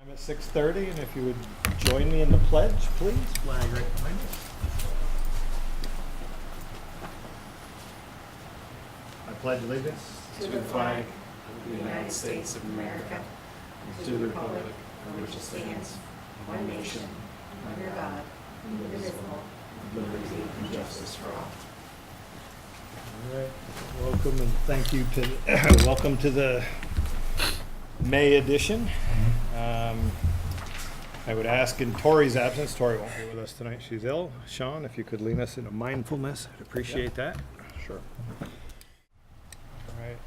I'm at 6:30, and if you would join me in the pledge, please. Flag right behind us. I pledge allegiance to the flag of the United States of America, and to the republic for which it stands, one nation, under God, indivisible, with liberty and justice for all. All right, welcome and thank you to welcome to the May edition. I would ask in Tori's absence, Tori won't be with us tonight, she's ill. Sean, if you could lead us into mindfulness, I'd appreciate that. Sure. All right,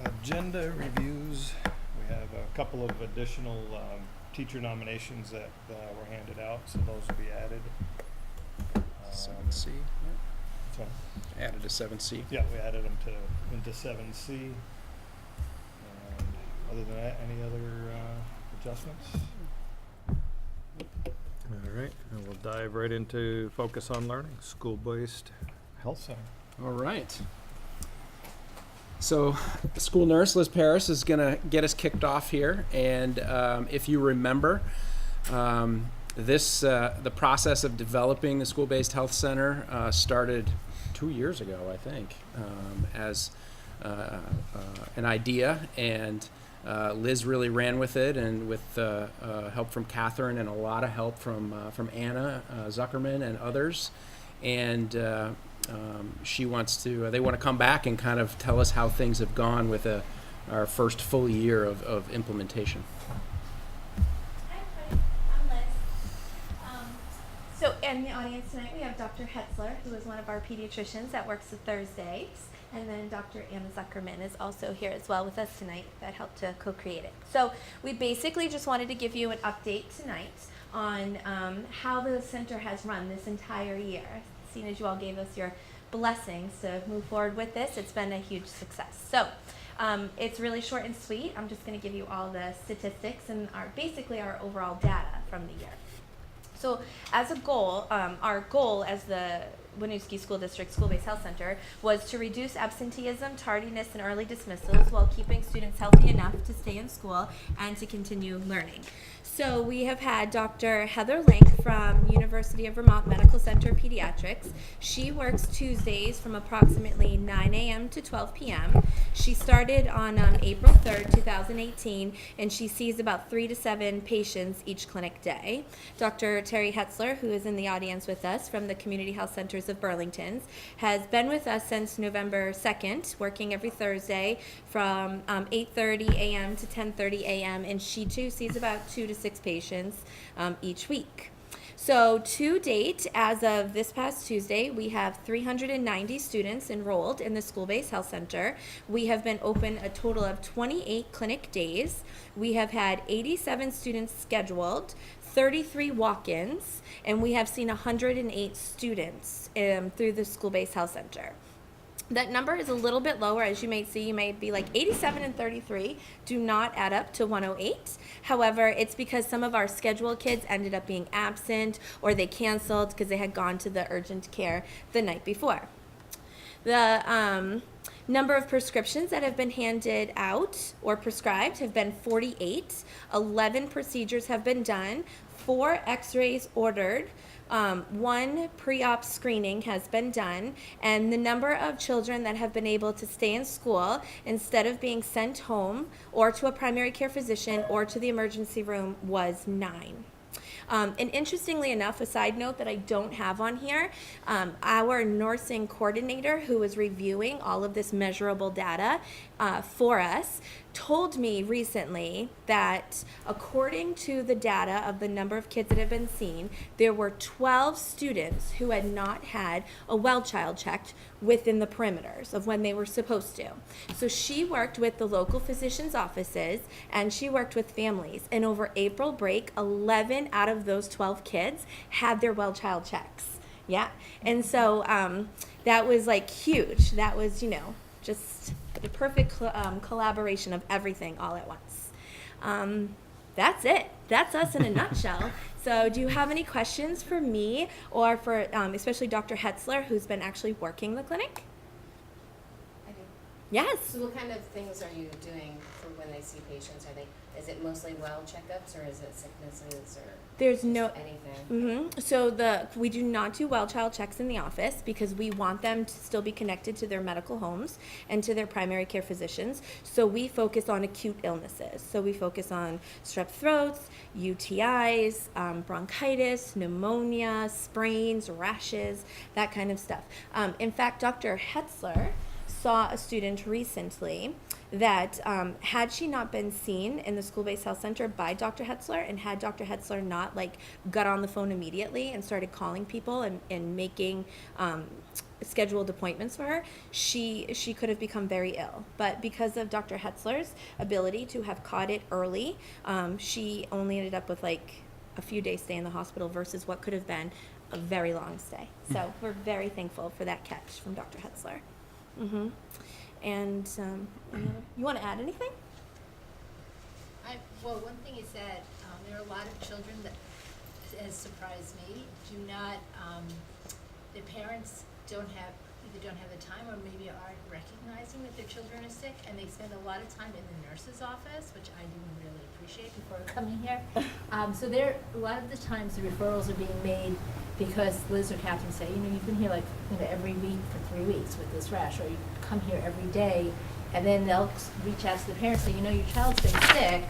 agenda reviews. We have a couple of additional teacher nominations that were handed out, so those will be added. 7C. So, Added to 7C. yeah, we added them into 7C. And other than that, any other adjustments? All right, and we'll dive right into focus on learning, school-based health center. All right. So, the school nurse, Liz Paris, is going to get us kicked off here. And if you remember, the process of developing the school-based health center started 2 years ago, I think, as an idea. And Liz really ran with it, and with help from Catherine and a lot of help from Anna Zuckerman and others. And they want to come back and kind of tell us how things have gone with our first full year of implementation. Hi, everybody. I'm Liz. So in the audience tonight, we have Dr. Hetzler, who is one of our pediatricians that works the Thursdays. And then Dr. Anna Zuckerman is also here as well with us tonight that helped to co-create it. So we basically just wanted to give you an update tonight on how the center has run this entire year. Seeing as you all gave us your blessings to move forward with this, it's been a huge success. So it's really short and sweet. I'm just going to give you all the statistics and basically our overall data from the year. So as a goal, our goal as the Winooski School District School-Based Health Center was to reduce absenteeism, tardiness, and early dismissals while keeping students healthy enough to stay in school and to continue learning. So we have had Dr. Heather Link from University of Vermont Medical Center Pediatrics. She works Tuesdays from approximately 9 a.m. to 12 p.m. She started on April 3rd, 2018, and she sees about 3 to 7 patients each clinic day. Dr. Terry Hetzler, who is in the audience with us from the Community Health Centers of Burlington, has been with us since November 2nd, working every Thursday from 8:30 a.m. to 10:30 a.m., and she too sees about 2 to 6 patients each week. So to date, as of this past Tuesday, we have 390 students enrolled in the school-based health center. We have been open a total of 28 clinic days. We have had 87 students scheduled, 33 walk-ins, and we have seen 108 students through the school-based health center. That number is a little bit lower, as you may see. You may be like 87 and 33 do not add up to 108. However, it's because some of our scheduled kids ended up being absent or they canceled because they had gone to the urgent care the night before. The number of prescriptions that have been handed out or prescribed have been 48. 11 procedures have been done, 4 x-rays ordered, 1 pre-op screening has been done, and the number of children that have been able to stay in school instead of being sent home or to a primary care physician or to the emergency room was 9. And interestingly enough, a side note that I don't have on here, our nursing coordinator who was reviewing all of this measurable data for us told me recently that according to the data of the number of kids that have been seen, there were 12 students who had not had a well child checked within the perimeters of when they were supposed to. So she worked with the local physicians' offices and she worked with families. And over April break, 11 out of those 12 kids had their well child checks. Yeah. And so that was like huge. That was, just the perfect collaboration of everything all at once. That's it. That's us in a nutshell. So do you have any questions for me or for especially Dr. Hetzler, who's been actually working the clinic? I do. Yes. So what kind of things are you doing for when they see patients? Is it mostly well checkups, or is it sicknesses, or There's no anything? So we do not do well child checks in the office because we want them to still be connected to their medical homes and to their primary care physicians. So we focus on acute illnesses. So we focus on strep throats, UTIs, bronchitis, pneumonia, sprains, rashes, that kind of stuff. In fact, Dr. Hetzler saw a student recently that had she not been seen in the school-based health center by Dr. Hetzler, and had Dr. Hetzler not got on the phone immediately and started calling people and making scheduled appointments for her, she could have become very ill. But because of Dr. Hetzler's ability to have caught it early, she only ended up with a few days stay in the hospital versus what could have been a very long stay. So we're very thankful for that catch from Dr. Hetzler. And you want to add anything? Well, one thing is that there are a lot of children that has surprised me. Their parents either don't have the time or maybe aren't recognizing that their children are sick, and they spend a lot of time in the nurse's office, which I didn't really appreciate before coming here. So a lot of the times the referrals are being made because Liz or Catherine say, you've been here every week for 3 weeks with this rash, or you come here every day, and then they'll reach out to the parents and say, your child's been sick,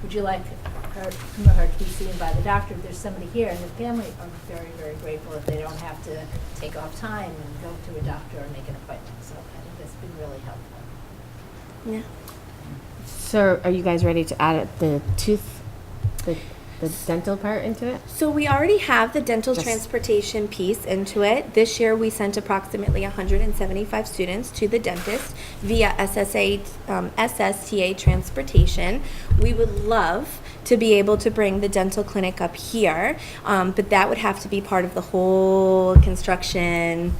would you like her to be seen by the doctor if there's somebody here? And the family are very, very grateful if they don't have to take off time and go to a doctor or make an appointment. So I think that's been really helpful. Yeah. So are you guys ready to add the dental part into it? So we already have the dental Just- transportation piece into it. This year we sent approximately 175 students to the dentist via SSTA transportation. We would love to be able to bring the dental clinic up here, but that would have to be part of the whole construction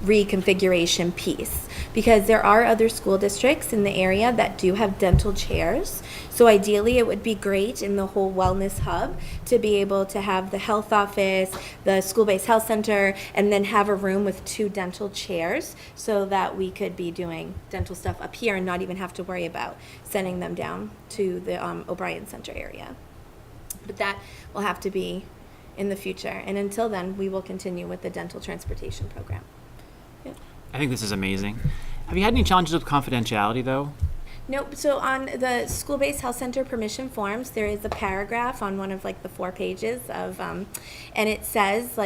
reconfiguration piece, because there are other school districts in the area that do have dental chairs. So ideally it would be great in the whole wellness hub to be able to have the health office, the school-based health center, and then have a room with 2 dental chairs so that we could be doing dental stuff up here and not even have to worry about sending them down to the O'Brien Center area. But that will have to be in the future. And until then, we will continue with the dental transportation program. I think this is amazing. Have you had any challenges with confidentiality, though? Nope. So on the school-based health center permission forms, there is a paragraph on one of the 4 pages of, and it says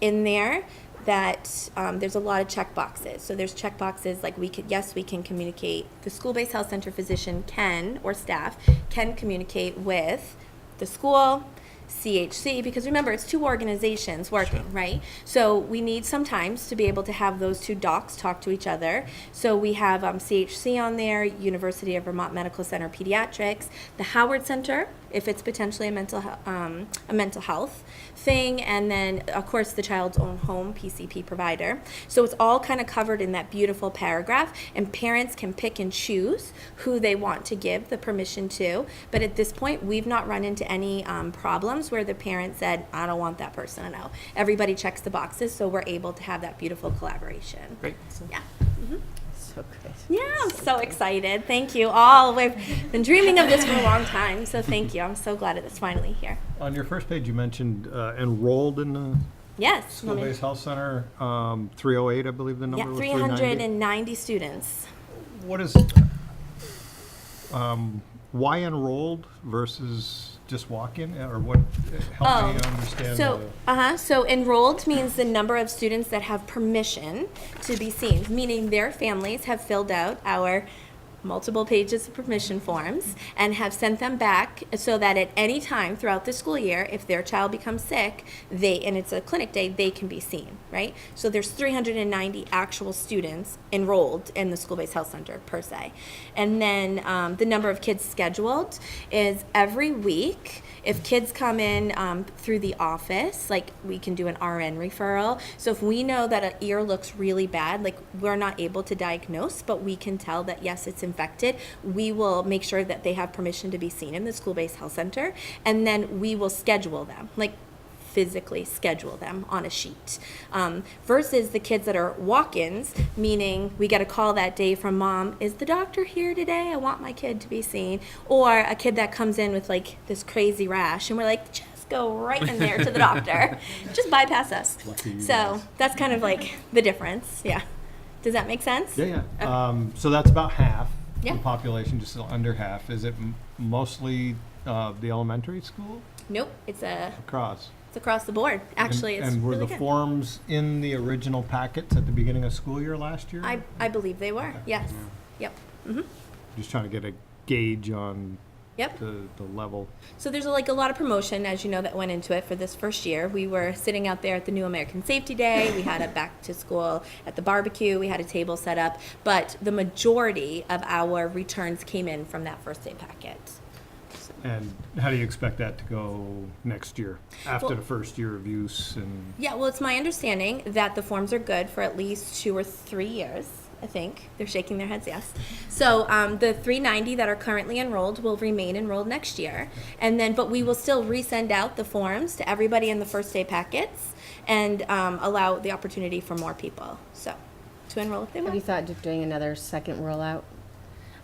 in there that there's a lot of check boxes. So there's check boxes we can communicate. The school-based health center physician can, or staff can communicate with the school, CHC, because remember, it's 2 organizations working, Sure. right? So we need sometimes to be able to have those 2 docs talk to each other. So we have CHC on there, University of Vermont Medical Center Pediatrics, the Howard Center, if it's potentially a mental health thing, and then of course the child's own home PCP provider. So it's all kind of covered in that beautiful paragraph, and parents can pick and choose who they want to give the permission to. But at this point, we've not run into any problems where the parent said, I don't want that person to know. Everybody checks the boxes, so we're able to have that beautiful collaboration. Great. Yeah. So good. Yeah, I'm so excited. Thank you all. We've been dreaming of this for a long time, so thank you. I'm so glad it's finally here. On your first page, you mentioned enrolled in the Yes. school-based health center, 308, I believe the number Yeah, was 390 students. What is, why enrolled versus just walk-in, or what, help me understand So enrolled means the number of students that have permission to be seen, meaning their families have filled out our multiple pages of permission forms and have sent them back so that at any time throughout the school year, if their child becomes sick, and it's a clinic day, they can be seen, right? So there's 390 actual students enrolled in the school-based health center per se. And then the number of kids scheduled is every week. If kids come in through the office, we can do an RN referral. So if we know that an ear looks really bad, we're not able to diagnose, but we can tell that yes, it's infected, we will make sure that they have permission to be seen in the school-based health center, and then we will schedule them. physically schedule them on a sheet. Versus the kids that are walk-ins, meaning we get a call that day from mom, is the doctor here today? I want my kid to be seen. Or a kid that comes in with like this crazy rash, and we're like, just go right in there to the doctor. Just bypass us. So that's kind of like the difference. Yeah. Does that make sense? Yeah, yeah. So that's about half Yeah. the population, just under half. Is it mostly the elementary school? Nope. It's Across. across the board. Actually, it's And were really the good. forms in the original packets at the beginning of school year last year? I believe they were. Yes. Yep. Just trying to get a gauge on Yep. the level. So there's like a lot of promotion, as you know, that went into it for this first year. We were sitting out there at the New American Safety Day. We had a back to school at the barbecue. We had a table set up. But the majority of our returns came in from that first day packet. And how do you expect that to go next year, after Well- the first year of use? And Yeah, well, it's my understanding that the forms are good for at least 2 or 3 years. I think they're shaking their heads, yes. So the 390 that are currently enrolled will remain enrolled next year, and then but we will still resend out the forms to everybody in the first day packets, and allow the opportunity for more people to enroll if they Have you want. thought of doing another second rollout?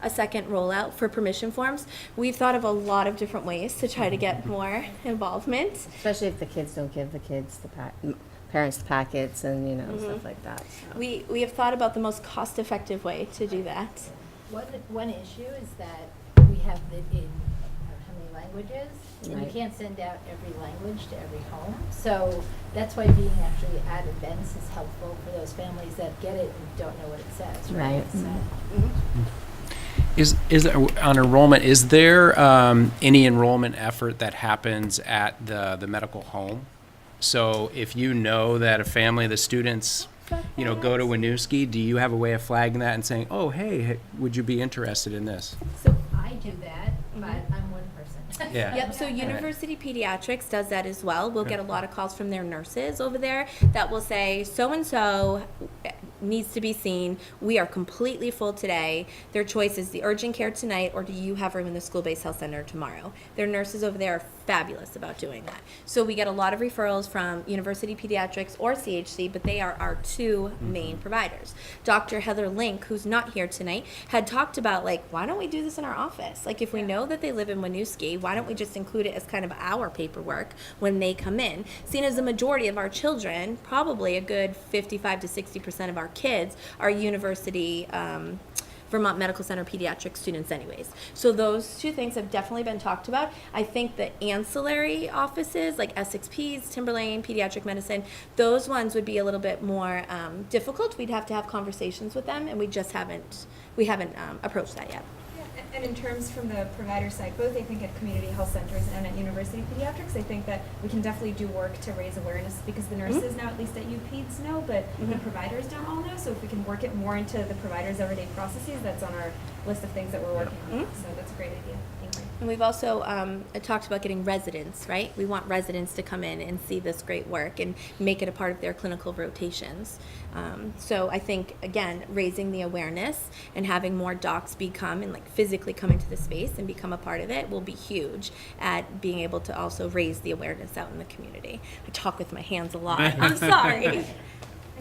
A second rollout for permission forms. We've thought of a lot of different ways to try to get more involvement. Especially if the kids don't give the kids parents the packets and, you know, stuff like that. So. We have thought about the most cost-effective way to do that. One issue is that we have it in how many languages, and Right. you can't send out every language to every home. So that's why being actually at events is helpful for those families that get it and don't know what it says, right? Right. So, Is there, on enrollment, is there any enrollment effort that happens at the medical home? So if you know that a family of the students, you know, go to Winooski, do you have a way of flagging that and saying, oh, hey, would you be interested in this? So I do that, but I'm one person. Yeah. Yep, so University Pediatrics does that as well. We'll get a lot of calls from their nurses over there that will say, so-and-so needs to be seen. We are completely full today. Their choice is the urgent care tonight, or do you have room in the school-based health center tomorrow? Their nurses over there are fabulous about doing that. So we get a lot of referrals from University Pediatrics or CHC, but they are our two main providers. Dr. Heather Link, who's not here tonight, had talked about, like, why don't we do this in our office? Like, if we know that they live in Winooski, why don't we just include it as kind of our paperwork when they come in? Seeing as the majority of our children, probably a good 55 to 60% of our kids, are university Vermont Medical Center pediatric students anyways. So those two things have definitely been talked about. I think the ancillary offices like SXPs, Timberlane, pediatric medicine, those ones would be a little bit more difficult. We'd have to have conversations with them, and we haven't approached that yet. And in terms from the provider side, both I think at community health centers and at University Pediatrics, I think that we can definitely do work to raise awareness because the nurses now, at least at UPEDS, know, but the providers don't all know. So if we can work it more into the providers' everyday processes, that's on our list of things that we're working on. So that's a great idea. Thank you. And we've also talked about getting residents, right? We want residents to come in and see this great work and make it a part of their clinical rotations. So I think, again, raising the awareness and having more docs become and like physically come into the space and become a part of it will be huge at being able to also raise the awareness out in the community. I talk with my hands a lot. I'm sorry. And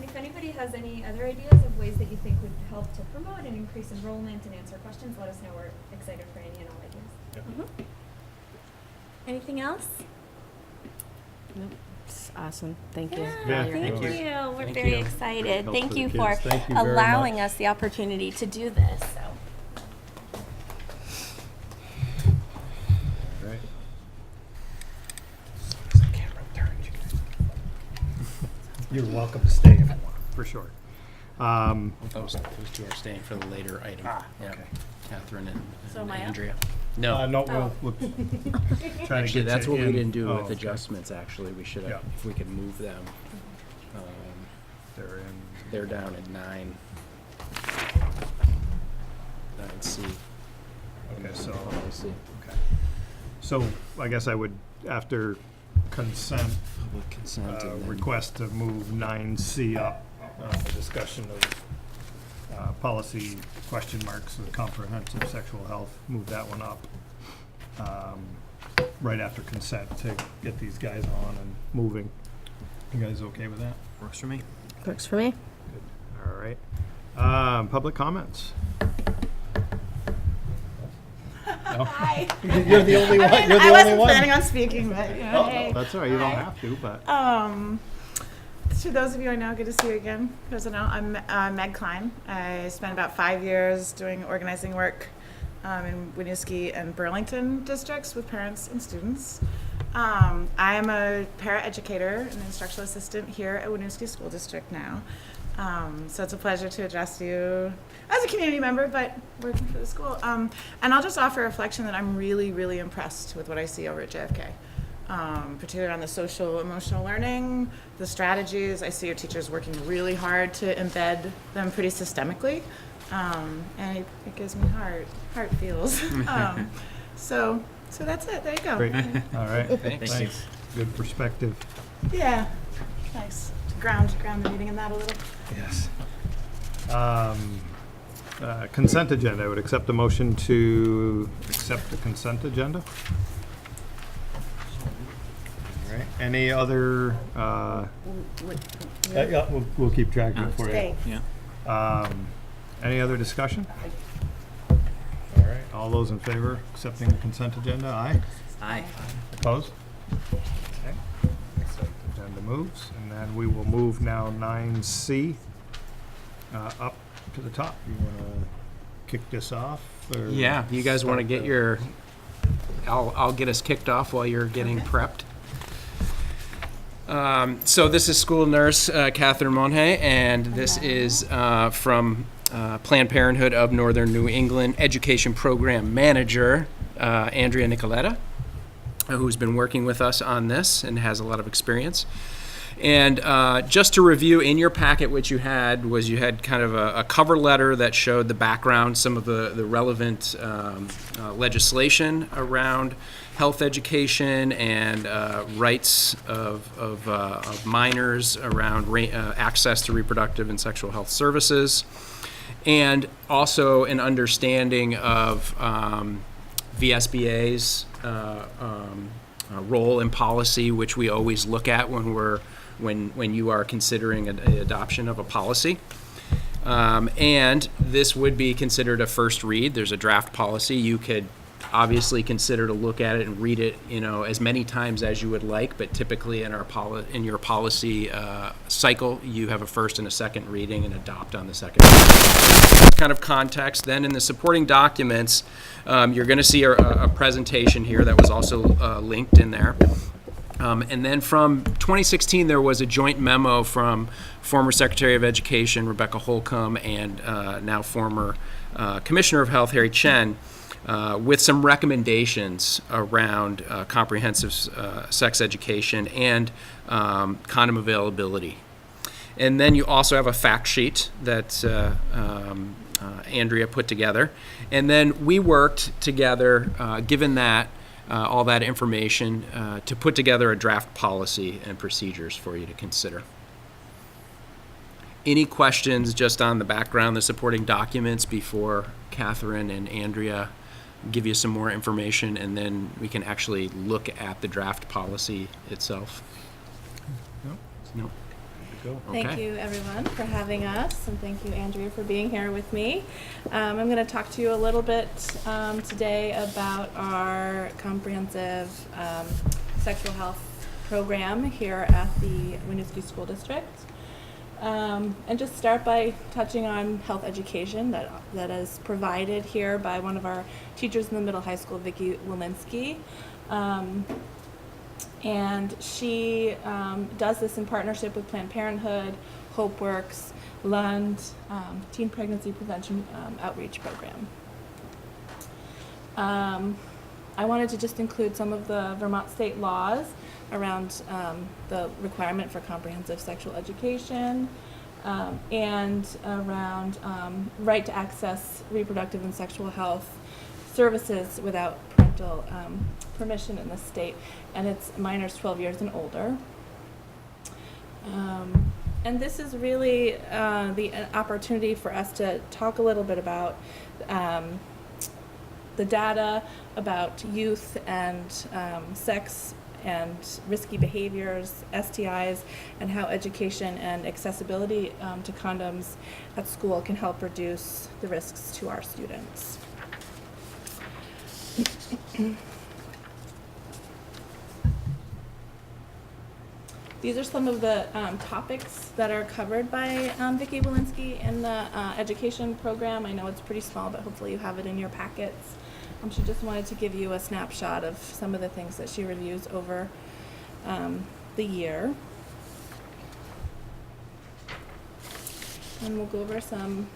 if anybody has any other ideas of ways that you think would help to promote and increase enrollment and answer questions, let us know. We're excited for any and all ideas. Anything else? Nope. It's awesome. Thank you. Yeah, Thank thank you. you. We're Thank very you. excited. Help Thank for the you kids. for Thank you very allowing much. us the opportunity to do this. So. Right. You're welcome to stay if you want, for sure. Those two are staying for the later item. Yeah. okay. Catherine and So am I up? Andrea. No. No, we'll try to Actually, get that's you what we in. didn't do Oh, with okay. adjustments, actually. We should have, Yeah. if we could move them. They're in. They're down at 9. 9C. Okay, so, Policy. okay. So I guess I would, after consent, Public consent and then- request to move 9C up, the discussion of policy question marks of comprehensive sexual health, move that one up. right after consent to get these guys on and moving. You guys okay with that? Works for me. Works for me. All right. Public comments. No? Hi. You're the only one. You're the I only wasn't one. planning on speaking, but you know, Oh, hey. that's all right. You don't have to, but To those of you I know, good to see you again. Those I know, I'm Meg Klein. I spent about 5 years doing organizing work in Winooski and Burlington districts with parents and students. I am a para-educator and instructional assistant here at Winooski School District now. So it's a pleasure to address you as a community member, but working for the school. And I'll just offer a reflection that I'm really, really impressed with what I see over at JFK. Particularly on the social emotional learning, the strategies. I see your teachers working really hard to embed them pretty systemically. And it gives me heart feels. So that's it. There you go. great. All right. Thanks. Thanks. Good perspective. Yeah, nice. To ground the meeting in that a little. Yes. Consent agenda. I would accept a motion to accept the consent agenda. All right. Any other? Yeah, we'll keep track of it for you. Thanks. Yeah. Any other discussion? All right. All those in favor of accepting the consent agenda? Aye. Aye. Opposed? Okay. Consent agenda moves, and then we will move now 9C up to the top. You want to kick this off? Or Yeah, you guys want to start get the- your, I'll get us kicked off while you're getting prepped. So this is school nurse Catherine Monhay, and this is from Planned Parenthood of Northern New England Education Program Manager Andrea Nicoletta, who's been working with us on this and has a lot of experience. And just to review, in your packet, what you had kind of a cover letter that showed the background, some of the relevant legislation around health education and rights of minors around access to reproductive and sexual health services, and also an understanding of VSBA's role in policy, which we always look at when you are considering an adoption of a policy. And this would be considered a first read. There's a draft policy. You could obviously consider to look at it and read it, as many times as you would like, but typically in your policy cycle, you have a first and a second reading and adopt on the second reading. Kind of context. Then in the supporting documents, you're going to see a presentation here that was also linked in there. And then from 2016, there was a joint memo from former Secretary of Education Rebecca Holcomb and now former Commissioner of Health Harry Chen, with some recommendations around comprehensive sex education and condom availability. And then you also have a fact sheet that Andrea put together. And then we worked together, given that all that information, to put together a draft policy and procedures for you to consider. Any questions just on the background, the supporting documents, before Catherine and Andrea give you some more information, and then we can actually look at the draft policy itself? No. Thank Okay. you, everyone, for having us, and thank you, Andrea, for being here with me. I'm going to talk to you a little bit today about our comprehensive sexual health program here at the Winooski School District. And just start by touching on health education that is provided here by one of our teachers in the middle high school, Vicki Walensky. And she does this in partnership with Planned Parenthood, HopeWorks, Lund, Teen Pregnancy Prevention Outreach Program. I wanted to just include some of the Vermont state laws around the requirement for comprehensive sexual education and around right to access reproductive and sexual health services without parental permission in the state, and it's minors 12 years and older. And this is really the opportunity for us to talk a little bit about the data about youth and sex and risky behaviors, STIs, and how education and accessibility to condoms at school can help reduce the risks to our students. These are some of the topics that are covered by Vicki Walensky in the education program. I know it's pretty small, but hopefully you have it in your packets. She just wanted to give you a snapshot of some of the things that she reviews over the year. And we'll go over some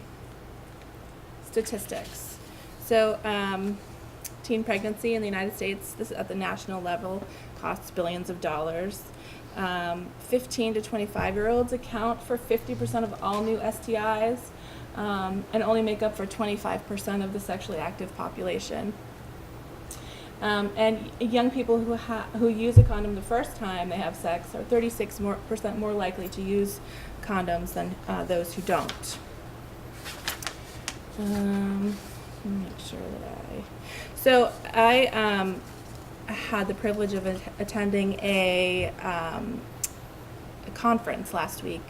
statistics. So teen pregnancy in the United States, this is at the national level, costs billions of dollars. 15 to 25-year-olds account for 50% of all new STIs and only make up for 25% of the sexually active population. And young people who use a condom the first time they have sex are 36% more likely to use condoms than those who don't. Make sure that I had the privilege of attending a conference last week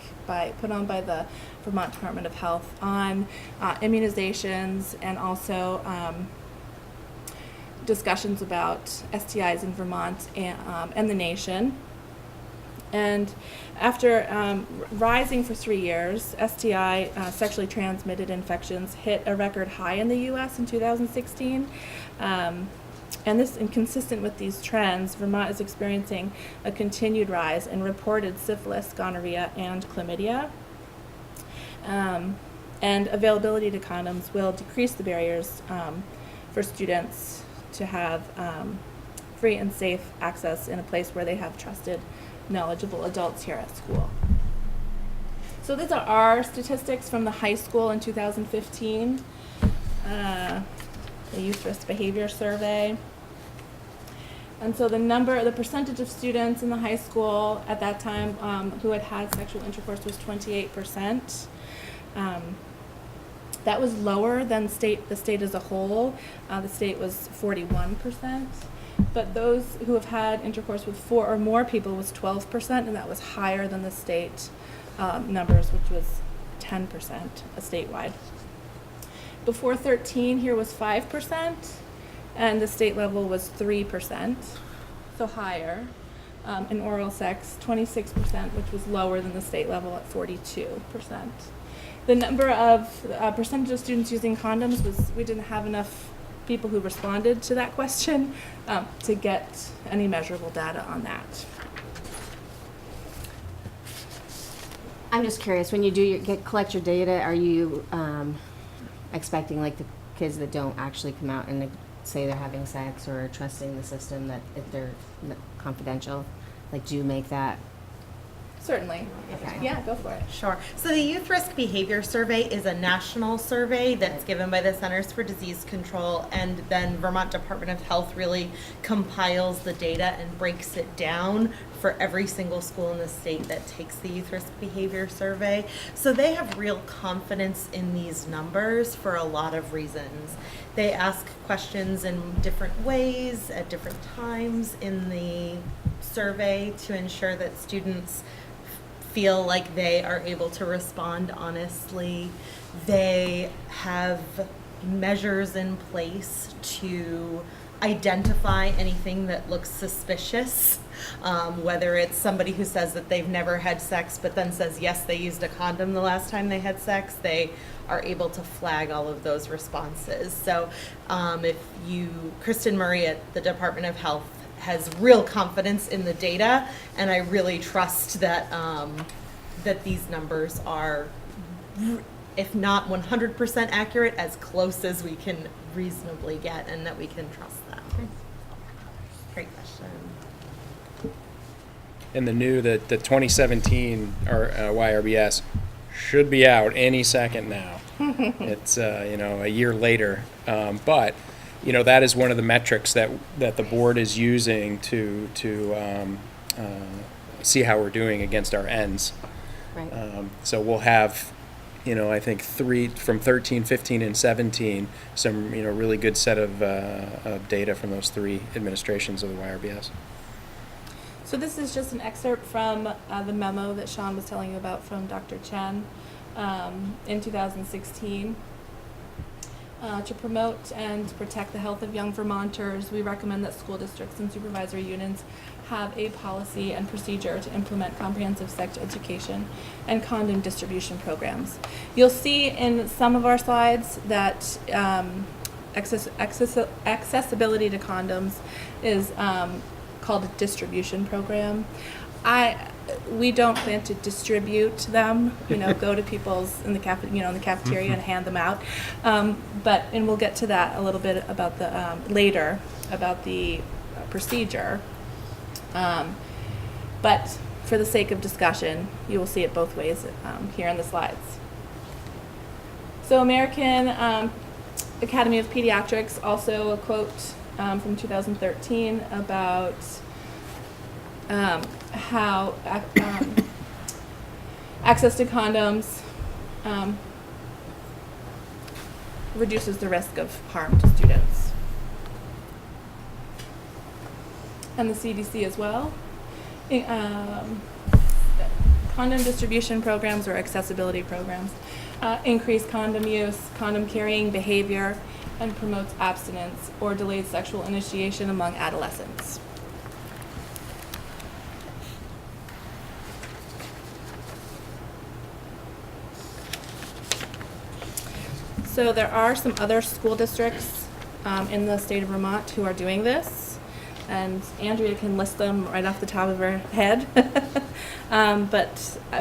put on by the Vermont Department of Health on immunizations and also discussions about STIs in Vermont and the nation. And after rising for 3 years, STI, sexually transmitted infections, hit a record high in the U.S. in 2016. And this, inconsistent with these trends, Vermont is experiencing a continued rise in reported syphilis, gonorrhea, and chlamydia. And availability to condoms will decrease the barriers for students to have free and safe access in a place where they have trusted, knowledgeable adults here at school. So these are our statistics from the high school in 2015, the Youth Risk Behavior Survey. And so the percentage of students in the high school at that time who had sexual intercourse was 28%. That was lower than the state as a whole. The state was 41%. But those who have had intercourse with 4 or more people was 12%, and that was higher than the state numbers, which was 10% statewide. Before 13, here was 5%, and the state level was 3%, so higher. In oral sex, 26%, which was lower than the state level at 42%. The number of percentage of students using condoms we didn't have enough people who responded to that question to get any measurable data on that. I'm just curious, when you do collect your data, are you expecting like the kids that don't actually come out and say they're having sex or trusting the system that if they're confidential, like do you make that? Certainly. Okay. Yeah, go for it. Sure. So the Youth Risk Behavior Survey is a national survey that's given by the Centers for Disease Control, and then Vermont Department of Health really compiles the data and breaks it down for every single school in the state that takes the Youth Risk Behavior Survey. So they have real confidence in these numbers for a lot of reasons. They ask questions in different ways at different times in the survey to ensure that students feel like they are able to respond honestly. They have measures in place to identify anything that looks suspicious, whether it's somebody who says that they've never had sex but then says yes, they used a condom the last time they had sex. They are able to flag all of those responses. So Kristen Murray at the Department of Health has real confidence in the data, and I really trust that that these numbers are, if not 100% accurate, as close as we can reasonably get, and that we can trust them. Great question. And the 2017 YRBS should be out any second now. It's a year later, but that is one of the metrics that the board is using to see how we're doing against our ends. Right. So we'll have I think from 13, 15, and 17, some, really good set of data from those three administrations of the YRBS. So this is just an excerpt from the memo that Sean was telling you about from Dr. Chen in 2016. To promote and protect the health of young Vermonters, we recommend that school districts and supervisory units have a policy and procedure to implement comprehensive sex education and condom distribution programs. You'll see in some of our slides that accessibility to condoms is called a distribution program. We don't plan to distribute them, go to people's in the cafeteria and hand them out. And we'll get to that a little bit about the later about the procedure. But for the sake of discussion, you will see it both ways here in the slides. So American Academy of Pediatrics, also a quote from 2013 about how access to condoms reduces the risk of harm to students. And the CDC as well. Condom distribution programs or accessibility programs increase condom use, condom carrying behavior, and promotes abstinence or delayed sexual initiation among adolescents. So there are some other school districts in the state of Vermont who are doing this, and Andrea can list them right off the top of her head. But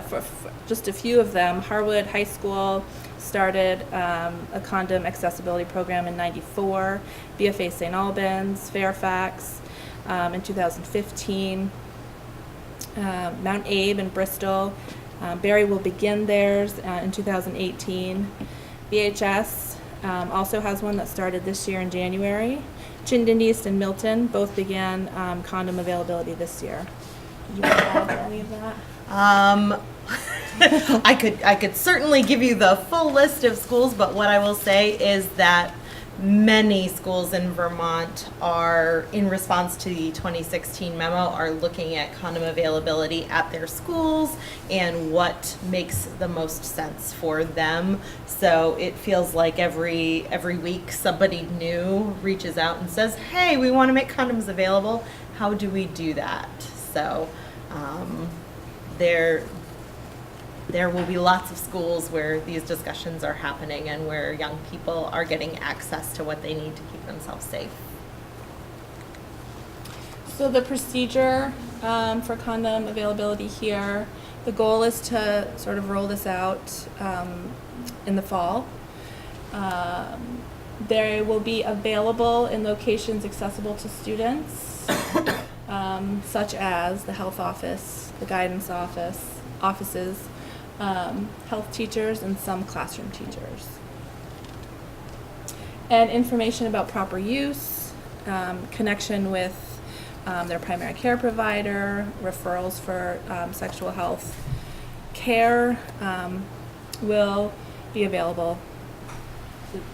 for just a few of them, Harwood High School started a condom accessibility program in '94, BFA St. Albans, Fairfax in 2015, Mount Abe in Bristol, Barry will begin theirs in 2018. BHS also has one that started this year in January. Chittenden East and Milton both began condom availability this year. Did you want to add to any of that? I could certainly give you the full list of schools, but what I will say is that many schools in Vermont are, in response to the 2016 memo, are looking at condom availability at their schools and what makes the most sense for them. So it feels like every week somebody new reaches out and says, hey, we want to make condoms available. How do we do that? So there will be lots of schools where these discussions are happening and where young people are getting access to what they need to keep themselves safe. So the procedure for condom availability here, the goal is to sort of roll this out in the fall. They will be available in locations accessible to students, such as the health office, the guidance offices, health teachers, and some classroom teachers. And information about proper use, connection with their primary care provider, referrals for sexual health care will be available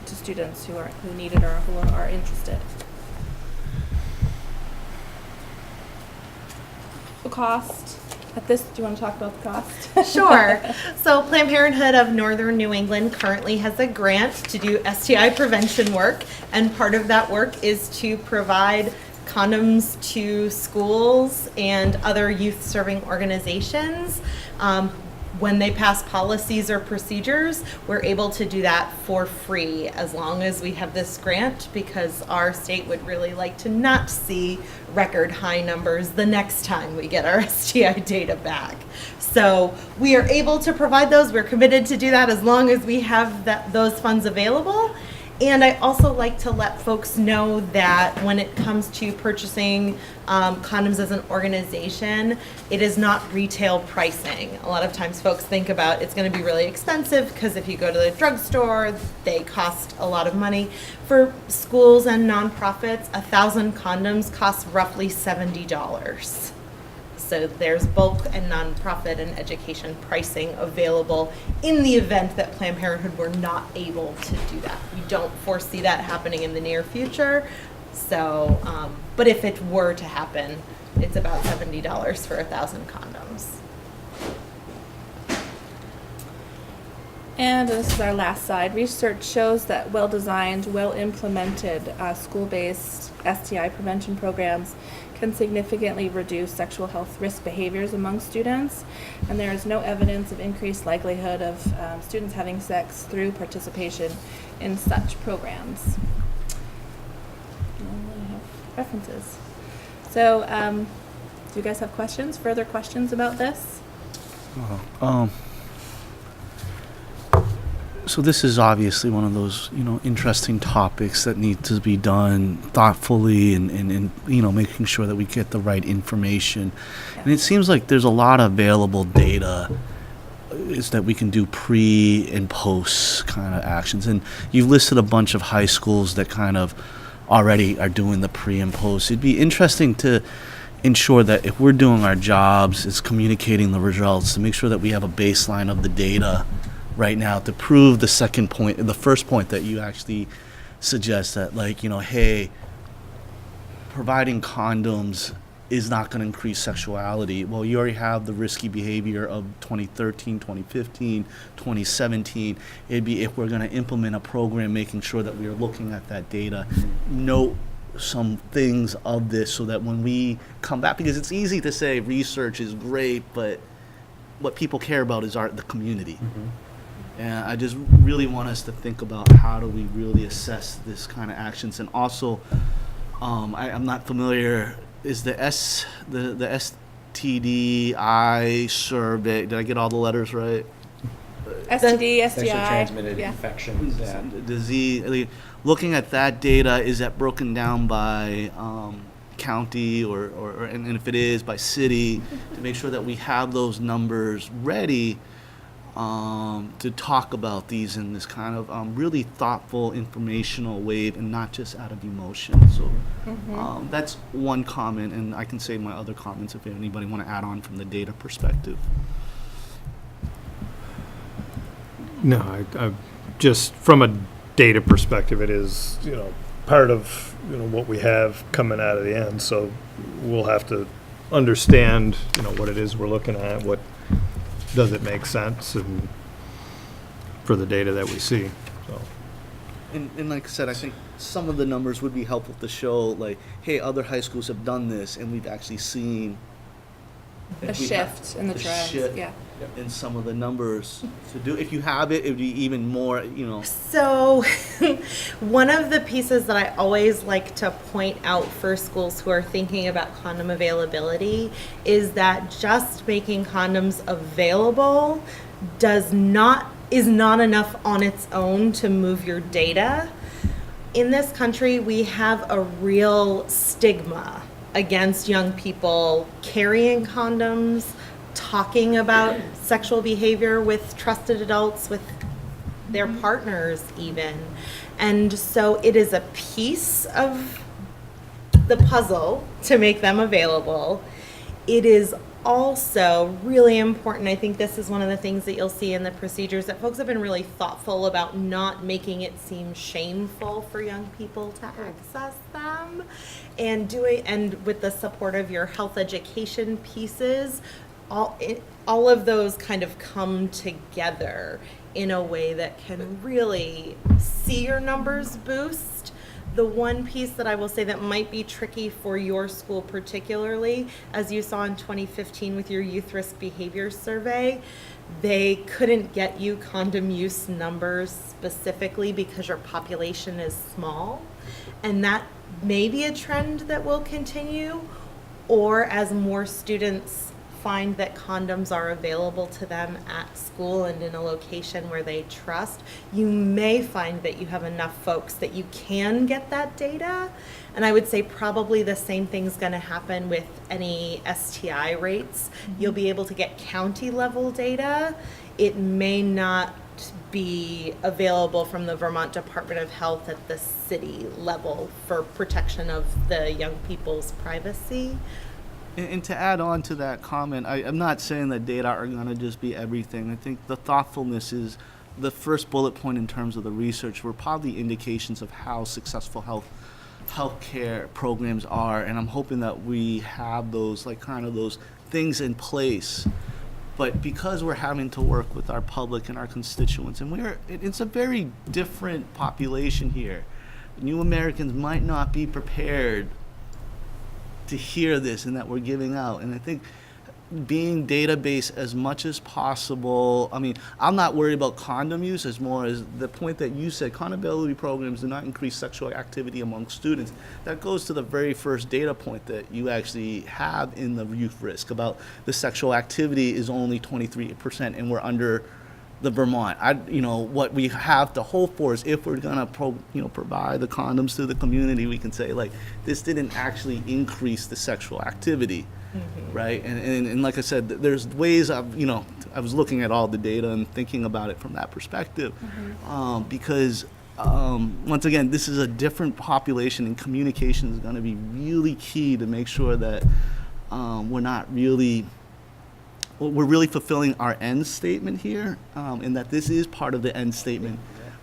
to students who need it or who are interested. The cost. Do you want to talk about the cost? Sure. So Planned Parenthood of Northern New England currently has a grant to do STI prevention work, and part of that work is to provide condoms to schools and other youth-serving organizations. When they pass policies or procedures, we're able to do that for free as long as we have this grant, because our state would really like to not see record high numbers the next time we get our STI data back. So we are able to provide those. We're committed to do that as long as we have those funds available. And I also like to let folks know that when it comes to purchasing condoms as an organization, it is not retail pricing. A lot of times folks think about it's going to be really expensive because if you go to the drugstore, they cost a lot of money. For schools and nonprofits, 1,000 condoms cost roughly $70. So there's bulk and nonprofit and education pricing available in the event that Planned Parenthood were not able to do that. We don't foresee that happening in the near future. So, but if it were to happen, it's about $70 for 1,000 condoms. And this is our last slide. Research shows that well-designed, well-implemented school-based STI prevention programs can significantly reduce sexual health risk behaviors among students, and there is no evidence of increased likelihood of students having sex through participation in such programs. I don't really have references. So, do you guys have questions? Further questions about this? So this is obviously one of those, interesting topics that need to be done thoughtfully and making sure that we get the right information. Yeah. And it seems like there's a lot of available data is that we can do pre and post kind of actions. And you've listed a bunch of high schools that kind of already are doing the pre and post. It'd be interesting to ensure that if we're doing our jobs, it's communicating the results to make sure that we have a baseline of the data right now to prove the first point that you actually suggest that, hey, providing condoms is not going to increase sexuality. Well, you already have the risky behavior of 2013, 2015, 2017. It'd be if we're going to implement a program, making sure that we are looking at that data, note some things of this so that when we come back, because it's easy to say research is great, but what people care about is the community. Mm-hmm. And I just really want us to think about how do we really assess this kind of actions. And also, I'm not familiar, is the STDI survey, did I get all the letters right? STD, Sexually STI. transmitted Yeah. infections. Yeah. Disease, looking at that data, is that broken down by county or and if it is, by city, to make sure that we have those numbers ready to talk about these in this kind of really thoughtful, informational way, and not just out of emotion. So that's one comment, and I can say my other comments if anybody want to add on from the data perspective. No, I just from a data perspective, it is, part of, what we have coming out of the end. So we'll have to understand, what it is we're looking at, what does it make sense, and for the data that we see. So And like I said, I think some of the numbers would be helpful to show, hey, other high schools have done this, and we've actually seen A shift in the trends. shift Yeah. in some of the numbers to do. If you have it, it would be even more, So, one of the pieces that I always like to point out for schools who are thinking about condom availability is that just making condoms available is not enough on its own to move your data. In this country, we have a real stigma against young people carrying condoms, talking about sexual behavior with trusted adults, with their partners even. And so it is a piece of the puzzle to make them available. It is also really important. I think this is one of the things that you'll see in the procedures, that folks have been really thoughtful about not making it seem shameful for young people to access them, and with the support of your health education pieces, all of those kind of come together in a way that can really see your numbers boost. The one piece that I will say that might be tricky for your school particularly, as you saw in 2015 with your youth risk behavior survey, they couldn't get you condom use numbers specifically because your population is small. And that may be a trend that will continue, or as more students find that condoms are available to them at school and in a location where they trust, you may find that you have enough folks that you can get that data. And I would say probably the same thing's going to happen with any STI rates. You'll be able to get county level data. It may not be available from the Vermont Department of Health at the city level for protection of the young people's privacy. And to add on to that comment, I'm not saying that data are going to just be everything. I think the thoughtfulness is the first bullet point in terms of the research. Were probably indications of how successful healthcare programs are, and I'm hoping that we have those, like, kind of those things in place. But because we're having to work with our public and our constituents, and it's a very different population here. New Americans might not be prepared to hear this and that we're giving out. And I think being database as much as possible. I mean, I'm not worried about condom use as more as the point that you said, condom programs do not increase sexual activity among students. That goes to the very first data point that you actually have in the youth risk about the sexual activity is only 23%, and we're under the Vermont. What we have to hope for is if we're gonna provide the condoms to the community, we can say, like, this didn't actually increase the sexual activity. Mm-hmm. Right, and like I said, there's ways I was looking at all the data and thinking about it from that perspective, mm-hmm. Because once again, this is a different population, and communication is going to be really key to make sure that we're really fulfilling our end statement here, and that this is part of the end statement,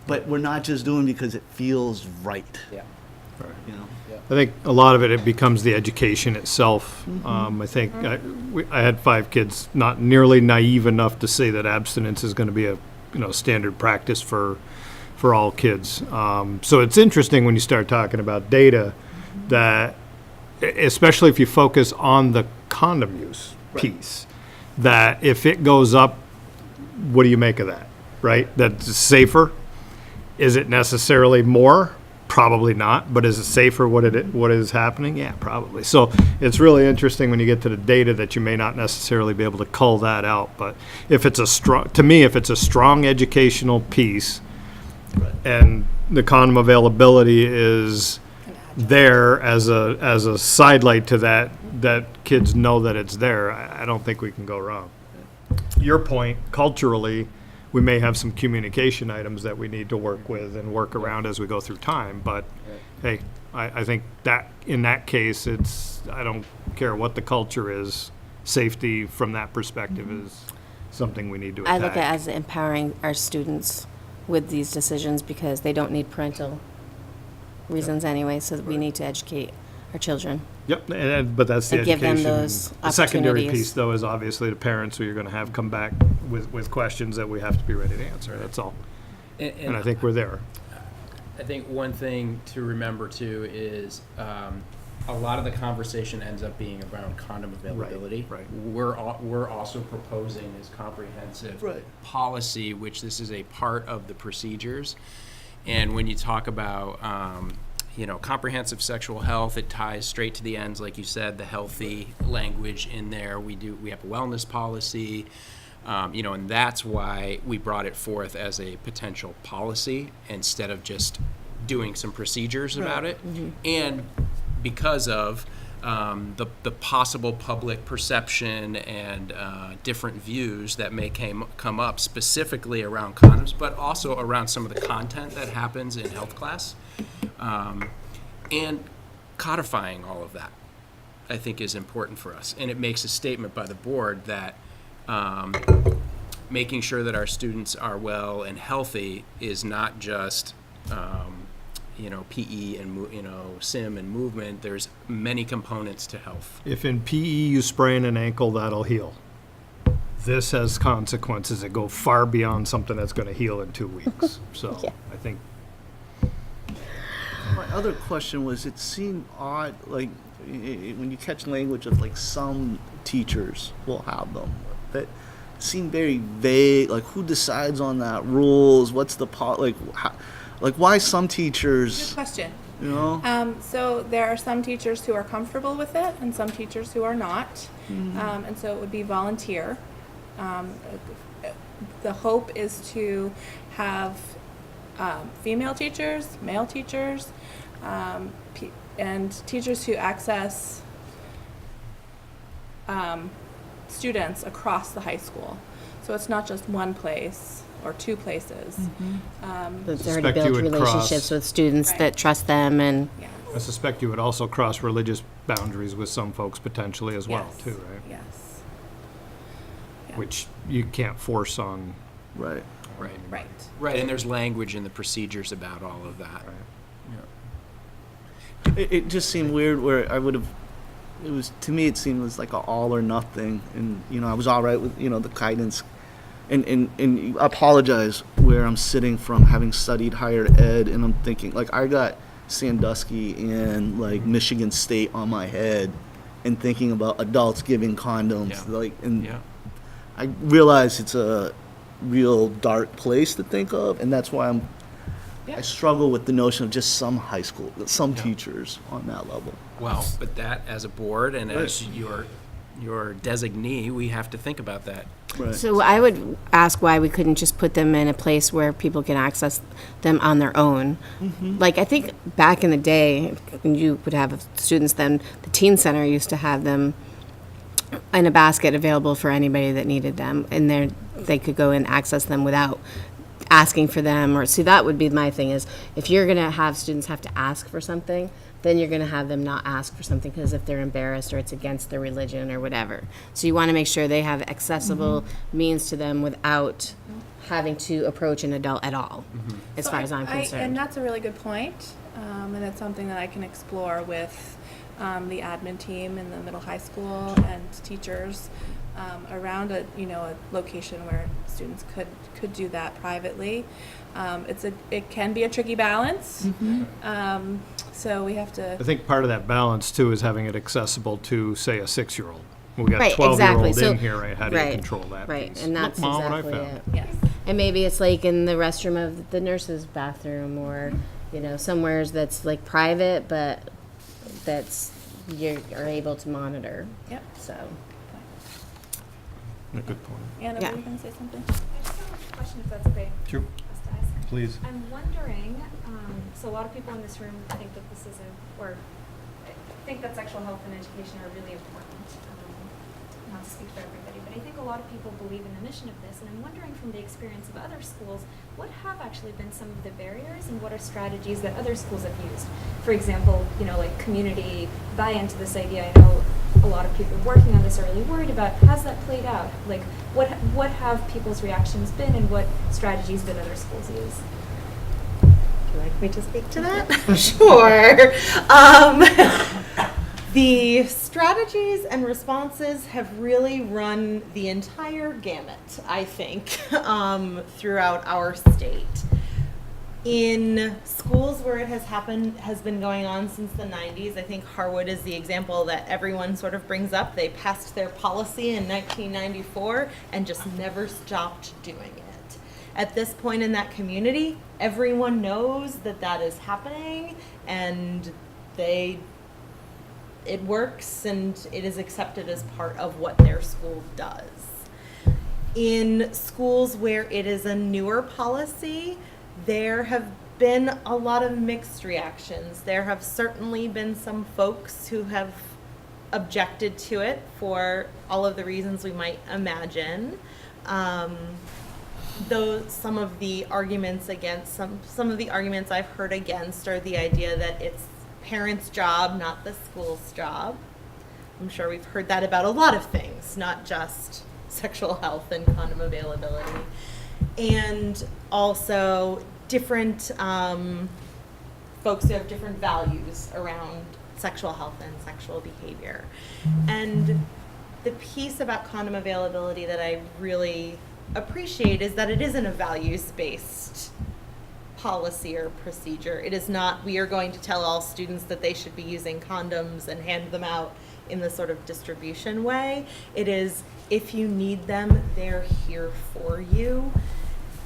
but we're not just doing because it feels right. Yeah. Right. Yeah. I think a lot of it becomes the education itself. Mm-hmm. I think I had 5 kids, not nearly naive enough to say that abstinence is going to be a standard practice for all kids. So it's interesting when you start talking about data, that especially if you focus on the condom use piece, that if it goes up, what do you make of that? Right? That's safer. Is it necessarily more? Probably not, but is it safer what is happening? Yeah, probably. So it's really interesting when you get to the data that you may not necessarily be able to cull that out. But if it's a strong educational piece, and the condom availability is there as a sidelight to that kids know that it's there, I don't think we can go wrong. Your point, culturally, we may have some communication items that we need to work with and work around as we go through time, but hey, I think that in that case, I don't care what the culture is, safety from that perspective is something we need to attack. I look at it as empowering our students with these decisions, because they don't need parental reasons anyway, so we need to educate our children. Yep, but that's the And give them education. those The secondary opportunities. piece, though, is obviously the parents who you're going to have come back with questions that we have to be ready to answer. That's all. And I think we're there. I think one thing to remember too is a lot of the conversation ends up being around condom availability. Right. We're also proposing this comprehensive policy, which this is a part of the procedures. And when you talk about comprehensive sexual health, it ties straight to the ends, like you said, the healthy language in there. We have a wellness policy. And that's why we brought it forth as a potential policy instead of just doing some procedures about it. Mm-hmm. And because of the possible public perception and different views that may come up specifically around condoms, but also around some of the content that happens in health class, and codifying all of that, I think, is important for us. And it makes a statement by the board that making sure that our students are well and healthy is not just PE and sim and movement. There's many components to health. If in PE you sprain an ankle, that'll heal. This has consequences that go far beyond something that's going to heal in 2 weeks. So I think. My other question was, it seemed odd, like when you catch language of like some teachers will have them, that seem very vague. Like, who decides on that? Rules? What's the why some teachers? Good question. You So there are some teachers who are comfortable with it and some teachers who are not. Mm-hmm. And so it would be volunteer. The hope is to have female teachers, male teachers, and teachers who access students across the high school. So it's not just one place or 2 places. They've already Suspect you built would relationships cross. with students that trust them, and I suspect you would also cross religious boundaries with some folks potentially as well, Yes. too, right? Yes. Yeah. Which you can't force on. Right. Right. Right. Right, and there's language in the procedures about all of that. It just seemed weird where I would have, it was, to me, it seemed was like a all or nothing. And, I was all right with, the guidance. And I apologize where I'm sitting from having studied higher ed, and I'm thinking, like, I got Sandusky and, like, Michigan State on my head and thinking about adults giving condoms. Yeah. Like, and Yeah. I realize it's a real dark place to think of, and that's why I struggle with the notion of just some high school, some Yeah. teachers on that level. Well, but that, as a board and as your designee, we have to think about that. Right. So I would ask why we couldn't just put them in a place where people can access them on their own. Like, I think back in the day, when you would have students, then the teen center used to have them in a basket available for anybody that needed them, and they could go and access them without asking for them. Or see, that would be my thing, is if you're going to have students have to ask for something, then you're going to have them not ask for something because if they're embarrassed or it's against their religion or whatever. So you want to make sure they have accessible means to them without having to approach an adult at all, as So far as I'm concerned. And that's a really good point, and it's something that I can explore with the admin team in the middle high school and teachers around a location where students could do that privately. It can be a tricky balance. So we have to. I think part of that balance, too, is having it accessible to, say, a 6-year-old. We got Right, 12-year-old exactly. So- in here, right? How do you right, control that right, piece? and that's Look, Mom, what I exactly found. it. Yes. And maybe it's like in the restroom of the nurse's bathroom, or somewheres that's like private, but that's you are able to monitor. Yep. So A good point. Anna, Yeah. were you going to say something? I just have a question, if that's okay. Sure. Us to ask. Please. I'm wondering, so a lot of people in this room think that this is or think that sexual health and education are really important. Not to speak for everybody, but I think a lot of people believe in the mission of this, and I'm wondering from the experience of other schools, what have actually been some of the barriers and what are strategies that other schools have used? For example, like community buy-in to this idea. I know a lot of people working on this are really worried about, has that played out? Like, what have people's reactions been, and what strategies did other schools use? Would you like me to speak to that? Sure. The strategies and responses have really run the entire gamut, I think, throughout our state. In schools where it has been going on since the 90s, I think Harwood is the example that everyone sort of brings up. They passed their policy in 1994 and just never stopped doing it. At this point in that community, everyone knows that that is happening, and it works and it is accepted as part of what their school does. In schools where it is a newer policy, there have been a lot of mixed reactions. There have certainly been some folks who have objected to it for all of the reasons we might imagine. Though some of the arguments I've heard against are the idea that it's parents' job, not the school's job. I'm sure we've heard that about a lot of things, not just sexual health and condom availability. And also different folks who have different values around sexual health and sexual behavior. And the piece about condom availability that I really appreciate is that it isn't a values-based policy or procedure. It is not, we are going to tell all students that they should be using condoms and hand them out in the sort of distribution way. It is, if you need them, they're here for you.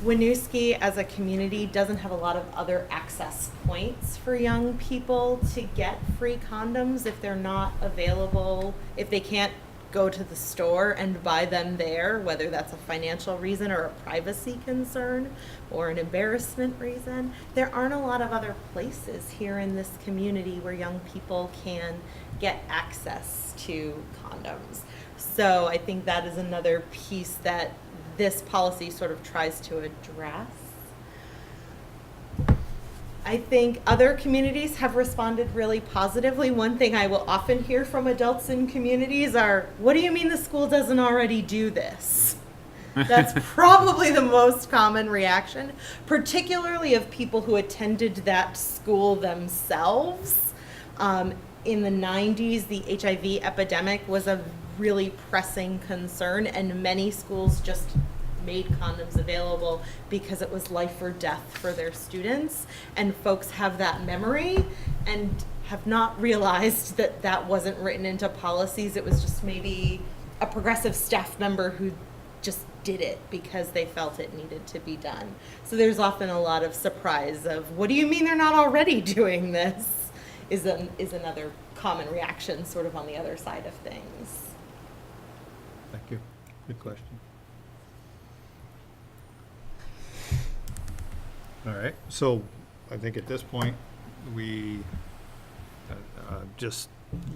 Winooski as a community doesn't have a lot of other access points for young people to get free condoms if they're not available, if they can't go to the store and buy them there, whether that's a financial reason or a privacy concern or an embarrassment reason. There aren't a lot of other places here in this community where young people can get access to condoms. So I think that is another piece that this policy sort of tries to address. I think other communities have responded really positively. One thing I will often hear from adults in communities are, what do you mean the school doesn't already do this? That's probably the most common reaction, particularly of people who attended that school themselves. In the 90s, the HIV epidemic was a really pressing concern, and many schools just made condoms available because it was life or death for their students. And folks have that memory and have not realized that that wasn't written into policies. It was just maybe a progressive staff member who just did it because they felt it needed to be done. So there's often a lot of surprise of, what do you mean they're not already doing this? Is another common reaction sort of on the other side of things. Thank you. Good question. All right, so I think at this point, we, just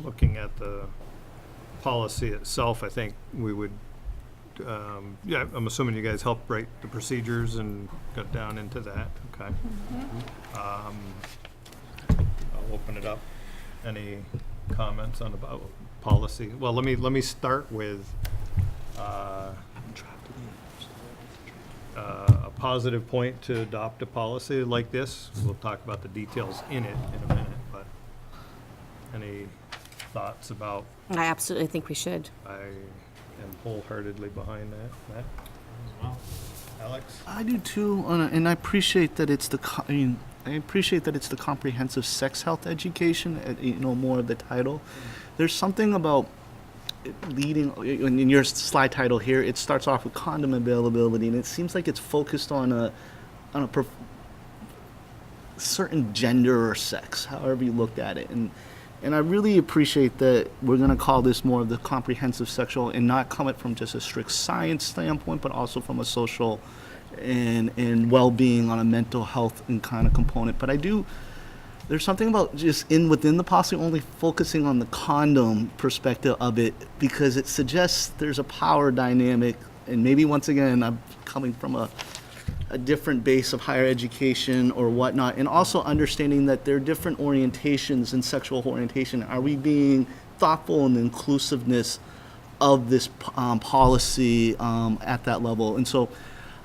looking at the policy itself, I think we would, yeah, I'm assuming you guys helped write the procedures and got down into that, okay? I'll open it up. Any comments on about policy? Well, let me start with a positive point to adopt a policy like this. We'll talk about the details in it in a minute, but any thoughts about? I absolutely think we should. I am wholeheartedly behind that. Matt? As well. Alex? I do too, and I appreciate that it's I appreciate that it's the comprehensive sex health education, more of the title. There's something about leading, in your slide title here, it starts off with condom availability, and it seems like it's focused on a certain gender or sex, however you look at it. And I really appreciate that we're going to call this more of the comprehensive sexual and not come it from just a strict science standpoint, but also from a social and well-being on a mental health and kind of component. But there's something about just within the policy only focusing on the condom perspective of it, because it suggests there's a power dynamic, and maybe once again I'm coming from a different base of higher education or whatnot, and also understanding that there are different orientations in sexual orientation. Are we being thoughtful in the inclusiveness of this policy at that level? And so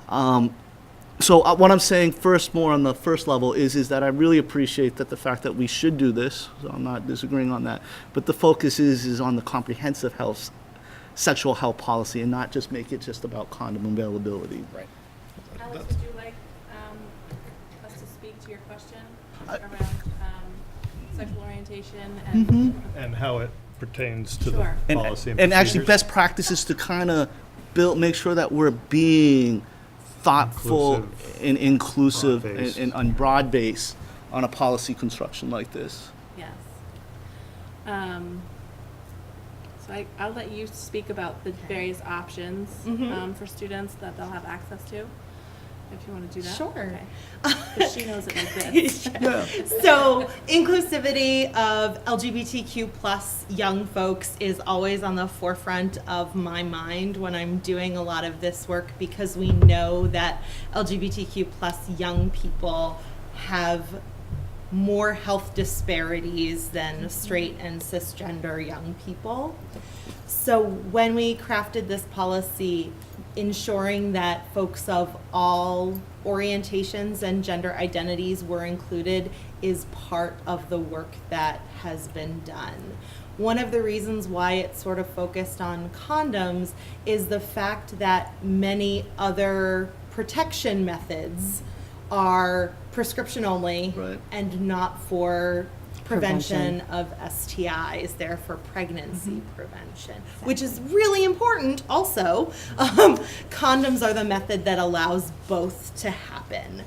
what I'm saying first, more on the first level, is that I really appreciate that the fact that we should do this, so I'm not disagreeing on that, but the focus is on the comprehensive health, sexual health policy, and not just make it just about condom availability. Right. Alex, would you like us to speak to your question around sexual orientation and And how it pertains to Sure. the policy And actually procedures? best practices to kind of make sure that we're being thoughtful Inclusive, and inclusive broad-based. and on broad base on a policy construction like this. yes. So I'll let you speak about the various options for students that they'll have access to, if you want to do that. Sure. Okay. 'Cause she knows it like this. So inclusivity of LGBTQ plus young folks is always on the forefront of my mind when I'm doing a lot of this work, because we know that LGBTQ plus young people have more health disparities than straight and cisgender young people. So when we crafted this policy, ensuring that folks of all orientations and gender identities were included is part of the work that has been done. One of the reasons why it's sort of focused on condoms is the fact that many other protection methods are prescription only Right. and not for prevention of STIs. They're for pregnancy prevention, which is really important also. Condoms are the method that allows both to happen.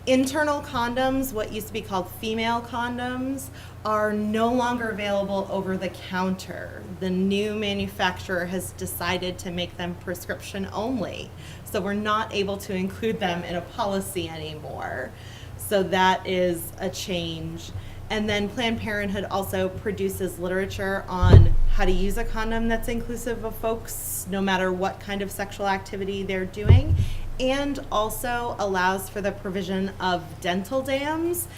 Internal condoms, what used to be called female condoms, are no longer available over the counter. The new manufacturer has decided to make them prescription only. So we're not able to include them in a policy anymore. So that is a change. And then Planned Parenthood also produces literature on how to use a condom that's inclusive of folks, no matter what kind of sexual activity they're doing, and also allows for the provision of dental dams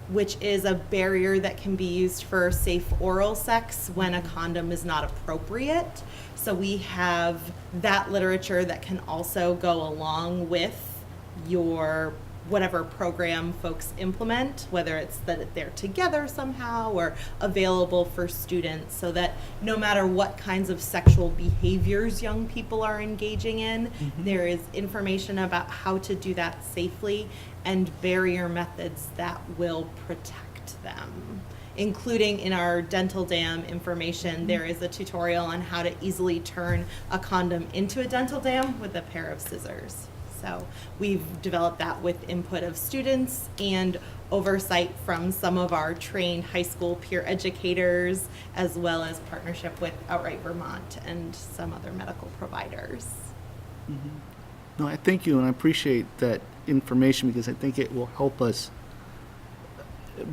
which is a barrier that can be used for safe oral sex when a condom is not appropriate. So we have that literature that can also go along with your whatever program folks implement, whether it's that they're together somehow or available for students, so that no matter what kinds of sexual behaviors young people are engaging in, there is information about how to do that safely and barrier methods that will protect them. Including in our dental dam information, there is a tutorial on how to easily turn a condom into a dental dam with a pair of scissors. So we've developed that with input of students and oversight from some of our trained high school peer educators, as well as partnership with Outright Vermont and some other medical providers. No, I thank you, and I appreciate that information because I think it will help us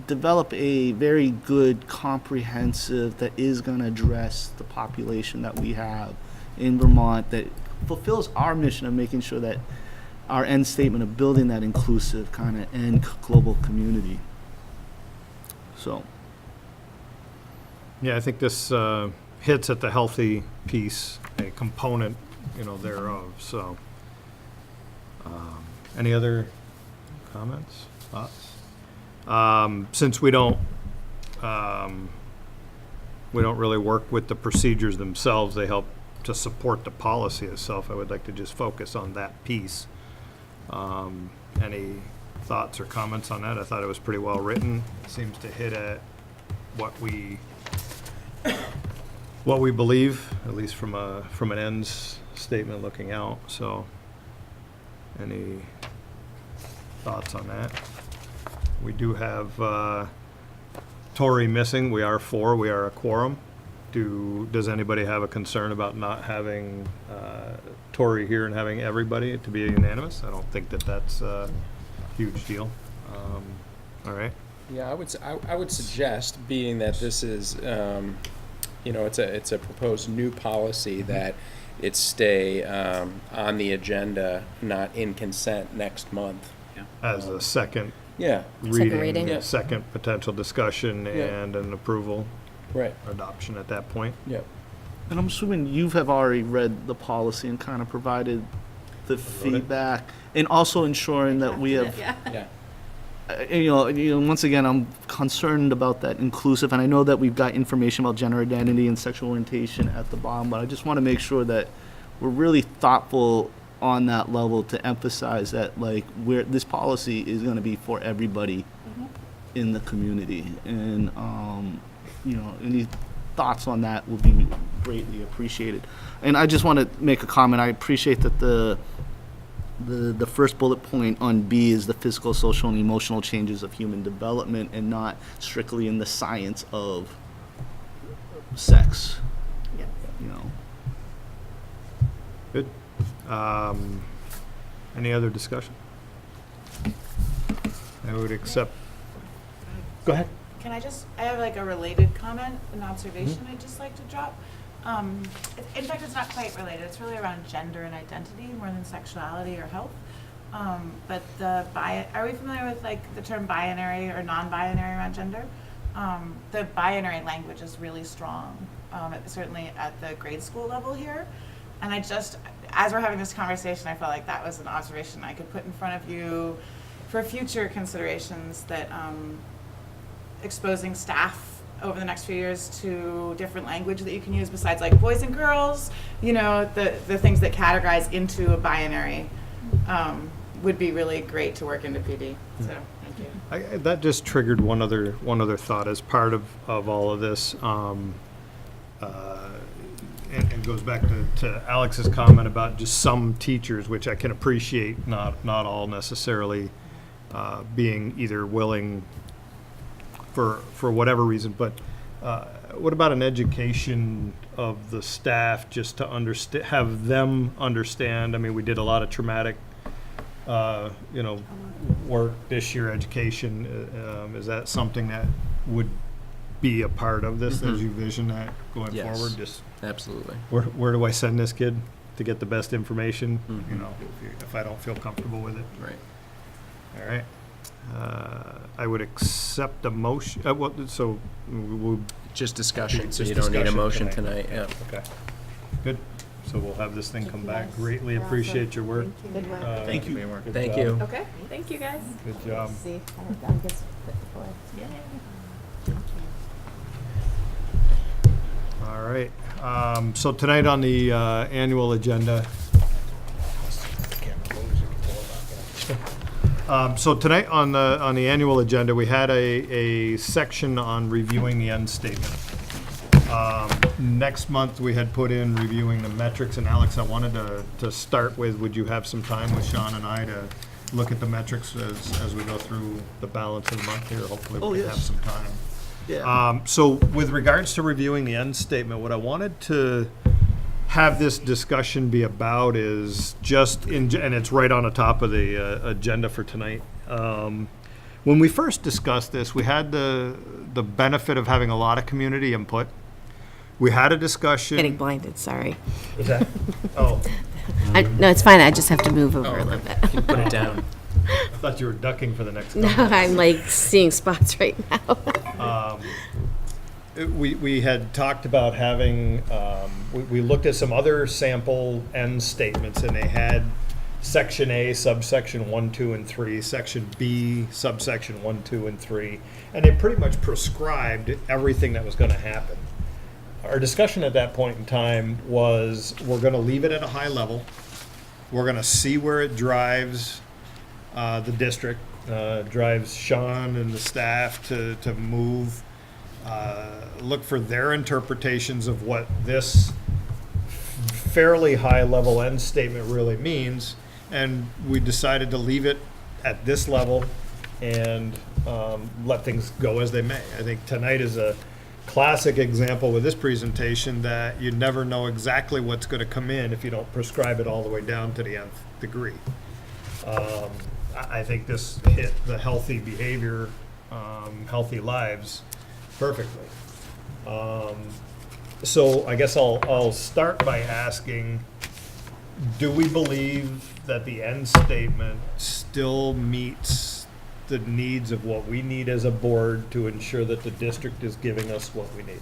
develop a very good, comprehensive, that is going to address the population that we have in Vermont, that fulfills our mission of making sure that our end statement of building that inclusive kind of end global community. So, Yeah, I think this hits at the healthy piece, a component, thereof. So, any other comments, thoughts? Since we don't really work with the procedures themselves, they help to support the policy itself. I would like to just focus on that piece. Any thoughts or comments on that? I thought it was pretty well written. It seems to hit at what we believe, at least from an ends statement looking out. So, any thoughts on that? We do have Tori missing. We are 4. We are a quorum. Does anybody have a concern about not having Tori here and having everybody to be unanimous? I don't think that's a huge deal. All right. Yeah, I would suggest, being that this is, it's a proposed new policy, that it stay on the agenda, not in consent next month. As a second Yeah. reading. Yeah. second potential discussion Yeah. and an approval, Right. adoption at that point. Yep. and I'm assuming you have already read the policy and kind of provided the feedback, and also ensuring that we have Yeah. once again, I'm concerned about that inclusive, and I know that we've got information about gender identity and sexual orientation at the bottom, but I just want to make sure that we're really thoughtful on that level to emphasize that, this policy is going to be for everybody in the community, and any thoughts on that will be greatly appreciated. And I just want to make a comment. I appreciate that the first bullet point on B is the physical, social, and emotional changes of human development, and not strictly in the science of sex. Good. Any other discussion? I would accept. Go ahead. I have a related comment, an observation I'd just like to drop. In fact, it's not quite related. It's really around gender and identity more than sexuality or health. But are we familiar with the term binary or non-binary around gender? The binary language is really strong, certainly at the grade school level here. And as we're having this conversation, I felt like that was an observation I could put in front of you for future considerations, that exposing staff over the next few years to different language that you can use besides boys and girls, the things that categorize into a binary, would be really great to work into PD. So thank you. That just triggered one other thought as part of all of this, and goes back to Alex's comment about just some teachers, which I can appreciate, not all necessarily being either willing for whatever reason, but what about an education of the staff, just to have them understand? I mean, we did a lot of traumatic work this year, education. Is that something that would be a part of this as you vision that going forward? Just absolutely. Where do I send this kid to get the best information? If I don't feel comfortable with it. Right. All right. I would accept a motion, so we'll. Just discussion, so Just you don't need a discussion motion tonight. tonight, yeah. Okay, good. So we'll have this thing come back. Greatly appreciate your work. Good work. Thank you. Good Thank job. you. Okay, thank you guys. Good job. See, I guess before. All right. So tonight on the annual agenda. So tonight on the annual agenda, we had a section on reviewing the end statement. Next month, we had put in reviewing the metrics, and Alex, I wanted to start with, would you have some time with Sean and I to look at the metrics as we go through the balance of the month here? Hopefully we can have some time. Yeah. So with regards to reviewing the end statement, what I wanted to have this discussion be about is just and it's right on the top of the agenda for tonight. When we first discussed this, we had the benefit of having a lot of community input. We had a discussion. Getting blinded, sorry. Was that? Oh, No, it's fine, I just have to move over a little bit. Put it down. I thought you were ducking for the next. No, comment. I'm like seeing spots right now. We had talked about having, we looked at some other sample end statements, and they had section A, subsection 1, 2, and 3, section B, subsection 1, 2, and 3, and they pretty much prescribed everything that was going to happen. Our discussion at that point in time was we're going to leave it at a high level. We're going to see where it drives the district, drives Sean and the staff to move. Look for their interpretations of what this fairly high-level end statement really means, and we decided to leave it at this level and let things go as they may. I think tonight is a classic example with this presentation that you never know exactly what's going to come in if you don't prescribe it all the way down to the nth degree. I think this hit the healthy behavior, healthy lives perfectly. So I guess I'll start by asking, do we believe that the end statement still meets the needs of what we need as a board to ensure that the district is giving us what we need?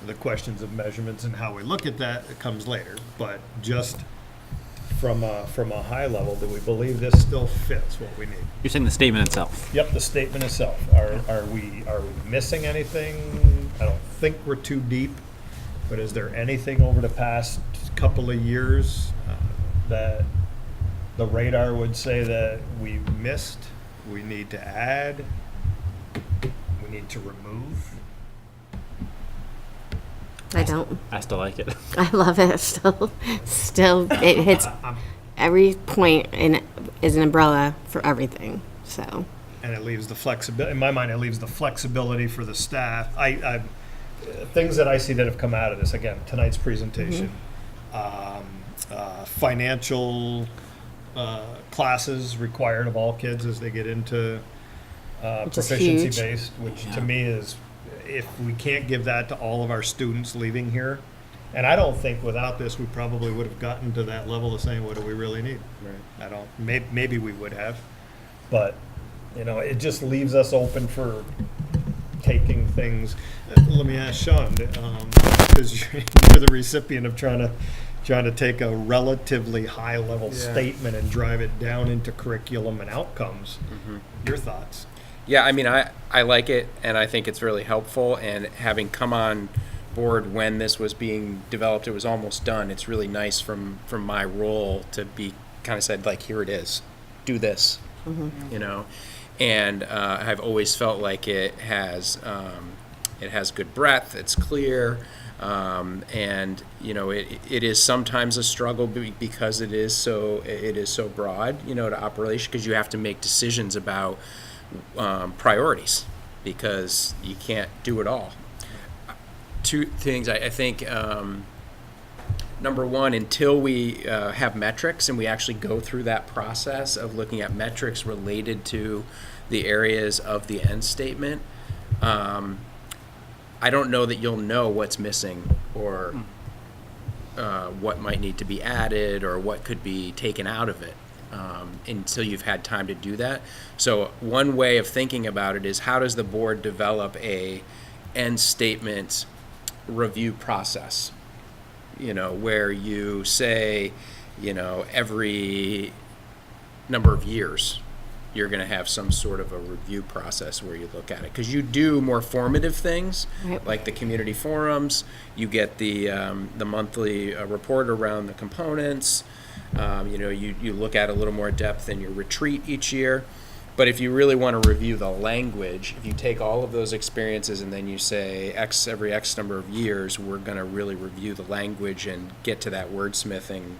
The questions of measurements and how we look at that, it comes later, but just from a high level, do we believe this still fits what we need? You're saying the statement itself. Yep, the statement itself. Are we missing anything? I don't think we're too deep, but is there anything over the past couple of years that the radar would say that we missed, we need to add, we need to remove? I don't. I still like it. I love it. Still, it hits every point and is an umbrella for everything. So. And it leaves the flexibility. In my mind, it leaves the flexibility for the staff. Things that I see that have come out of this. Again, tonight's presentation, financial classes required of all kids as they get into proficiency based, which to me is. If we can't give that to all of our students leaving here, and I don't think without this we probably would have gotten to that level of saying, what do we really need? Right. I don't. Maybe we would have, but it just leaves us open taking things. Let me ask Sean, because you're the recipient of trying to take a relatively high level statement and drive it down into curriculum and outcomes. Your thoughts? Yeah, I mean, I like it, and I think it's really helpful, and having come on board when this was being developed, it was almost done. It's really nice from my role to be kind of said, like, here it is, do this, and I've always felt like it has good breadth, it's clear, and it is sometimes a struggle because it is so broad, to operation, because you have to make decisions about priorities, because you can't do it all. Two things, I think, number one, until we have metrics and we actually go through that process of looking at metrics related to the areas of the end statement, I don't know that you'll know what's missing or what might need to be added or what could be taken out of it until you've had time to do that. So one way of thinking about it is, how does the board develop a end statement review process? Where you say, every number of years, you're going to have some sort of a review process where you look at it. Because you do more formative things, Right. like the community forums. You get the monthly report around the components. You look at a little more depth in your retreat each year. But if you really want to review the language, if you take all of those experiences and then you say every X number of years, we're going to really review the language and get to that wordsmithing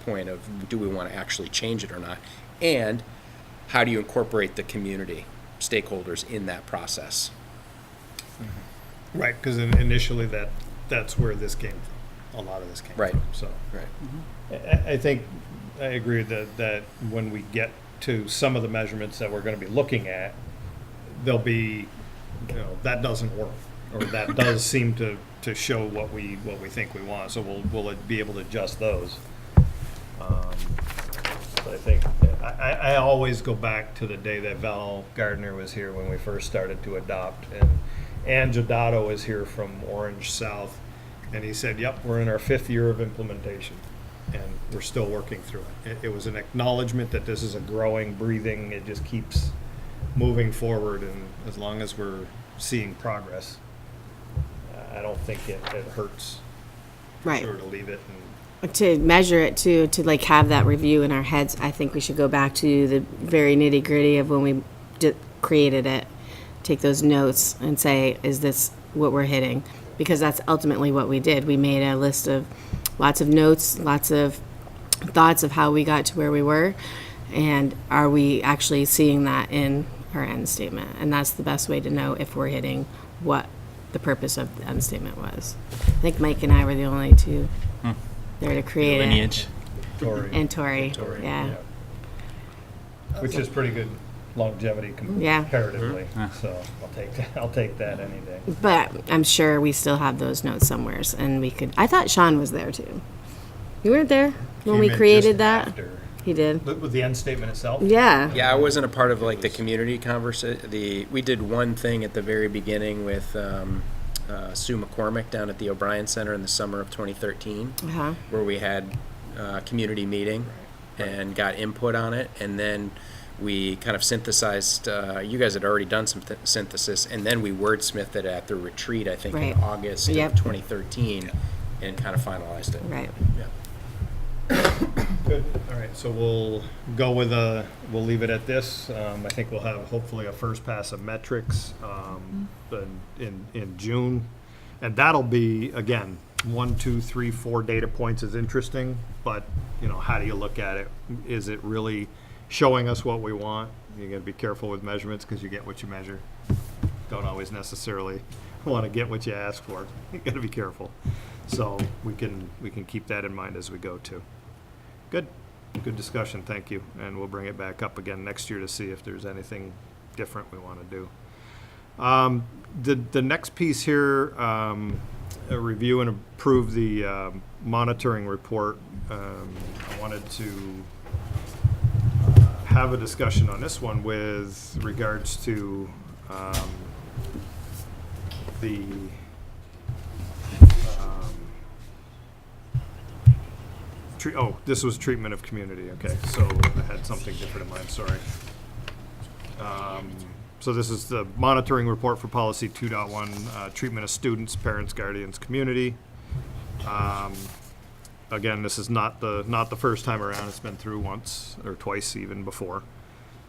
point of, do we want to actually change it or not? And how do you incorporate the community stakeholders in that process? Right, because initially that's where this came from. A lot of this came Right. from. So Right. I think I agree that when we get to some of the measurements that we're going to be looking at, there'll be, that doesn't work, or that does seem to show what we think we want. So we'll be able to adjust those. But I think I always go back to the day that Val Gardner was here when we first started to adopt, and Ann Giadato was here from Orange South, and he said, "Yep, we're in our 5th year of implementation, and we're still working through it." It was an acknowledgement that this is a growing, breathing. It just keeps moving forward, and as long as we're seeing progress, I don't think it hurts. Right. Sure to leave it and. To measure it to like have that review in our heads, I think we should go back to the very nitty gritty of when we created it, take those notes and say, is this what we're hitting? Because that's ultimately what we did. We made a list of lots of notes, lots of thoughts of how we got to where we were, and are we actually seeing that in our end statement? And that's the best way to know if we're hitting what the purpose of the end statement was. I think Mike and I were the only two there to create Lineage. Tori. it. And Tori, Tori, yeah. Which is pretty good longevity Yeah. comparatively. Yeah. So I'll take that any day. But I'm sure we still have those notes somewheres, and we could. I thought Sean was there too. You weren't there when Came we in created just that. after. He did. With the end statement itself? Yeah. Yeah, I wasn't a part of like the community conversation. We did one thing at the very beginning with Sue McCormick down at the O'Brien Center in the summer of 2013, Uh-huh. where we had a community meeting and got input on it, and then we kind of synthesized. You guys had already done some synthesis, and then we wordsmithed it at the retreat, I think Right. in August Yep. of 2013, and kind of finalized it. Right. Yeah. Good. All right, so we'll we'll leave it at this. I think we'll have hopefully a first pass of metrics in June. And that'll be, again, 1, 2, 3, 4 data points is interesting, but, how do you look at it? Is it really showing us what we want? You gotta be careful with measurements because you get what you measure. Don't always necessarily want to get what you ask for. You gotta be careful. So we can keep that in mind as we go too. Good discussion, thank you. And we'll bring it back up again next year to see if there's anything different we want to do. The next piece here, review and approve the monitoring report. I wanted to have a discussion on this one with regards to the this was treatment of community. Okay, so I had something different in mind. Sorry. So this is the monitoring report for policy 2.1, treatment of students, parents, guardians, community. Again, this is not the first time around. It's been through once or twice even before.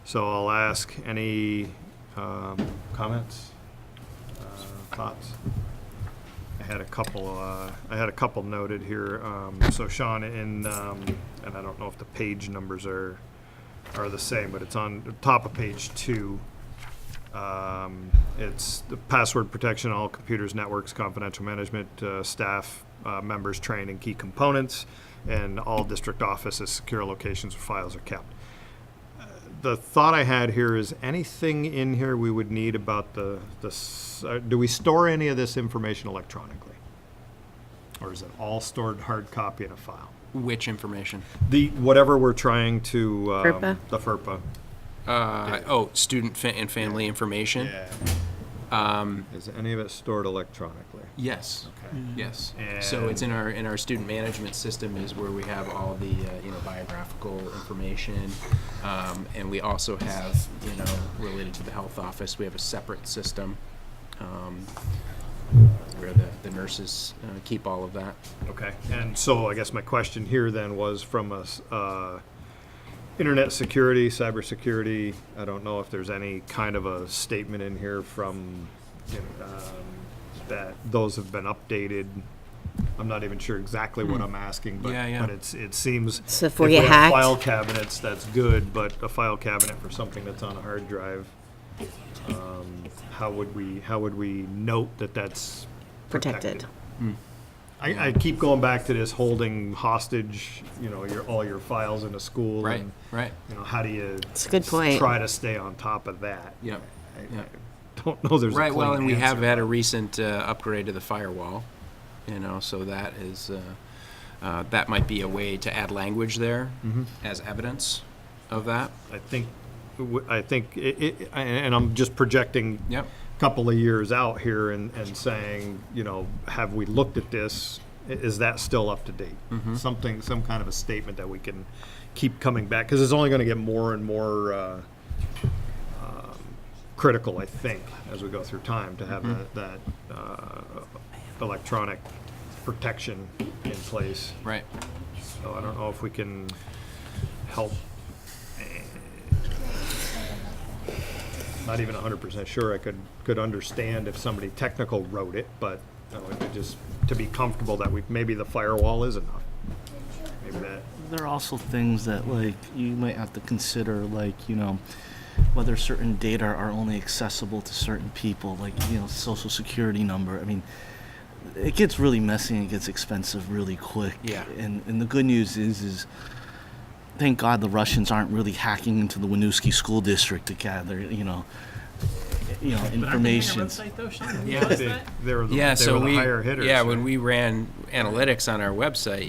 So I'll ask any comments, thoughts. I had a couple noted here. So Sean, and I don't know if the page numbers are the same, but it's on the top of page 2. It's the password protection, all computers, networks, confidential management, staff members trained in key components, and all district offices, secure locations where files are kept. The thought I had here is anything in here we would need about do we store any of this information electronically? Or is it all stored hard copy in a file? Which information? Whatever we're trying to, FERPA? the FERPA. Student and family information. Is any of it stored electronically? Yes. Okay. Yes. So it's And- in our student management system is where we have all the biographical information, and we also have related to the health office. We have a separate system where the nurses keep all of that. Okay, and so I guess my question here then was from internet security, cybersecurity. I don't know if there's any kind of a statement in here from that those have been updated. I'm not even sure exactly what I'm asking, but Yeah. but it seems So if we if get have hacked? file cabinets, that's good, but a file cabinet for something that's on a hard drive, how would we note that that's Protected. I keep going back to this holding hostage, all your files in a school. Right. And, Right. how do you It's a good point. try to stay on top of that? Yep. I Yep. don't know there's a Right. Well, clean and we have answer, had a but- recent upgrade to the firewall. So that is that might be a way to add language there as evidence of that. I think and I'm just projecting Yep. a couple of years out here and saying, have we looked at this? Is that still up to date? Some kind of a statement that we can keep coming back, because it's only going to get more and more critical, I think, as we go through time, to have that electronic protection in place. Right. So I don't know if we can help. Not even 100% sure I could understand if somebody technical wrote it, but just to be comfortable that maybe the firewall is enough. Maybe that. There are also things that you might have to consider, whether certain data are only accessible to certain people, social security number. I mean, it gets really messy and it gets expensive really quick. Yeah. And the good news is thank God the Russians aren't really hacking into the Winooski school district to gather, information. Yeah. They're So the we higher hitters. when we ran analytics on our website,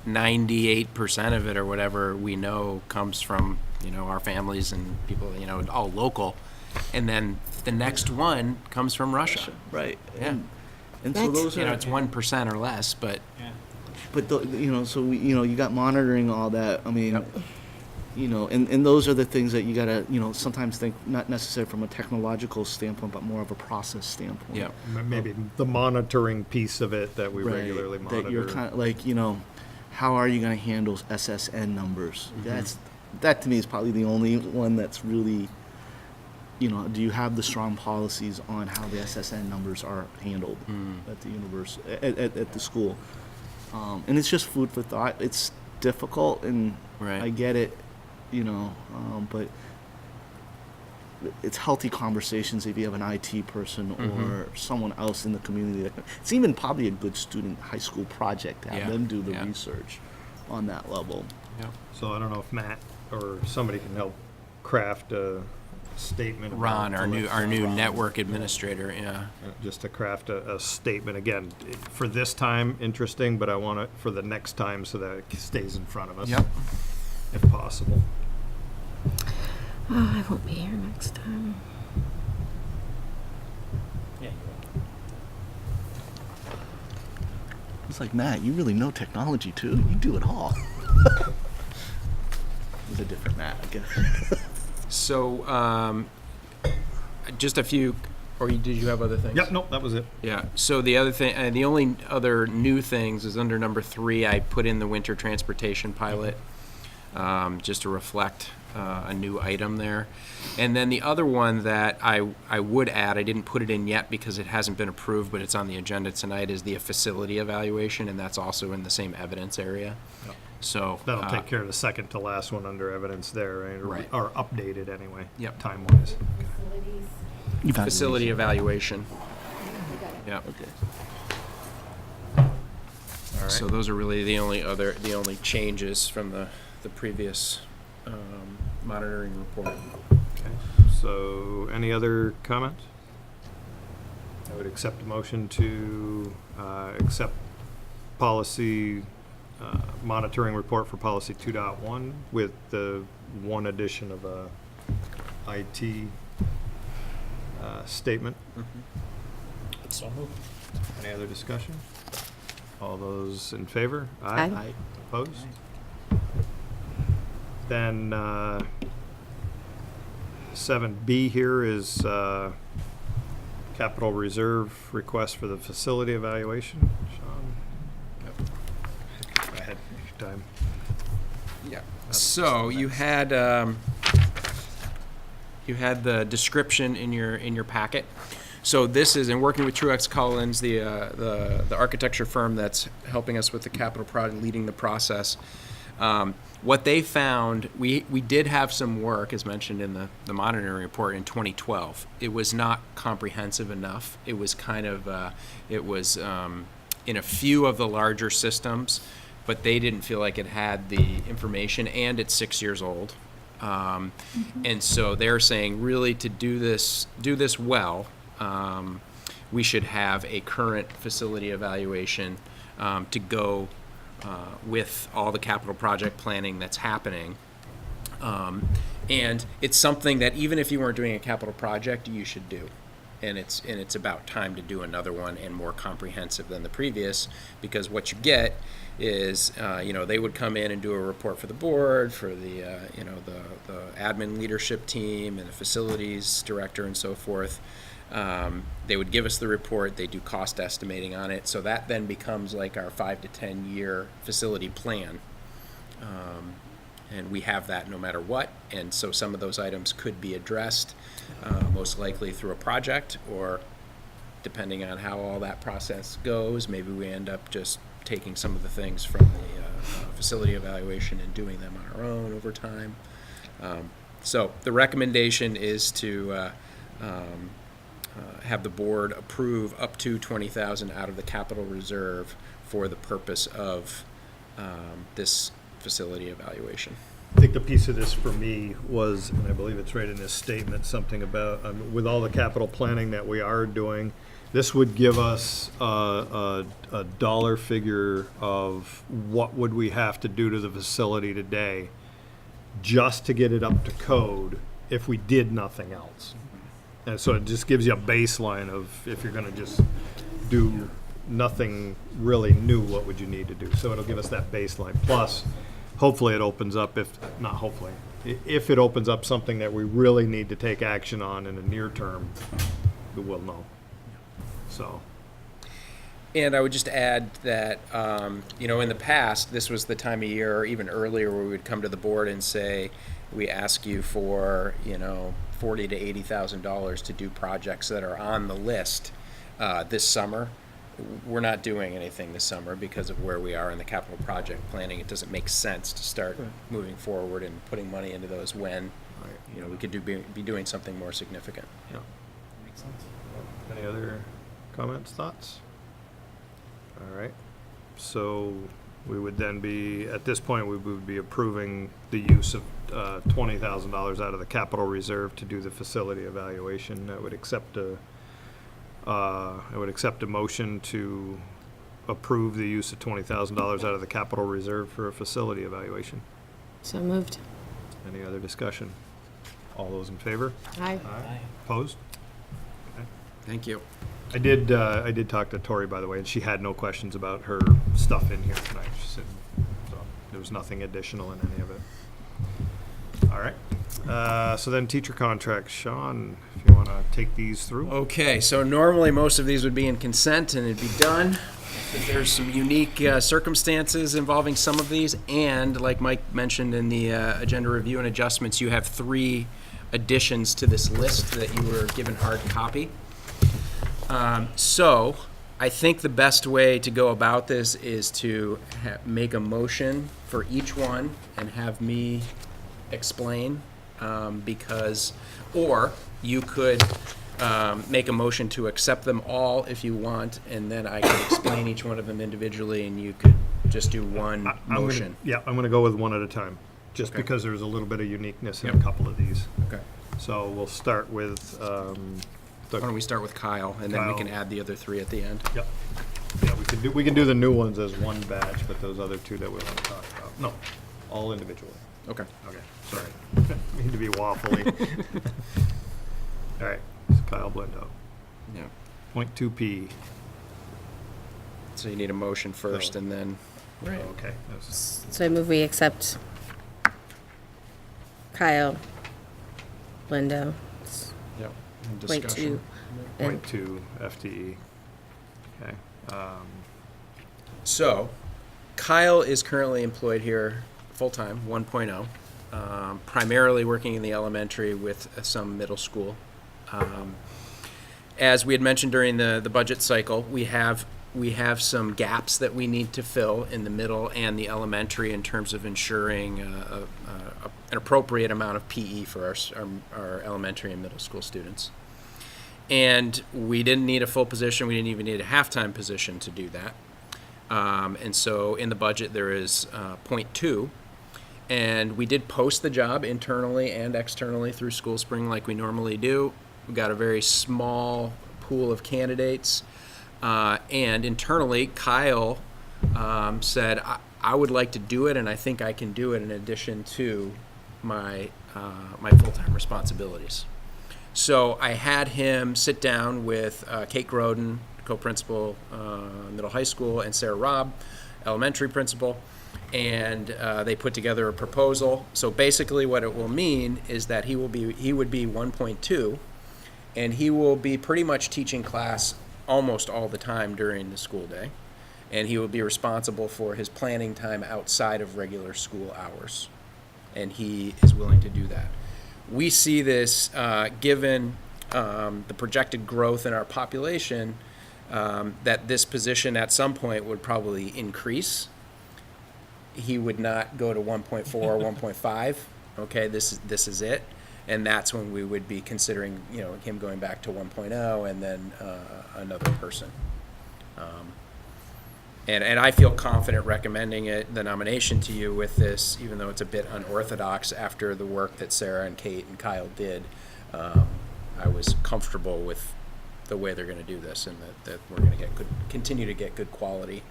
98% of it or whatever we know comes from our families and people, all local, and then the next one comes from Russia. Right. Yeah. And so those are It's 1% or less, but so you got monitoring all that. I mean, Yep. And those are the things that you gotta sometimes think not necessarily from a technological standpoint, but more of a process standpoint. yeah. Maybe the monitoring piece of it that we Right, regularly monitor. that you're kind of how are you going to handle SSN numbers? That to me is probably the only one that's really, do you have the strong policies on how the SSN numbers are handled at the university, at the school? And it's just food for thought. It's difficult, and Right. I get it, but it's healthy conversations if you have an IT person or someone else in the community. It's even probably a good student high school project to have Yeah. them do the Yeah. research on that level. Yeah. So I don't know if Matt or somebody can help craft a statement. about Ron, our new Ron, network administrator. Yeah. just to craft a statement, again, for this time, interesting, but I want it for the next time so that it stays in front of us. Yep. If possible. Oh, I won't be here next time. It's like, Matt, you really know technology too. You do it all. It's a different Matt, I guess. So, just a few, or did you have other things? Yep, nope, that was it. Yeah. So the other thing, the only other new things is under number 3. I put in the winter transportation pilot, just to reflect a new item there. And then the other one that I would add, I didn't put it in yet because it hasn't been approved, but it's on the agenda tonight, is the facility evaluation, and that's also in the same evidence area. Yep. So That'll take care of the second to last one under evidence there, right? Right. Or updated anyway. Yep. Time-wise. facility evaluation. Yeah. Okay. All right. So those are really the only changes from the previous monitoring report. Okay. So, any other comments? I would accept a motion to accept policy monitoring report for policy 2.1 with the one addition of a IT statement. So moved. Any other discussion? All those in favor? Aye. Opposed? Then 7B here is capital reserve request for the facility evaluation. Sean? Go ahead, your time. Yeah. So you had the description in your packet. So this is, in working with Truex Collins, the architecture firm that's helping us with the capital project, leading the process. What they found, we did have some work, as mentioned in the monitoring report in 2012. It was not comprehensive enough. It was kind of, in a few of the larger systems, but they didn't feel like it had the information, and it's 6 years old. And so they're saying, really, to do this well, we should have a current facility evaluation to go with all the capital project planning that's happening. And it's something that even if you weren't doing a capital project, you should do. And it's about time to do another one, and more comprehensive than the previous, because what you get is, they would come in and do a report for the board, for the admin leadership team and the facilities director and so forth. They would give us the report, they do cost estimating on it, so that then becomes like our 5 to 10 year facility plan. And we have that no matter what, and so some of those items could be addressed, most likely through a project, or depending on how all that process goes, maybe we end up just taking some of the things from the facility evaluation and doing them on our own over time. So the recommendation is to have the board approve up to $20,000 out of the capital reserve for the purpose of this facility evaluation. I think the piece of this for me was, and I believe it's right in this statement, something about, with all the capital planning that we are doing, this would give us a dollar figure of what would we have to do to the facility today just to get it up to code if we did nothing else. And so it just gives you a baseline of, if you're going to just do nothing really new, what would you need to do? So it'll give us that baseline. Plus, hopefully it opens up, if it opens up something that we really need to take action on in the near term, we will know. So. And I would just add that, in the past, this was the time of year, or even earlier, where we would come to the board and say, we ask you for, $40,000 to $80,000 to do projects that are on the list this summer. We're not doing anything this summer because of where we are in the capital project planning. It doesn't make sense to start moving forward and putting money into those when, we could be doing something more significant. Yeah. Makes sense. Any other comments, thoughts? All right. So we would then be, at this point, we would be approving the use of $20,000 out of the capital reserve to do the facility evaluation. I would accept a motion to approve the use of $20,000 out of the capital reserve for a facility evaluation. So moved. Any other discussion? All those in favor? Aye. Opposed? Thank you. I did talk to Tori, by the way, and she had no questions about her stuff in here tonight. She said, so there was nothing additional in any of it. All right. So then teacher contracts. Sean, if you want to take these through. Okay, so normally most of these would be in consent and it'd be done. But there's some unique circumstances involving some of these, and like Mike mentioned in the agenda review and adjustments, you have 3 additions to this list that you were given hard copy. So I think the best way to go about this is to make a motion for each one and have me explain, or you could make a motion to accept them all if you want, and then I could explain each one of them individually, and you could just do one motion. I'm going to go with one at a time, just Okay. because there's a little bit of uniqueness in Yep. a couple of these. Okay. So we'll start with Why don't we start with Kyle, and then we Kyle. can add the other 3 at the end. Yep. Yeah, we could we can do the new ones as one batch, but those other two that we want to talk about, no, all individually. Okay. Okay, sorry. Need to be waffly. All right, so Kyle Blindo. Yeah. Point 2P. So you need a motion first So- and then, right. Okay. that's- So I move we accept Kyle Lindo. Yep. And Point discussion. two. Point 2 FTE. Okay. So, Kyle is currently employed here full-time, 1.0, primarily working in the elementary with some middle school. As we had mentioned during the budget cycle, we have some gaps that we need to fill in the middle and the elementary in terms of ensuring an appropriate amount of PE for our elementary and middle school students. And we didn't need a full position. We didn't even need a half-time position to do that. And so in the budget, there is point 2. And we did post the job internally and externally through School Spring like we normally do. We got a very small pool of candidates. And internally, Kyle said, I would like to do it, and I think I can do it in addition to my full-time responsibilities. So I had him sit down with Kate Groden, co-principal, middle high school, and Sarah Robb, elementary principal, and they put together a proposal. So basically what it will mean is that he would be 1.2, and he will be pretty much teaching class almost all the time during the school day, and he will be responsible for his planning time outside of regular school hours, and he is willing to do that. We see this, given the projected growth in our population, that this position at some point would probably increase. He would not go to 1.4 or 1.5. Okay, this is it, and that's when we would be considering, him going back to 1.0 and then another person. And I feel confident recommending the nomination to you with this, even though it's a bit unorthodox after the work that Sarah and Kate and Kyle did. I was comfortable with the way they're going to do this, and that we're going to continue to get good quality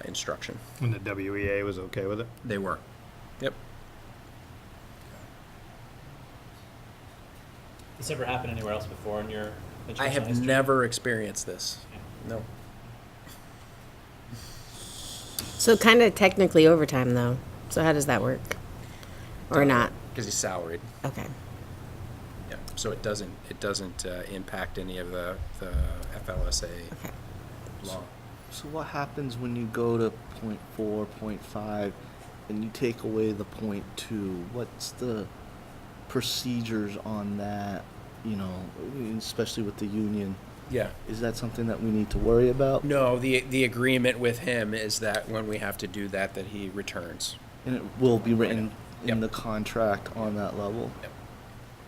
instruction. And the WEA was okay with it? They were. Yep. This ever happened anywhere else before in your I educational have history? never experienced this. No. So kind of technically overtime though. So how does that work? Or not? Because he's salaried. Okay. Yeah. So it doesn't impact any of the FLSA Okay. law. So what happens when you go to 0.4, 0.5, and you take away the 0.2? What's the procedures on that, especially with the union? Yeah. Is that something that we need to worry about? No, the agreement with him is that when we have to do that he returns. And it will be written in Yep. the contract on that level? Yep.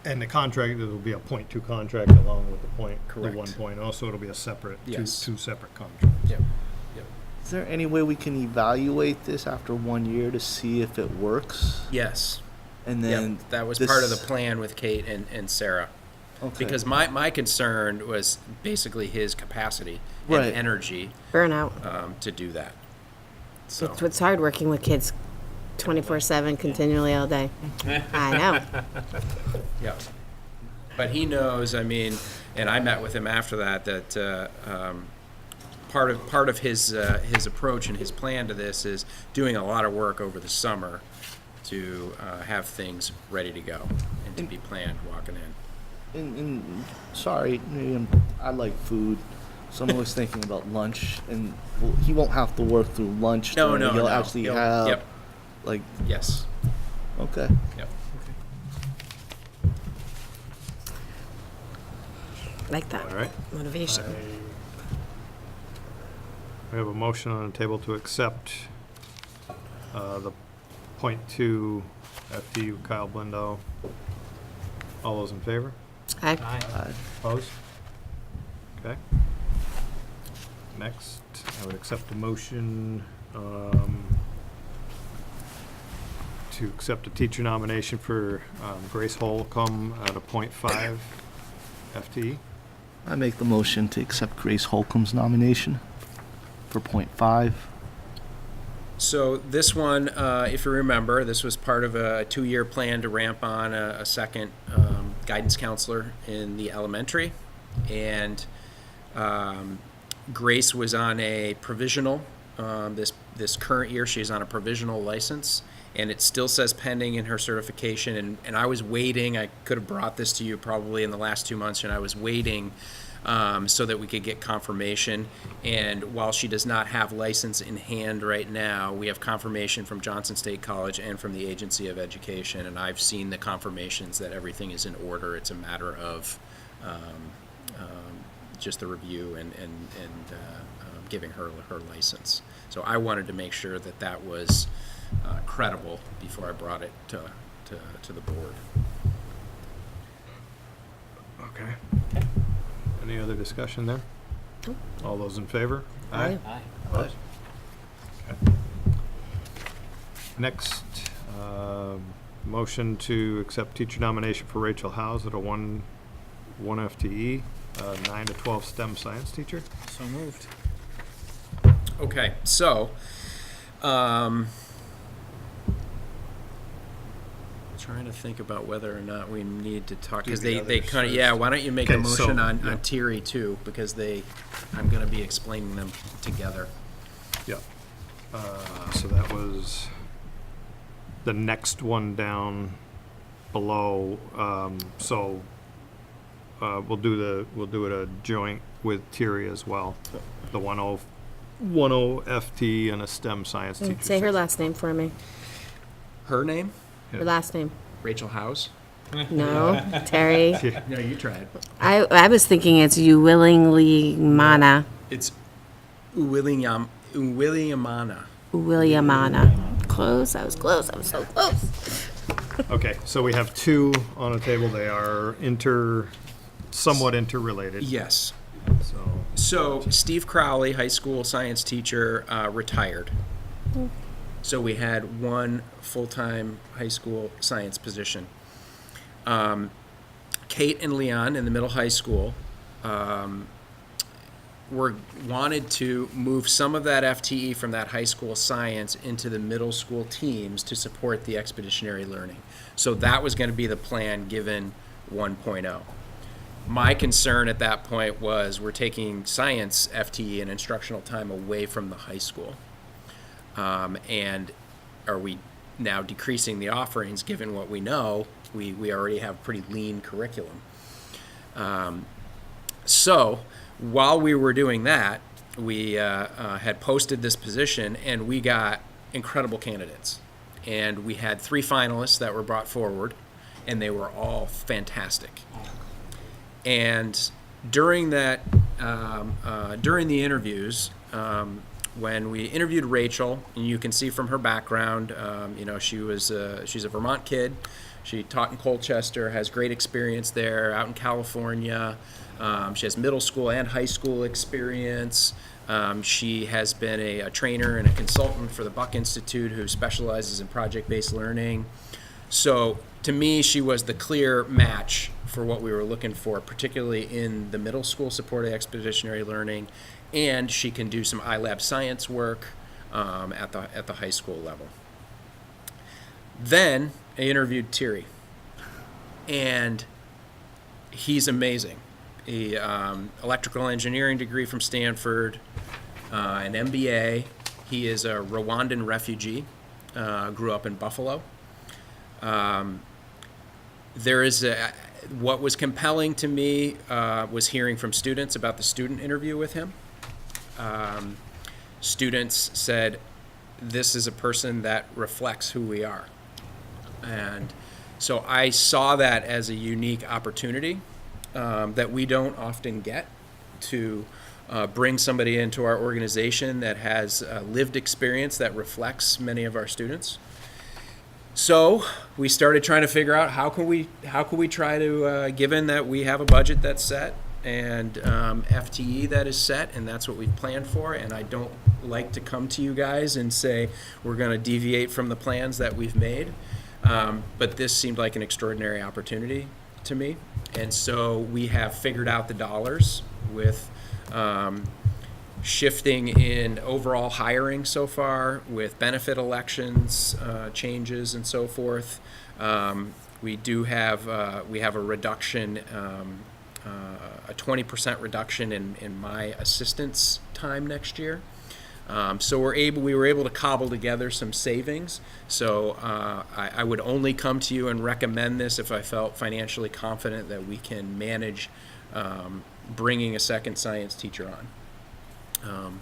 And the contract, it'll be a point 2 contract along with the Correct. 1.0, so it'll be a separate, Yes. two separate contracts. Yep. Yep. Is there any way we can evaluate this after 1 year to see if it works? Yes. And then Yep. That was this- part of the plan with Kate and Sarah. Okay. Because my concern was basically his capacity Right. and energy Burnout. to do that. So It's hard working with kids 24/7 continually all day. I know. yeah, but he knows. I mean, and I met with him after that. Part of his approach and his plan to this is doing a lot of work over the summer to have things ready to go and to be planned walking in. And sorry, I like food, so I'm always thinking about lunch, and he won't have to work through lunch. No, then. no, He'll no. actually He'll- have, Yep. like, Yes. okay. Yep. Like that. All right. Motivation. We have a motion on the table to accept the 0.2 FTU Kyle Blindo. All those in favor? Aye. Opposed? Okay. Next, I would accept a motion to accept a teacher nomination for Grace Holcomb at a 0.5 FTE. I make the motion to accept Grace Holcomb's nomination. for .5? So this one, if you remember, this was part of a 2-year plan to ramp on a second guidance counselor in the elementary. And Grace was on a provisional. This current year, she's on a provisional license, and it still says pending in her certification. And I was waiting. I could have brought this to you probably in the last 2 months, and I was waiting so that we could get confirmation. And while she does not have license in hand right now, we have confirmation from Johnson State College and from the Agency of Education, and I've seen the confirmations that everything is in order. It's a matter of just the review and giving her license. So I wanted to make sure that that was credible before I brought it to the board. Okay. Any other discussion there? All those in favor? Aye. Opposed? Okay. Next, motion to accept teacher nomination for Rachel Howes at a one FTE, 9 to 12 STEM science teacher. So moved. Okay, so trying to think about whether or not we need to talk, because Do the they others kind of, first. yeah, why don't you make a Okay, so, motion on yeah. Thierry too, because I'm going to be explaining them together. Yeah. So that was the next one down below. So we'll do it a joint with Thierry as well. The 10 FT and a STEM science teacher. Say her last name for me. Her name? Her last name. Rachel Howes? No, Terry. No, you tried. I was thinking it's you willingly mana. It's Uwilliamana. Williamana. Close. I was close. I was so close. Okay, so we have two on the table. They are somewhat interrelated. Yes. So So Steve Crowley, high school science teacher, retired. So we had one full-time high school science position. Kate and Leon in the middle high school wanted to move some of that FTE from that high school science into the middle school teams to support the expeditionary learning. So that was going to be the plan given 1.0. My concern at that point was we're taking science FTE and instructional time away from the high school. And are we now decreasing the offerings given what we know? We already have pretty lean curriculum. So while we were doing that, we had posted this position and we got incredible candidates. And we had 3 finalists that were brought forward, and they were all fantastic. And during that, during the interviews, when we interviewed Rachel, and you can see from her background, she's a Vermont kid. She taught in Colchester, has great experience there, out in California. She has middle school and high school experience. She has been a trainer and a consultant for the Buck Institute who specializes in project-based learning. So to me, she was the clear match for what we were looking for, particularly in the middle school supported expeditionary learning, and she can do some iLab science work at the high school level. Then I interviewed Thierry, and he's amazing. He electrical engineering degree from Stanford, an MBA. He is a Rwandan refugee, grew up in Buffalo. What was compelling to me was hearing from students about the student interview with him. Students said, this is a person that reflects who we are. And so I saw that as a unique opportunity that we don't often get to bring somebody into our organization that has lived experience that reflects many of our students. So we started trying to figure out how can we try to, given that we have a budget that's set and FTE that is set, and that's what we've planned for, and I don't like to come to you guys and say we're going to deviate from the plans that we've made, but this seemed like an extraordinary opportunity to me, and so we have figured out the dollars with shifting in overall hiring so far with benefit elections, changes and so forth. We do have, we have a reduction, a 20% reduction in my assistant's time next year. So we were able to cobble together some savings. So I would only come to you and recommend this if I felt financially confident that we can manage bringing a second science teacher on.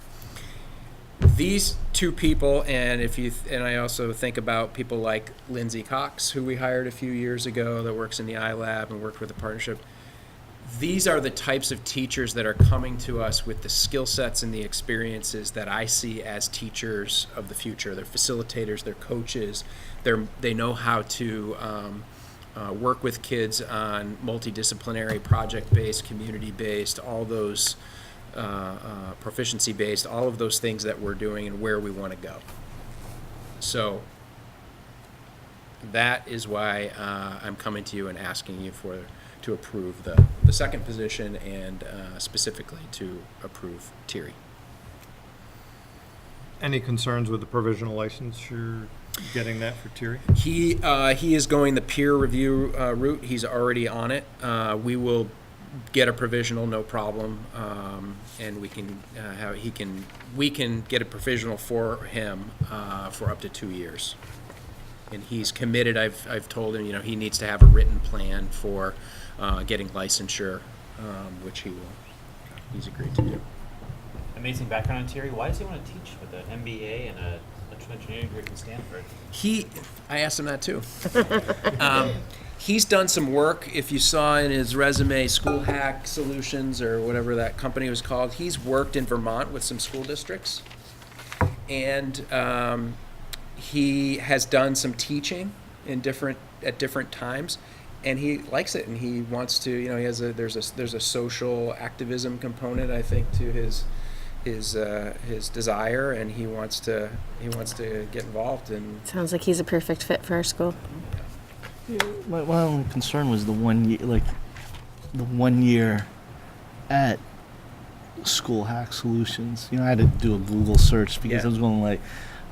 These two people, and I also think about people like Lindsay Cox, who we hired a few years ago, that works in the iLab and worked with a partnership. These are the types of teachers that are coming to us with the skill sets and the experiences that I see as teachers of the future. They're facilitators, they're coaches, they know how to work with kids on multidisciplinary, project-based, community-based, all those proficiency-based, all of those things that we're doing and where we want to go. So that is why I'm coming to you and asking you to approve the second position and specifically to approve Thierry. Any concerns with the provisional license? You're getting that for Thierry? He is going the peer review route. He's already on it. We will get a provisional, no problem, and we can get a provisional for him for up to 2 years. And he's committed. I've told him, he needs to have a written plan for getting licensure, which he will. He's agreed to do. Amazing background on Thierry. Why does he want to teach with an MBA and a electrical engineering degree from Stanford? I asked him that too. He's done some work. If you saw in his resume, School Hack Solutions or whatever that company was called, he's worked in Vermont with some school districts, and he has done some teaching at different times, and he likes it, and he wants to. There's a social activism component, I think, to his desire, and he wants to get involved. And Sounds like he's a perfect fit for our school. My only concern was the 1 year, the 1 year at School Hack Solutions. I had to do a Google search because I was going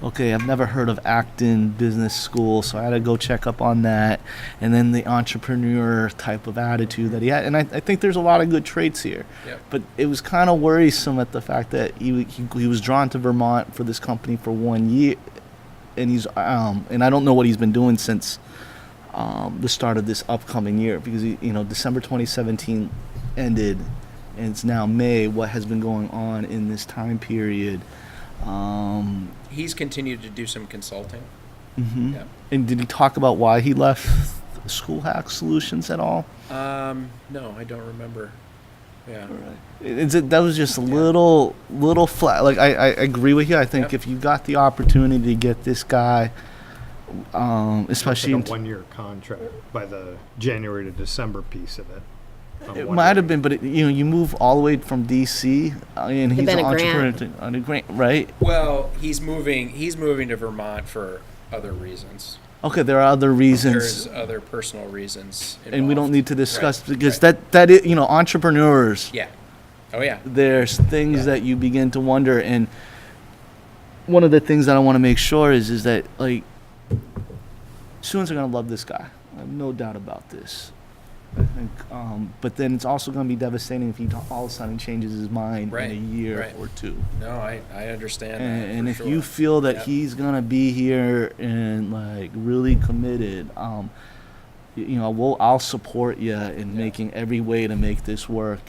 okay, I've never heard of Acton Business School, so I had to go check up on that. And then the entrepreneur type of attitude that he had. And I think there's a lot of good traits here. Yep. But it was kind of worrisome at the fact that he was drawn to Vermont for this company for 1 year. And he's and I don't know what he's been doing since the start of this upcoming year, because December 2017 ended, and it's now May. What has been going on in this time period? He's continued to do some consulting. Mm-hmm. Yeah. And did he talk about why he left School Hack Solutions at all? No, I don't remember. Yeah. Right. That was just a little flat. I agree with you. I think if you got the opportunity to get this guy, especially like a 1 year contract by the January to December piece of it. It might have been, but you move all the way from DC, and he's an entrepreneur on a grant, right? Well, he's moving to Vermont for other reasons. Okay, there are other reasons. There's other personal reasons involved. And we don't need to discuss because right. that is, entrepreneurs. Yeah. Oh yeah. There's things that you begin to wonder, and one of the things that I want to make sure is that students are going to love this guy. I have no doubt about this. I think, but then it's also going to be devastating if he all of a sudden changes his mind in a year or two. No, I understand. And if you feel that he's going to be here and really committed, I'll support you in making every way to make this work.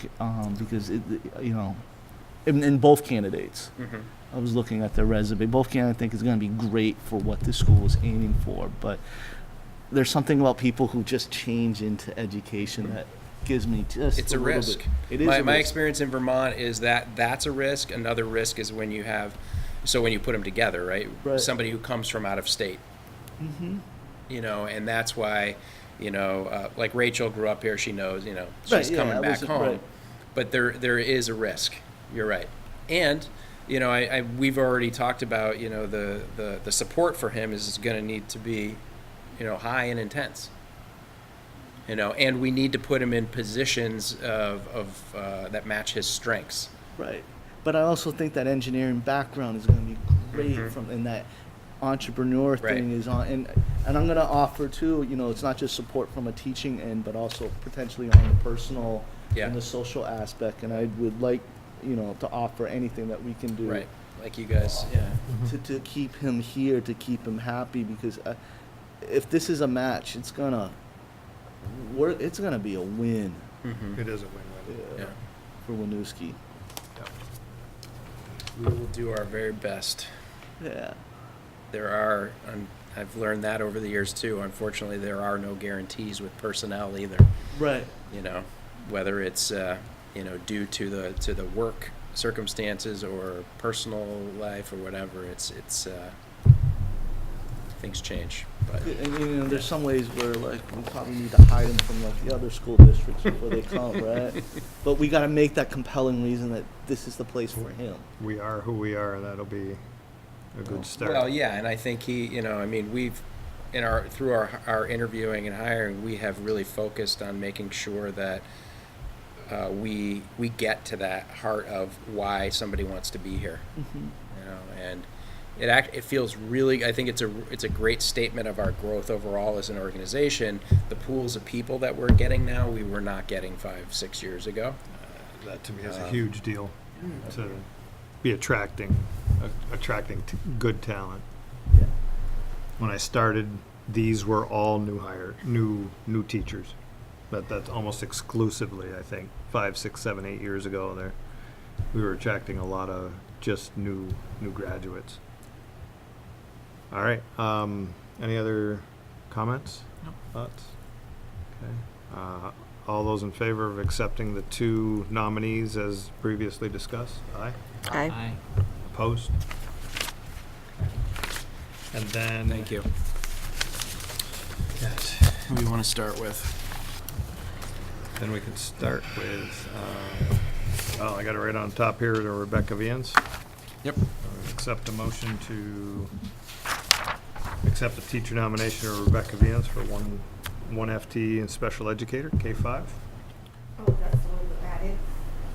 Because in both candidates, I was looking at their resume. Both candidates I think is going to be great for what this school is aiming for, but there's something about people who just change into education that gives me just it's a risk. It is my experience in Vermont is that's a risk. Another risk is when you put them together, right? Somebody who comes from out of state, and that's why, like Rachel grew up here, she knows, she's coming back home, but there is a risk. You're right, and we've already talked about the support for him is going to need to be high and intense, and we need to put him in positions of that match his strengths. Right. But I also think that engineering background is going to be great from, and that entrepreneur thing is on, and I'm going to offer too, you know, it's not just support from a teaching end, but also potentially on the personal and the social aspect. And I would like, you know, to offer anything that we can do. Right, like you guys, yeah. To keep him here, to keep him happy, because if this is a match, it's gonna be a win. It is a win-win. Yeah. For Winooski. We will do our very best. Yeah. There are, I've learned that over the years too. Unfortunately, there are no guarantees with personnel either. Right. You know, whether it's you know, due to the work circumstances or personal life or whatever, it's things change. But And you know, there's some ways where like we probably need to hide them from like the other school districts before they come, right? But we got to make that compelling reason that this is the place for him. We are who we are, and that'll be a good start. well, yeah, and I think he, you know, I mean, we've through our interviewing and hiring, we have really focused on making sure that we get to that heart of why somebody wants to be here. You know, and it feels really, I think it's a great statement of our growth overall as an organization. The pools of people that we're getting now, we were not getting 5-6 years ago. That to me is a huge deal, to be attracting good talent. When I started, these were all new teachers. That's almost exclusively, I think, 5, 6, 7, 8 years ago. There, we were attracting a lot of just new graduates. All right. Any other comments? No. Thoughts? Okay. All those in favor of accepting the 2 nominees as previously discussed? Aye. Aye. Opposed? And then. Thank you. Yes. Who do you want to start with? Then we can start with, I got it right on top here, to Rebecca Vians. Yep. Accept a motion to accept the teacher nomination of Rebecca Vians for one FT and special educator, K-5. Oh, that's the one that added?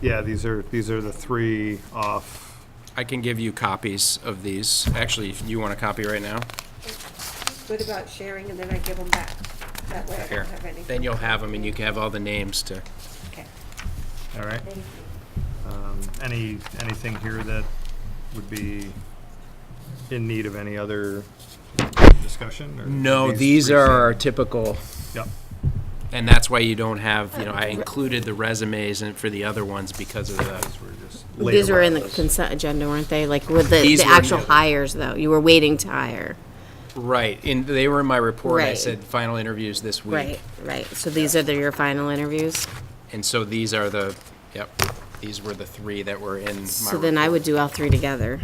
Yeah, these are the 3 off. I can give you copies of these. Actually, if you want a copy right now, Good about sharing, and then I give them back. That way I here. don't have anything. Then you'll have them, and you can have all the names to. Okay, All right. thank you. Anything here that would be in need of any other discussion? Or No, these are pretty our standard? typical, Yep. and that's why you don't have, you know, I included the resumes and for the other ones because of the. These were just These were in the later consent agenda, weren't they? Like with the These were actual new. hires, though. You were waiting to hire. Right, and they were in my report. I Right. said final interviews this week. Right, right. So these are your final interviews? And so these are these were the 3 that were in my So then I would do all 3 together.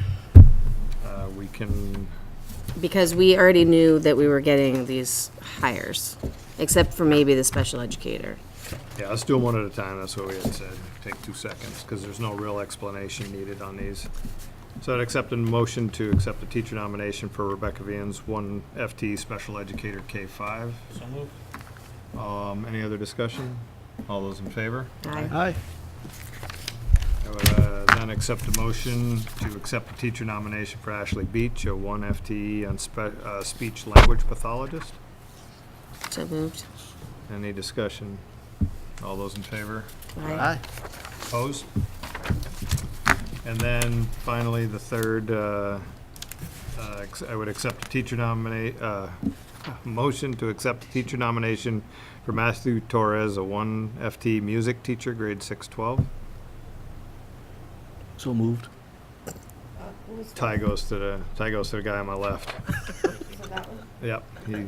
we can. Because we already knew that we were getting these hires, except for maybe the special educator. Yeah, let's do them one at a time. That's what we had said. Take 2 seconds, because there's no real explanation needed on these. So I'd accept a motion to accept the teacher nomination for Rebecca Vians, 1 FT special educator K-5. So moved. Any other discussion? All those in favor? Aye. Aye. I would then accept a motion to accept the teacher nomination for Ashley Beach, a 1 FTE on speech language pathologist. So moved. Any discussion? All those in favor? Aye. Opposed? And then finally, the third, I would accept a teacher motion to accept the teacher nomination for Matthew Torres, a 1 FT music teacher, grade 6-12. So moved. Who was Tie goes to the guy on my left. for that one? Yep, he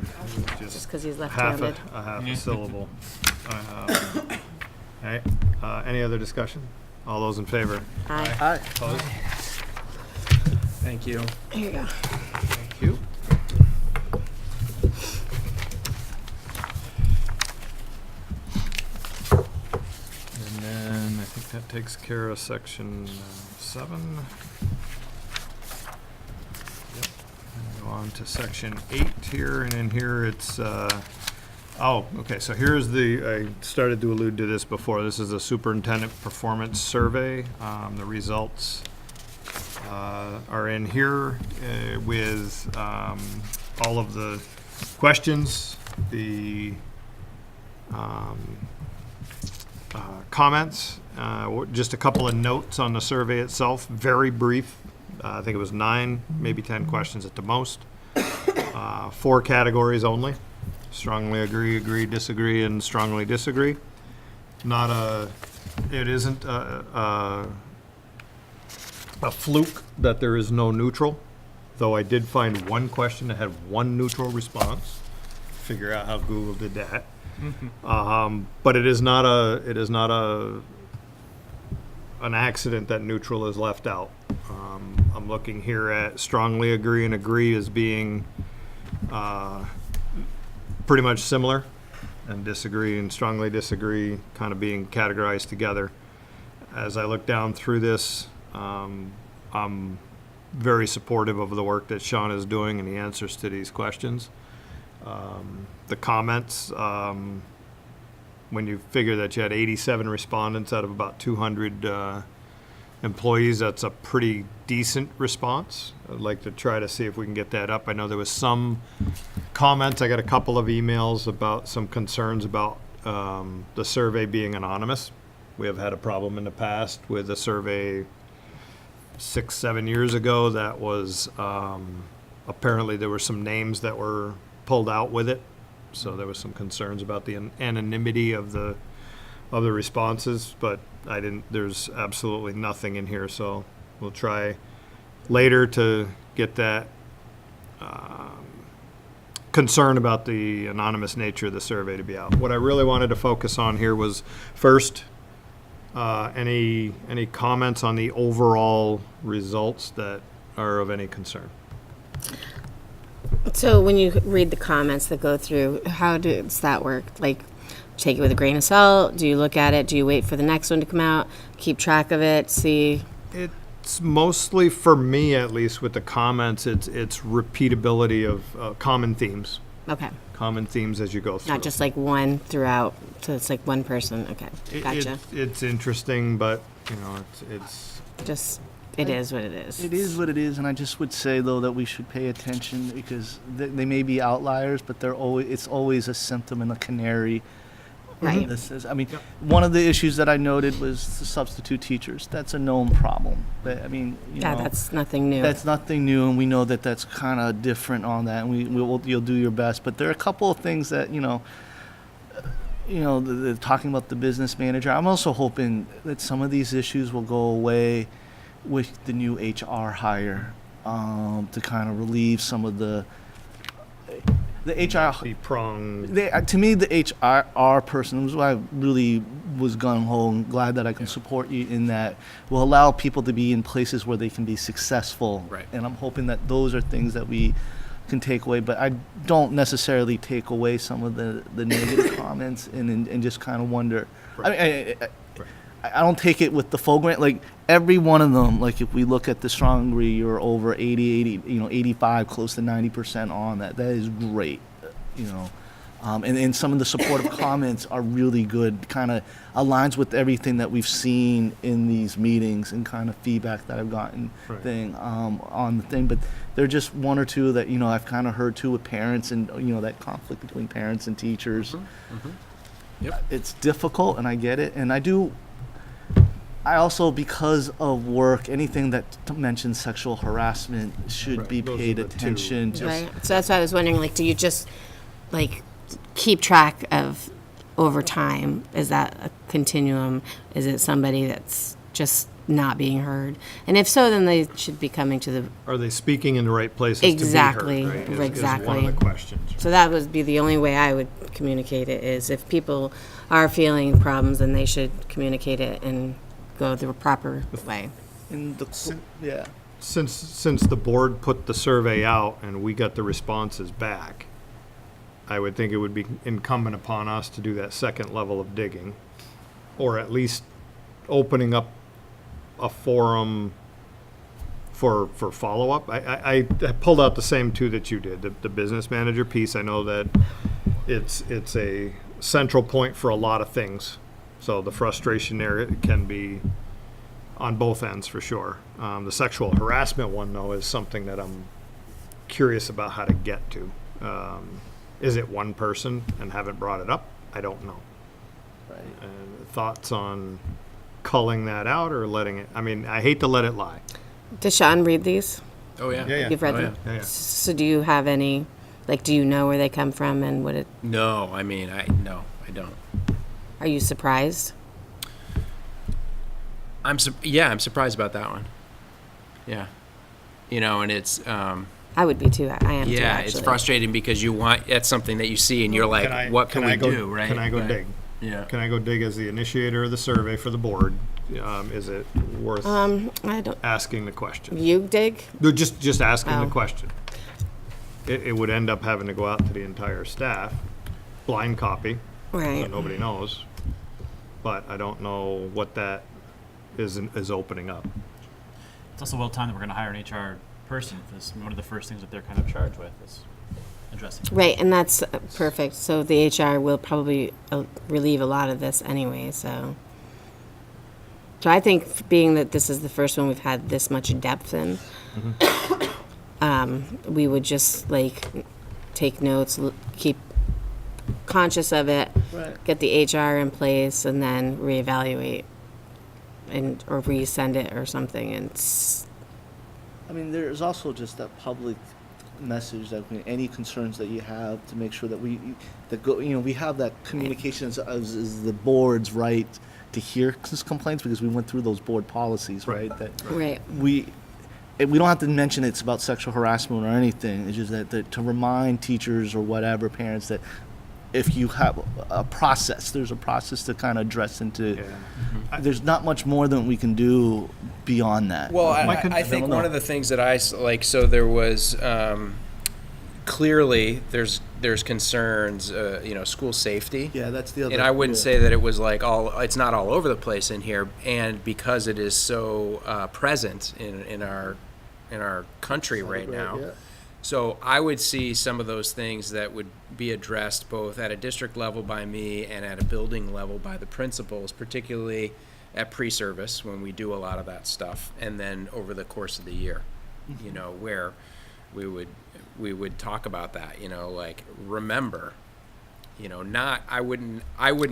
Just just because he's half left-handed. a half a syllable. All right, any other discussion? All those in favor? Aye. Aye. Opposed? Thank you. Here you go. Thank you. And then I think that takes care of section 7. Yep. And go on to section 8 here, and in here it's, okay, so here's I started to allude to this before. This is a superintendent performance survey. The results are in here with all of the questions, the comments, just a couple of notes on the survey itself, very brief. I think it was 9, maybe 10 questions at the most. 4 categories only: strongly agree, agree, disagree, and strongly disagree. It isn't a fluke that there is no neutral, though I did find one question that had 1 neutral response. Figure out how Google did that. But it is not an accident that neutral is left out. I'm looking here at strongly agree and agree as being pretty much similar, and disagree and strongly disagree kind of being categorized together. As I look down through this, I'm very supportive of the work that Sean is doing and the answers to these questions. The comments, when you figure that you had 87 respondents out of about 200 employees, that's a pretty decent response. I'd like to try to see if we can get that up. I know there was some comments. I got a couple of emails about some concerns about the survey being anonymous. We have had a problem in the past with a survey 6-7 years ago that was apparently there were some names that were pulled out with it, so there was some concerns about the anonymity of the responses, but there's absolutely nothing in here, so we'll try later to get that concern about the anonymous nature of the survey to be out. What I really wanted to focus on here was, first, any comments on the overall results that are of any concern? So when you read the comments that go through, how does that work? Like, take it with a grain of salt? Do you look at it? Do you wait for the next one to come out? Keep track of it? See? It's mostly, for me at least, with the comments, it's repeatability of common themes. Okay. Common themes as you go through. Not just like one throughout, so it's like one person. Okay, gotcha. It's interesting, but, you know, it's Just, it is what it is. It is what it is, and I just would say though that we should pay attention because they may be outliers, but it's always a symptom and a canary. Right. This is, I mean, one of the issues that I noted was the substitute teachers. That's a known problem. But, I mean, you know, that's nothing new. that's nothing new, and we know that that's kind of different on that, and you'll do your best. But there are a couple of things that the talking about the business manager. I'm also hoping that some of these issues will go away with the new HR hire to kind of relieve some of the HR. the prong. To me, the HR person was why I really was gung ho and glad that I can support you in that. Will allow people to be in places where they can be successful. Right. And I'm hoping that those are things that we can take away. But I don't necessarily take away some of the negative comments and just kind of wonder. Right. I don't take it with the full grant. Like every one of them, like if we look at the strong agree, you're over 80, 85, close to 90% on that. That is great, and some of the supportive comments are really good, kind of aligns with everything that we've seen in these meetings and kind of feedback that I've gotten on the thing. But there are just one or two that, I've kind of heard too with parents and, that conflict between parents and teachers. Yep. It's difficult, and I get it. And I also, because of work, anything that mentions sexual harassment should be Those paid are the two. attention to. Right. So that's why I was wondering, like, do you just, like, keep track of over time? Is that a continuum? Is it somebody that's just not being heard? And if so, then they should be coming to the... Are they speaking in the right places Exactly, to be heard? Right? Is one exactly. of the questions. So that would be the only way I would communicate it, is if people are feeling problems, then they should communicate it and go the proper way. Since the board put the survey out and we got the responses back, I would think it would be incumbent upon us to do that second level of digging, or at least opening up a forum for follow-up. I pulled out the same two that you did, the business manager piece. I know that it's a central point for a lot of things. So the frustration there can be on both ends for sure. The sexual harassment one though is something that I'm curious about how to get to. Is it one person and haven't brought it up? I don't know. Right. And thoughts on culling that out or letting it, I mean, I hate to let it lie. Does Sean read these? Oh, yeah. Yeah, yeah. You've read Oh, them? Yeah, yeah. So do you have any, like, do you know where they come from and what it, No, I mean, no, I don't. are you surprised? I'm surprised about that one. Yeah. And it's, I would be too. I am too, yeah, actually. it's frustrating because that's something that you see and you're like, what can we go, do, right? Can I go Right. dig? Yeah. Can I go dig as the initiator of the survey for the board? Is it worth I don't, asking the question? you dig? No, just asking Oh. the question. It would end up having to go out to the entire staff, blind copy, so Right. nobody knows. But I don't know what that is opening up. It's also well timed that we're going to hire an HR person. This one of the first things that they're kind of charged with is addressing. Right, and that's perfect. So the HR will probably relieve a lot of this anyway, so. So I think being that this is the first one we've had this much depth in, we would just like take notes, keep conscious of it, Right. get the HR in place, and then reevaluate and or resend it or something. And I mean, there's also just that public message that any concerns that you have to make sure that we have that communication as the board's right to hear complaints, because we went through those board policies, right? That right. we don't have to mention it's about sexual harassment or anything. It's just that to remind teachers or whatever, parents, that if you have a process, there's a process to kind of address into. Yeah. There's not much more than we can do beyond that. Well, I I think don't one know. of the things that so there was clearly there's concerns, school safety. Yeah, that's the other. And I wouldn't yeah. say that it was like it's not all over the place in here, and because it is so present in our country right now. Yeah. So I would see some of those things that would be addressed both at a district level by me and at a building level by the principals, particularly at pre-service when we do a lot of that stuff, and then over the course of the year, where we would talk about that, like remember, I wouldn't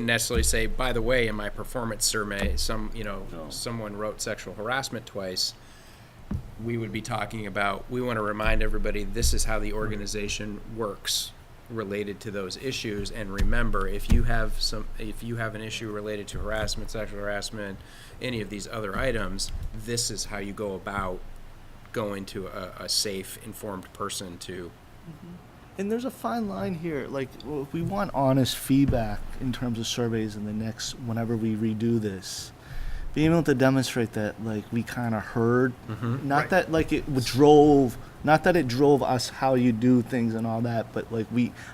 necessarily say, by the way, in my performance survey, someone wrote sexual harassment twice. We would be talking about, we want to remind everybody this is how the organization works related to those issues, and remember, if you have an issue related to harassment, sexual harassment, any of these other items, this is how you go about going to a safe, informed person to. And there's a fine line here. Like, if we want honest feedback in terms of surveys in the next, whenever we redo this, being able to demonstrate that, like, we kind of heard, not Right. that, like, not that it drove us how you do things and all that, but, like,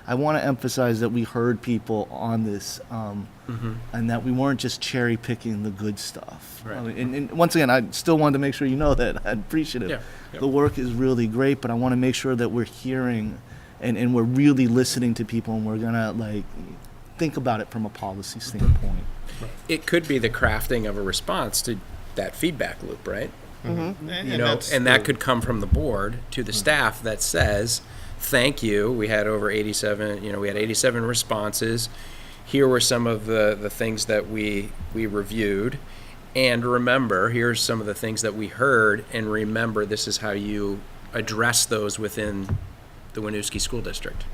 I want to emphasize that we heard people on this, and that we weren't just cherry picking the good stuff. Right. I mean, and once again, I still wanted to make sure you know that I'm appreciative. Yeah. Yep. The work is really great, but I want to make sure that we're hearing and we're really listening to people, and we're gonna like think about it from a policy standpoint. It could be the crafting of a response to that feedback loop, right? And And that could come from the board to the staff that says, thank you, we had over 87, we had 87 responses. Here were some of the things that we reviewed. And remember, here's some of the things that we heard, and remember, this is how you address those within the Winooski School District.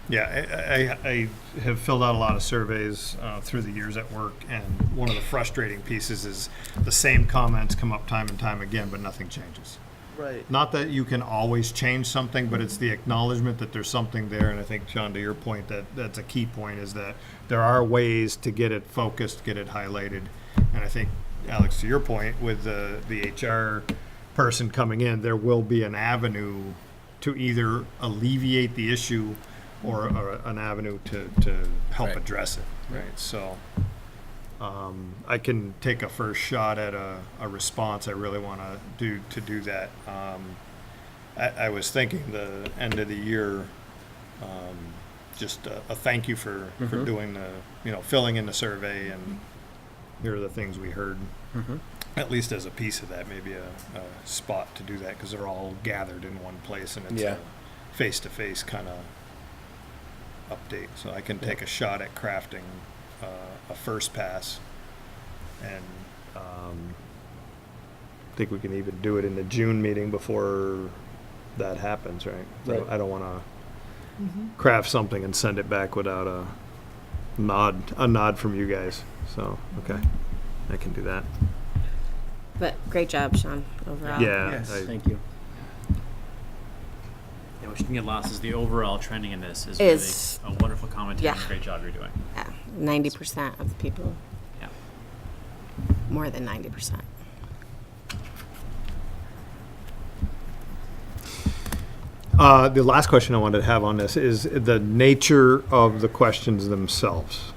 Yeah, I have filled out a lot of surveys through the years at work, and one of the frustrating pieces is the same comments come up time and time again, but nothing changes. Right. Not that you can always change something, but it's the acknowledgement that there's something there. And I think, John, to your point, that's a key point, is that there are ways to get it focused, get it highlighted. And I think, Alex, to your point, with the HR person coming in, there will be an avenue to either alleviate the issue or an avenue to help Right. address it. Right. So I can take a first shot at a response. I really want to do that. I was thinking the end of the year, just a thank you for doing the, filling in the survey and here are the things we heard. Mhm. At least as a piece of that, maybe a spot to do that, because they're all gathered in one place, and it's Yeah. a face-to-face kind of update. So I can take a shot at crafting a first pass, and I think we can even do it in the June meeting before that happens, right? So Right. I don't want to craft something and send it back without a nod from you guys. So, okay, I can do that. But great job, Sean, overall. Yeah. Yes. Thank you. Yeah, what you can get lost is the overall trending in this is Is- really a wonderful commentary and yeah. a great job you're doing. Yeah, 90% of the people, Yeah. more than 90%. The last question I wanted to have on this is the nature of the questions themselves.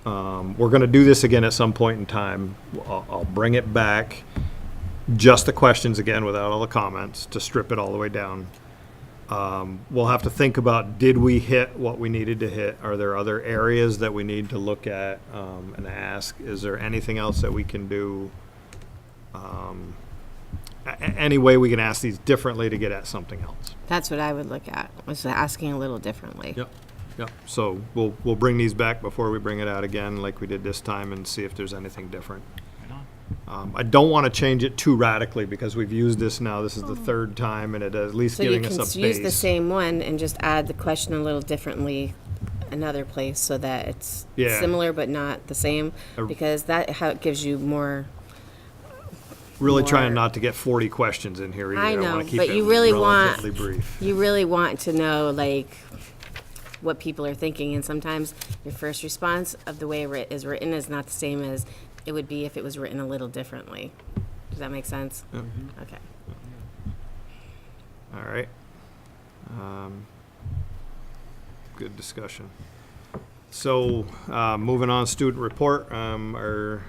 We're going to do this again at some point in time. I'll bring it back, just the questions again without all the comments, to strip it all the way down. We'll have to think about, did we hit what we needed to hit? Are there other areas that we need to look at and ask? Is there anything else that we can do? Any way we can ask these differently to get at something else? That's what I would look at, was asking a little differently. Yep. Yep. So we'll bring these back before we bring it out again, like we did this time, and see if there's anything different. Right on. I don't want to change it too radically, because we've used this now. This is the third time, and it at least So you giving can us a use the base. same one and just add the question a little differently another place so that it's Yeah. similar but not the same, Uh, because that how it gives you more. Really trying more- not to get 40 questions in here either. I know, want to keep but it you really relatively want brief. you really want to know like what people are thinking, and sometimes your first response of the way it is written is not the same as it would be if it was written a little differently. Does that make sense? Yep. Okay. All right. Good discussion. So, moving on, student report. Our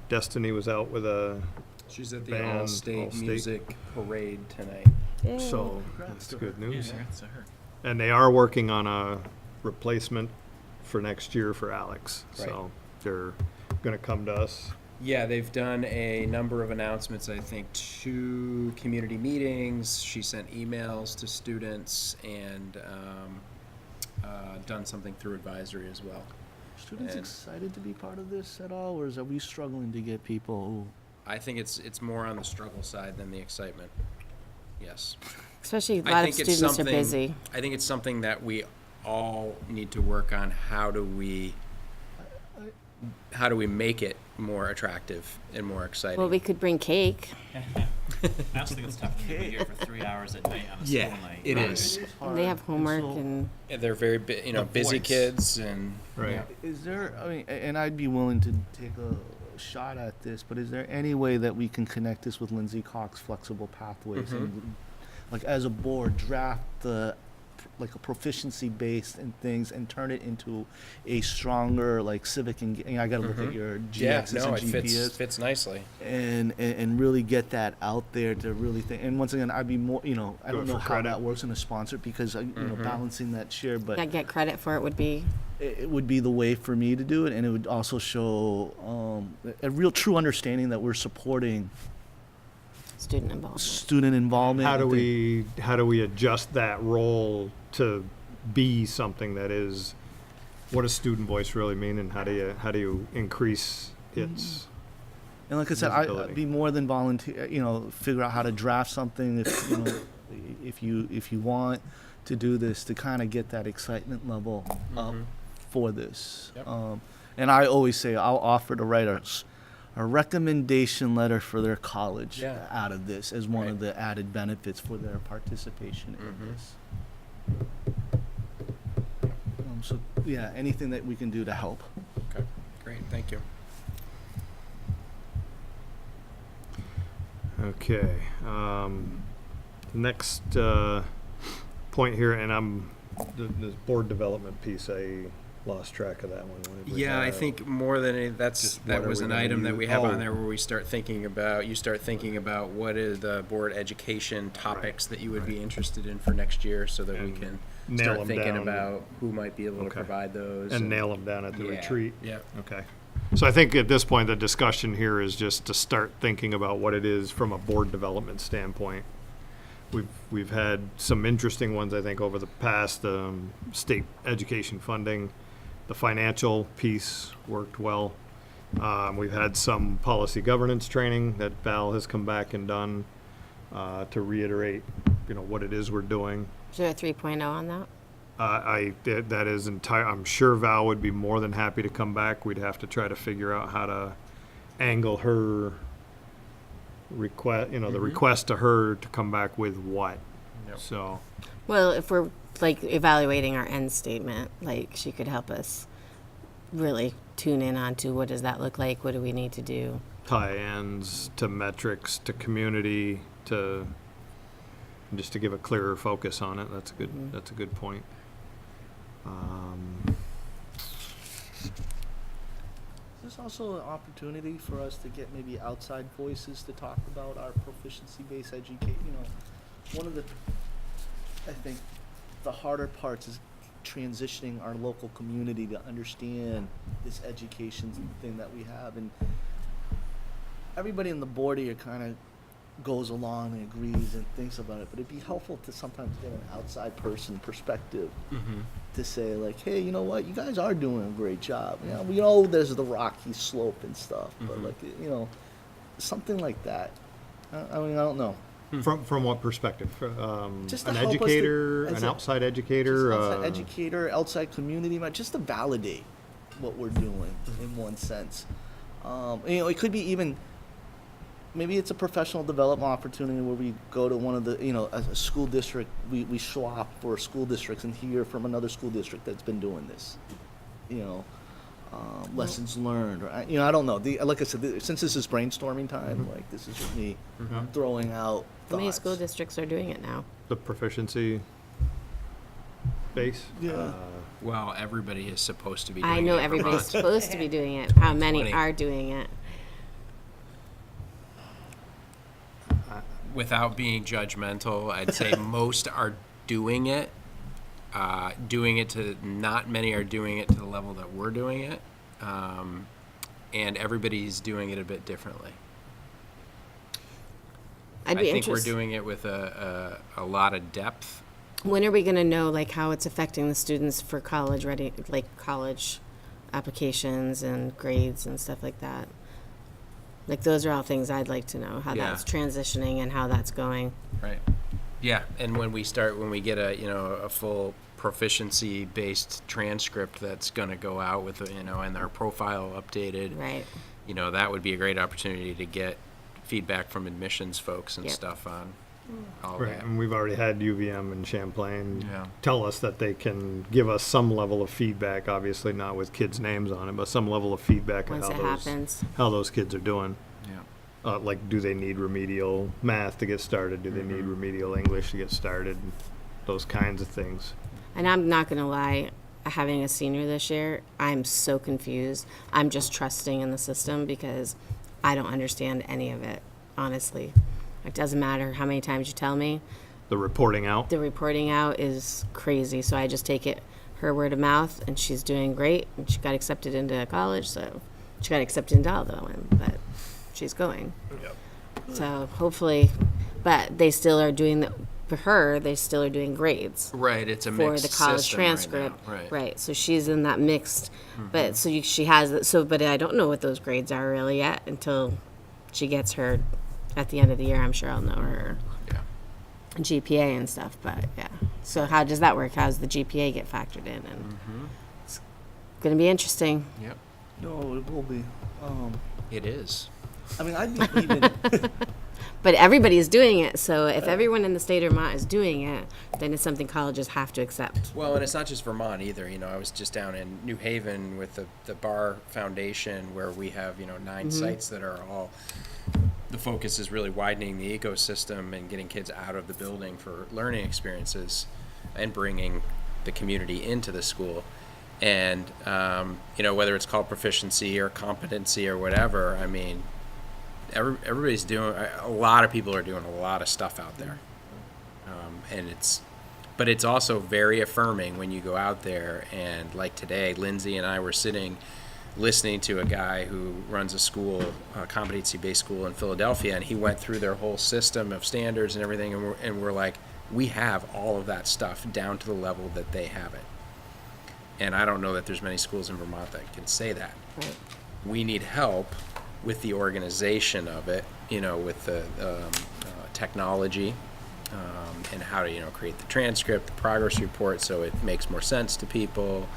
Destiny was out with a, She's at the Band, All-State All-State. Music Parade tonight. so that's good news. Yeah, congrats to her. And they are working on a replacement for next year for Alex. Right. So they're going to come to us. Yeah, they've done a number of announcements, I think 2 community meetings. She sent emails to students and done something through advisory as well. Students And- excited to be part of this at all, or are we struggling to get people I think it's more on the struggle side than the excitement. Yes. Especially a I lot of think it's students are something- busy. I think it's something that we all need to work on. How do we make it more attractive and more exciting? Well, we could bring cake. I also think it's tough to be here for 3 hours at night on a Yeah, school night. it is. And they have homework and Yeah, they're very busy voice. kids and Right. Is there, I mean, and I'd be willing to take a shot at this, but is there any way that we can connect this with Lindsay Cox Flexible Pathways and, like, as a board, draft like a proficiency based and things and turn it into a stronger, like, civic I gotta look at your GXs yeah, no, and it GPs fits nicely. and really get that out there to really think. And once again, I'd be more, I Do don't it know for how credit. that works in a sponsor because, balancing that share, but yeah, get credit for it would be it would be the way for me to do it, and it would also show a real true understanding that we're supporting student involvement. student involvement. How do and thi- we adjust that role to be something that is, what does student voice really mean, and how do you increase its And like I said, visibility. I'd be more than volunteer. Figure out how to draft something if if you want to do this to kind of get that excitement level up for this. Yep. And I always say I'll offer to write a recommendation letter for their college Yeah. out of this as one of Right. the added benefits for their participation in this. So yeah, anything that we can do to help. Okay, great, thank you. Okay. Next point here, and the board development piece. I lost track of that one. What did we Yeah, I have? think more than that Just that what are was we an gonna item that use? we have Oh. on there where you start thinking about what is the board education topics that you would be interested in for next year, so that we And can nail start 'em thinking down. about who might be able to Okay. provide those and nail them down at the Yeah, retreat. Yeah. Okay. So I think at this point, the discussion here is just to start thinking about what it is from a board development standpoint. We've had some interesting ones, I think, over the past, state education funding. The financial piece worked well. We've had some policy governance training that Val has come back and done, to reiterate, what it is we're doing. Is there a 3.0 on that? That is entire, I'm sure Val would be more than happy to come back. We'd have to try to figure out how to angle her request, the request to her to come back with what. Yep. So, Well, if we're like evaluating our end statement, like she could help us really tune in onto what does that look like? What do we need to do? tie-ins to metrics to community to just to give a clearer focus on it. That's a good. That's a good point. Is this also an opportunity for us to get maybe outside voices to talk about our proficiency-based education? One of the, I think, the harder parts is transitioning our local community to understand this education thing that we have, and everybody on the board here kind of goes along and agrees and thinks about it, but it'd be helpful to sometimes get an outside person perspective to say, like, hey, you know what, you guys are doing a great job. We know there's the rocky slope and stuff, but like, something like that. I mean, I don't know. From what perspective? Just to An help us to- educator, as an a- outside educator. Outside educator, outside community, just to validate what we're doing in one sense. It could be even, maybe it's a professional development opportunity where we go to one of the, a school district, we swap for school districts and hear from another school district that's been doing this. Lessons learned, or I don't know. Like I said, since this is brainstorming time, like this is just me throwing out How many thoughts. school districts are doing it now? The proficiency base. Yeah. Well, everybody is supposed to be doing I know it. everybody's supposed to be doing it. How many 20. are doing it? Without being judgmental, I'd say most are doing it. Not many are doing it to the level that we're doing it. And everybody's doing it a bit differently. I'd I be think we're interested. doing it with a lot of depth. When are we going to know, like, how it's affecting the students for college ready, like college applications and grades and stuff like that? Like, those are all things I'd like to know, how Yeah. that's transitioning and how that's going. Right. Yeah, and when we get a full proficiency-based transcript that's going to go out with and our profile updated, Right. That would be a great opportunity to get feedback from admissions folks and Yep. stuff on all Right, that. and we've already had UVM and Champlain Yeah. tell us that they can give us some level of feedback, obviously not with kids' names on it, but some level of feedback on Once it happens. how those kids are doing. Yeah. Like, do they need remedial math to get started? Do they need remedial English to get started? Those kinds of things. And I'm not going to lie, having a senior this year, I'm so confused. I'm just trusting in the system because I don't understand any of it, honestly. It doesn't matter how many times you tell me. The reporting out. The reporting out is crazy, so I just take it her word of mouth, and she's doing great, and she got accepted into college, so she got accepted into all of them, but she's going. Yep. So hopefully, but they still are doing for her, they still are doing grades. Right, it's a For mixed the college system transcript, right now. Right. So she's in that mixed, but so she has. So, but I don't know what those grades are really yet until she gets her at the end of the year. I'm sure I'll know her Yeah. GPA and stuff. But yeah, so how does that work? How does the GPA get factored in? And it's going to be interesting. Yep. No, it will be. It is. I mean, I'd be even. But everybody's doing it, so if everyone in the state of Vermont is doing it, then it's something colleges have to accept. Well, and it's not just Vermont either. I was just down in New Haven with the Bar Foundation, where we have 9 sites that are all. The focus is really widening the ecosystem and getting kids out of the building for learning experiences, and bringing the community into the school. And whether it's called proficiency or competency or whatever, I mean, everybody's doing. A lot of people are doing a lot of stuff out there, but it's also very affirming when you go out there. And like today, Lindsay and I were sitting listening to a guy who runs a school, a competency-based school in Philadelphia, and he went through their whole system of standards and everything, and we're like, we have all of that stuff down to the level that they have it. And I don't know that there's many schools in Vermont that can say that. Right. We need help with the organization of it, with the technology, and how to, create the transcript, the progress report, so it makes more sense to people.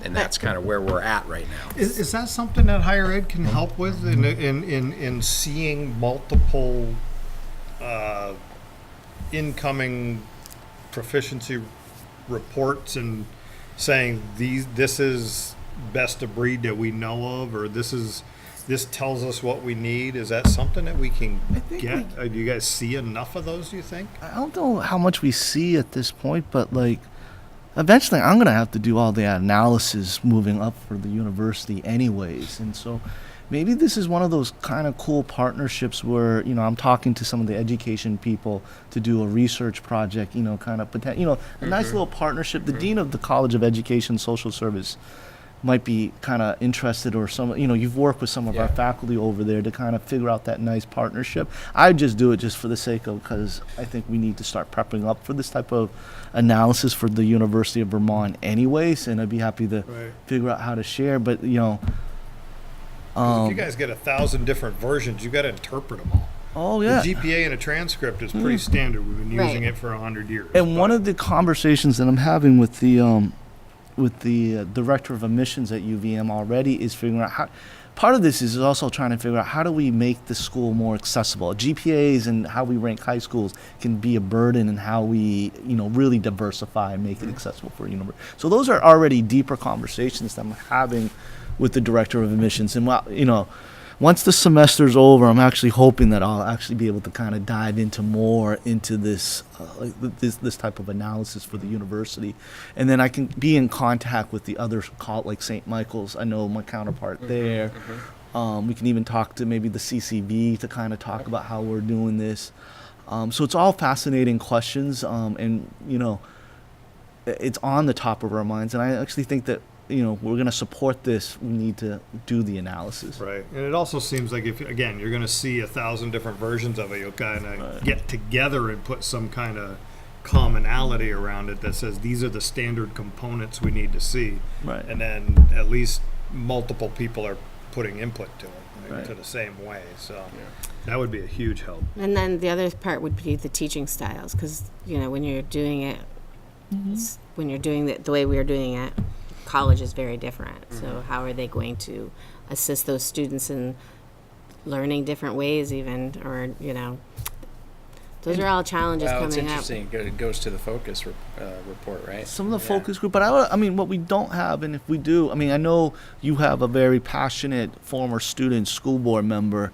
And that's kind of where we're at right now. Is that something that higher ed can help with in seeing multiple incoming proficiency reports and saying this is best of breed that we know of, or this tells us what we need? Is that something that we can get? Do you guys see enough of those, do you think? I don't know how much we see at this point, but like eventually I'm going to have to do all the analysis moving up for the university anyways. And so maybe this is one of those kind of cool partnerships where, I'm talking to some of the education people to do a research project, kind of, a nice little partnership. The dean of the College of Education Social Service might be kind of interested, or some, you've worked with some of our faculty over there to kind of figure out that nice partnership. I just do it just for the sake of, because I think we need to start prepping up for this type of analysis for the University of Vermont anyways, and I'd be happy to figure out how to share, but if you guys get 1,000 different versions, you got to interpret them all. Oh yeah. The GPA and a transcript is pretty standard. We've been using it for 100 years. And one of the conversations that I'm having with the director of admissions at UVM already is figuring out how. Part of this is also trying to figure out how do we make the school more accessible. GPAs and how we rank high schools can be a burden, and how we, really diversify and make it accessible for a university. So those are already deeper conversations that I'm having with the director of admissions. And once the semester's over, I'm actually hoping that I'll actually be able to kind of dive into this this type of analysis for the university, and then I can be in contact with the other like St. Michael's. I know my counterpart there. We can even talk to maybe the CCB to kind of talk about how we're doing this. So it's all fascinating questions, and it's on the top of our minds. And I actually think that we're going to support this. We need to do the analysis. Right. And it also seems like if, again, you're going to see 1,000 different versions of it, you'll kind of get together and put some kind of commonality around it that says these are the standard components we need to see. Right. And then at least multiple people are putting input to it to the same way. So that would be a huge help. And then the other part would be the teaching styles, because, when you're doing it, when you're doing it the way we are doing it, college is very different. So how are they going to assist those students in learning different ways even, or, those are all challenges coming up. It's interesting. It goes to the focus report, right? Some of the focus group, but I mean, what we don't have, and if we do, I know you have a very passionate former student school board member,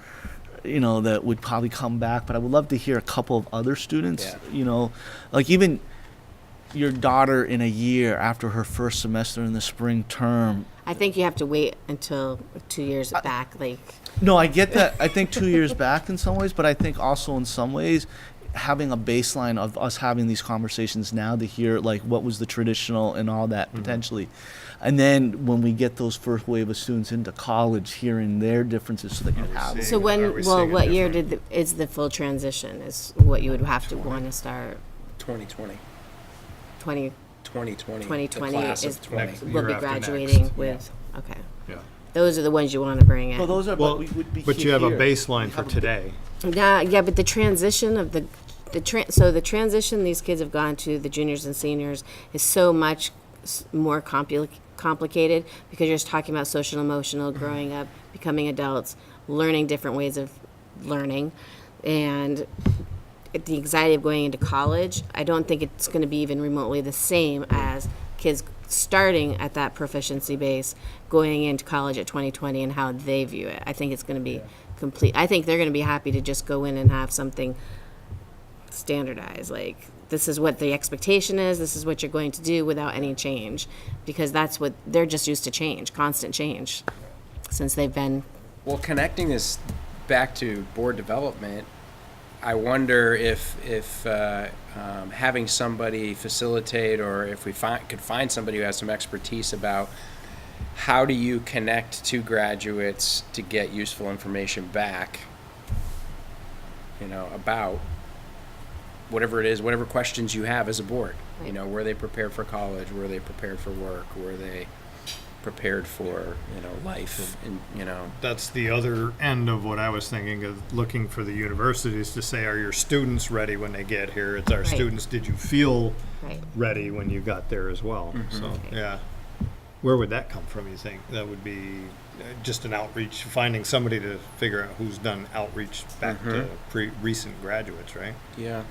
that would probably come back, but I would love to hear a couple of other students, like even your daughter in a year after her first semester in the spring term. I think you have to wait until 2 years back. No, I get that. I think 2 years back in some ways, but I think also in some ways having a baseline of us having these conversations now to hear what was the traditional and all that potentially. And then when we get those first wave of students into college, hearing their differences so they can have. So what year is the full transition is what you would have to want to start? 2020. 2020 2020 is we'll be graduating with. Okay. Yeah. Those are the ones you want to bring in. Well, those are. Well, but we would be but you have a here. baseline for today. Yeah, but the transition of the transition these kids have gone to, the juniors and seniors, is so much more complicated, because you're just talking about social and emotional, growing up, becoming adults, learning different ways of learning, and the anxiety of going into college. I don't think it's going to be even remotely the same as kids starting at that proficiency base, going into college at 2020, and how they view it. I think it's going to be complete. I think they're going to be happy to just go in and have something standardized. This is what the expectation is. This is what you're going to do without any change, because that's what they're just used to, change, constant change, since they've been. Well, connecting this back to board development, I wonder if having somebody facilitate, or if we could find somebody who has some expertise about how do you connect to graduates to get useful information back, about whatever it is, whatever questions you have as a board. Right. Were they prepared for college? Were they prepared for work? Were they prepared for, life? And, That's the other end of what I was thinking of looking for the universities to say, are your students ready when they get here? It's our Right. students, did you feel Right. ready when you got there as well? So, yeah. Where would that come from, you think? That would be just an outreach, finding somebody to figure out who's done outreach back to recent graduates, right? yeah.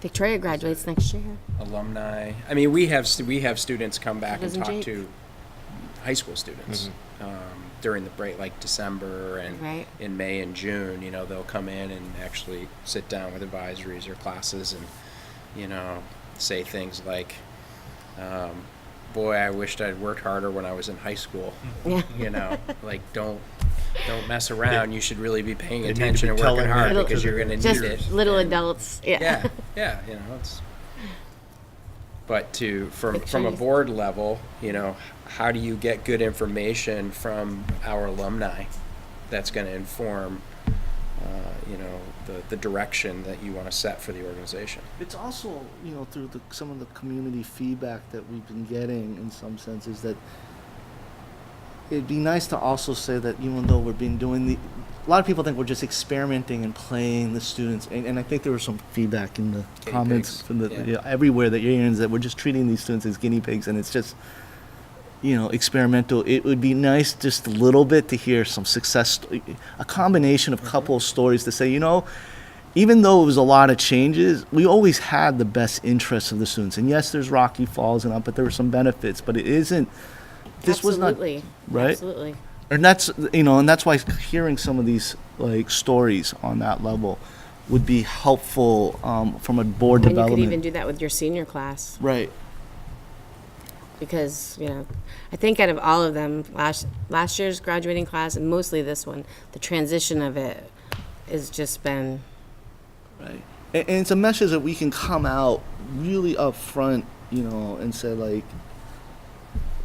Victoria graduates next year. Alumni. I mean, we have students come back and Doesn't talk Jake? to high school students during the break, like December and Right. in May and June. They'll come in and actually sit down with advisories or classes and say things like, "Boy, I wished I'd worked harder when I was in high school." Yeah. Like don't mess around. You should really be paying They need to attention be and working telling hard that because to you're their going to Just need it. little And- adults. yeah, it's. But from a Pictures. board level, how do you get good information from our alumni that's going to inform, the direction that you want to set for the organization? It's also, through some of the community feedback that we've been getting in some senses, that it'd be nice to also say that even though we've been doing a lot of people think we're just experimenting and playing the students, and I think there was some feedback in the Guinea comments pigs, from the yeah. everywhere that you're hearing is that we're just treating these students as guinea pigs, and it's just experimental. It would be nice just a little bit to hear some a combination of couple of stories to say, even though it was a lot of changes, we always had the best interests of the students. And yes, there's rocky falls and up, but there were some benefits. But it isn't. This was not Absolutely. right. Absolutely. And that's and that's why hearing some of these stories on that level would be helpful from a board And you development. could even do that with your senior class. Right. Because I think out of all of them, last year's graduating class and mostly this one, the transition of it has just been Right. And it's a message that we can come out really upfront, and say, like,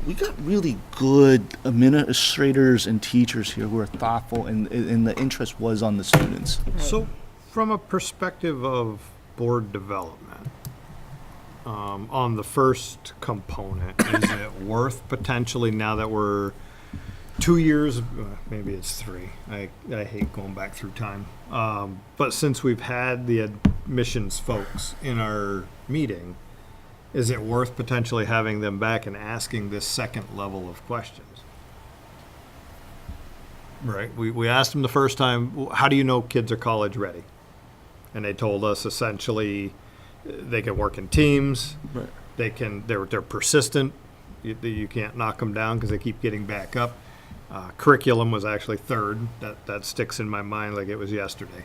we got really good administrators and teachers here who are thoughtful, and the interest was on the students. So, from a perspective of board development, on the first component, is it worth potentially, now that we're 2 years, maybe it's 3, I hate going back through time, but since we've had the admissions folks in our meeting, is it worth potentially having them back and asking this second level of questions? Right, we asked them the first time, how do you know kids are college ready? And they told us essentially they can work in teams, Right. they're persistent, you can't knock them down because they keep getting back up. Curriculum was actually third. That sticks in my mind like it was yesterday.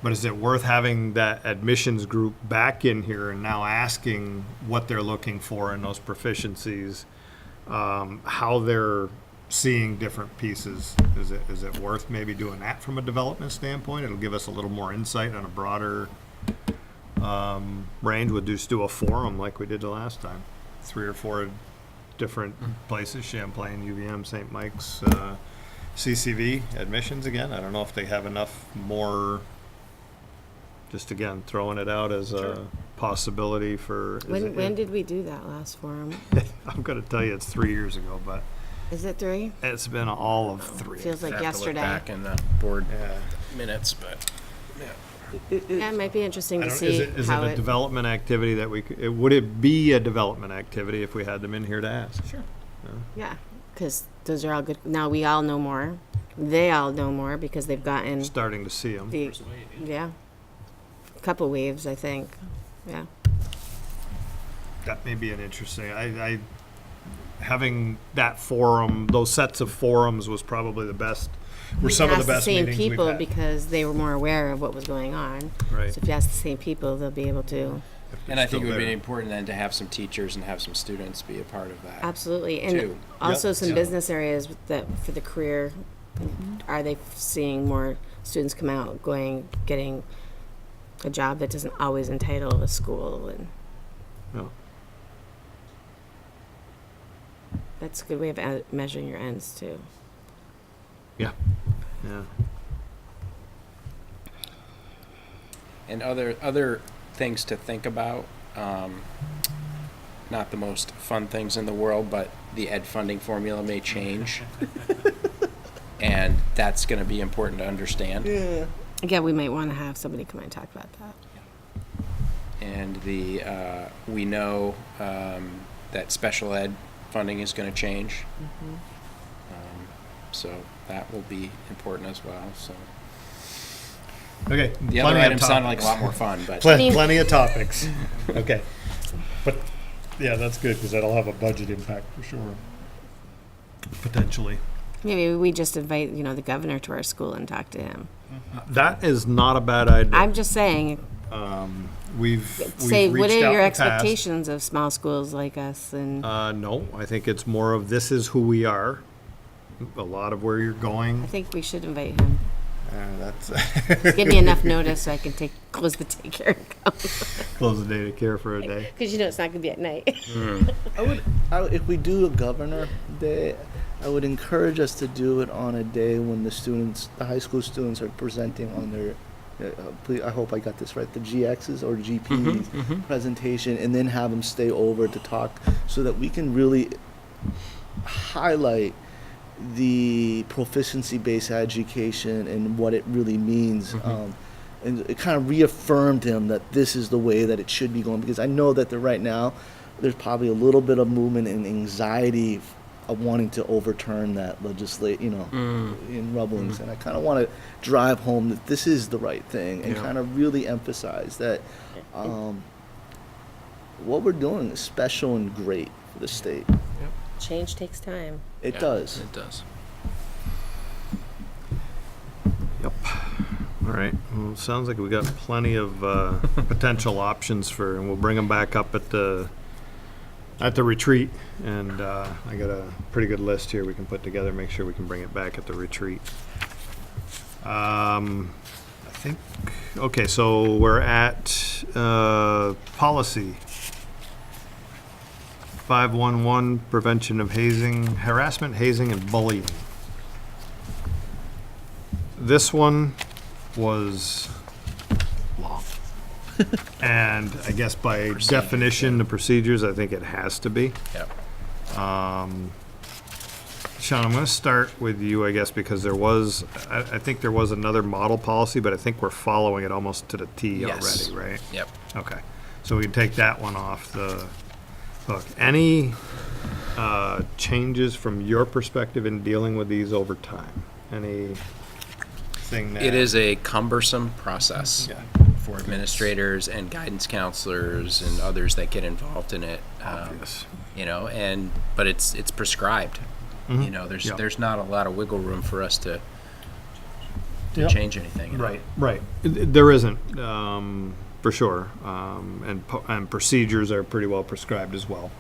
But is it worth having that admissions group back in here and now asking what they're looking for in those proficiencies, how they're seeing different pieces? Is it worth maybe doing that from a development standpoint? It'll give us a little more insight on a broader range. We'll just do a forum like we did the last time. 3 or 4 different places, Champlain, UVM, St. Mike's, CCV, admissions again. I don't know if they have enough more, just again, throwing it out as a possibility for. when did we do that last forum? I'm going to tell you it's 3 years ago, but Is it 3? it's been all of 3. Feels like Have to look yesterday. back in the board Yeah. minutes, but Yeah, it might be interesting I to don't, see is it how a development activity that we could, would it be a development activity if we had them in here to ask? Sure. Yeah, because those are all good. Now we all know more. They all know more because they've gotten Starting to see them. the couple waves, I think. Yeah. That may be an interesting, I having that forum, those sets of forums was probably the best, were some of the best same meetings we've people had. because they were more aware of what was going on. Right. So if you ask the same people, they'll be able to. and I think it would be Still important then to have some teachers and have some students be a part of that. Absolutely, and Too. also Yep. some So- business areas that for the career. Are they seeing more students come out getting a job that doesn't always entitle a school and No. That's a good way of measuring your ends too. Yeah. Yeah. And other things to think about, not the most fun things in the world, but the ed funding formula may change. And that's going to be important to understand. Yeah. Again, we might want to have somebody come and talk about that. And we know that special ed funding is going to change. So that will be important as well. So Okay. the other items sound like a lot more fun, but Plenty of topics. Okay. But, yeah, that's good, because that'll have a budget impact for sure. Potentially. Maybe we just invite, the governor to our school and talk to him. That is not a bad idea. I'm just saying, We've say, what reached are out your in the past. expectations of small schools like us? And No, I think it's more of this is who we are. A lot of where you're I going. think we should invite him. That's Give me enough notice so I can close the daycare and go. close the day to care for a day. Because it's not going to be at night. If we do a governor day, I would encourage us to do it on a day when the high school students are presenting on their, I hope I got this right, the GXs or GPs presentation, and then have them stay over to talk so that we can really highlight the proficiency-based education and what it really means. And it kind of reaffirmed him that this is the way that it should be going, because I know that right now there's probably a little bit of movement and anxiety of wanting to overturn that in rumblings. And I kind of want to drive home that this is the right thing and kind of really emphasize that what we're doing is special and great for the state. Change takes time. It does. It does. Yep. All right. Well, it sounds like we got plenty of potential options and we'll bring them back up at the retreat. And I got a pretty good list here we can put together. Make sure we can bring it back at the retreat. I think. Okay, so we're at policy. 511, prevention of harassment, hazing, and bullying. This one was long. And I guess by definition, the procedures, I think it has to be. Yep. Sean, I'm going to start with you, I guess, because I think there was another model policy, but I think we're following it almost to the T Yes. already, right? Yep. Okay. So we can take that one off the hook. Any changes from your perspective in dealing with these over time? Anything that... It is a cumbersome process Yeah. for administrators and guidance counselors and others that get involved in it. Obvious. But it's prescribed. Mhm. There's not a lot of wiggle room for us to Yep. change anything. Right. There isn't, for sure. And procedures are pretty well prescribed as well.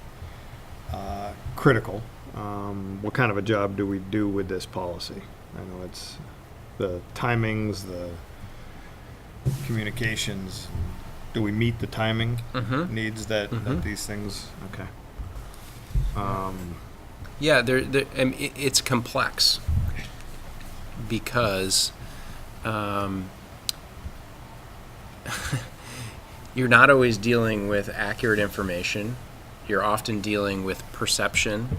Critical. What kind of a job do we do with this policy? I know it's the timings, the communications. Do we meet the timing needs that these things? Okay. Yeah, it's complex because you're not always dealing with accurate information. You're often dealing with perception,